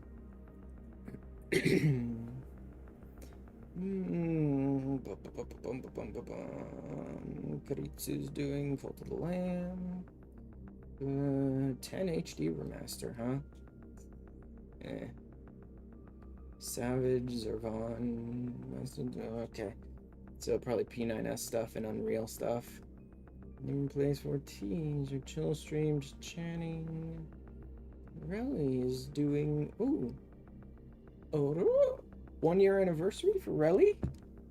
E: Karitsu's doing Fault of the Lamb. 10 HD remaster, huh? Savage, Zervan. Okay. So probably P9S stuff and Unreal stuff. New Place 14, or chill stream, just chatting. Relly is doing. Ooh. Oh, 1 year anniversary for Relly?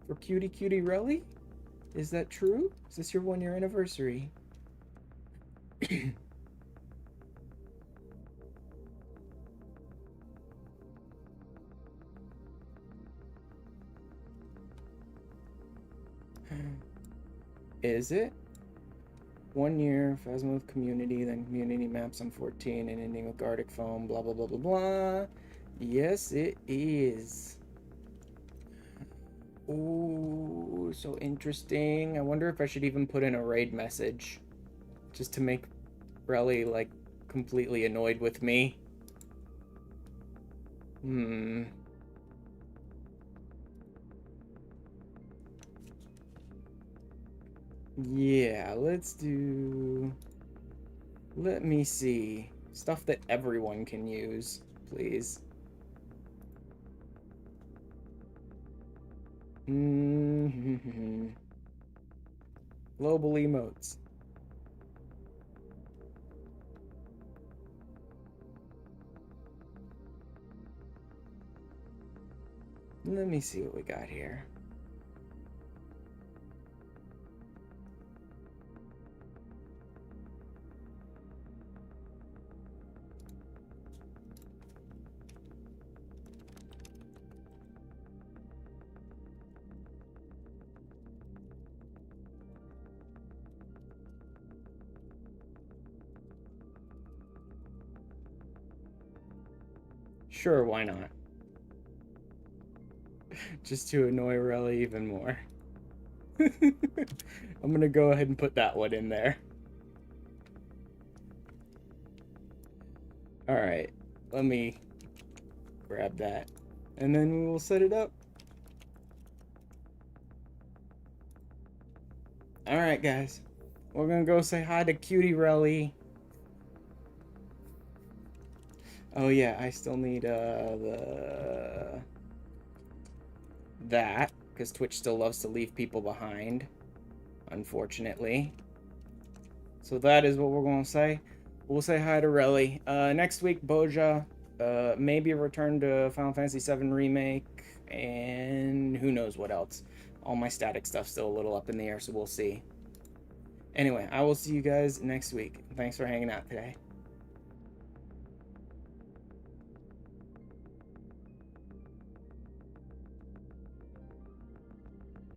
E: For Cutie Cutie Relly? Is that true? Is this your 1 year anniversary? Is it? 1 year, Phasma with community, then community maps on 14, and ending with Gardic Foam, blah blah blah blah blah. Yes, it is. Ooh, so interesting. I wonder if I should even put in a raid message. Just to make Relly, like, completely annoyed with me. Yeah, let's do... Let me see. Stuff that everyone can use, please. Global emotes. Let me see what we got here. Sure, why not? Just to annoy Relly even more. I'm gonna go ahead and put that one in there. Alright, let me grab that. And then we will set it up. Alright, guys. We're gonna go say hi to Cutie Relly. Oh yeah, I still need that, because Twitch still loves to leave people behind, unfortunately. So that is what we're gonna say. We'll say hi to Relly. Next week, Boja, maybe a return to Final Fantasy VII Remake, and who knows what else. All my static stuff's still a little up in the air, so we'll see. Anyway, I will see you guys next week. Thanks for hanging out today.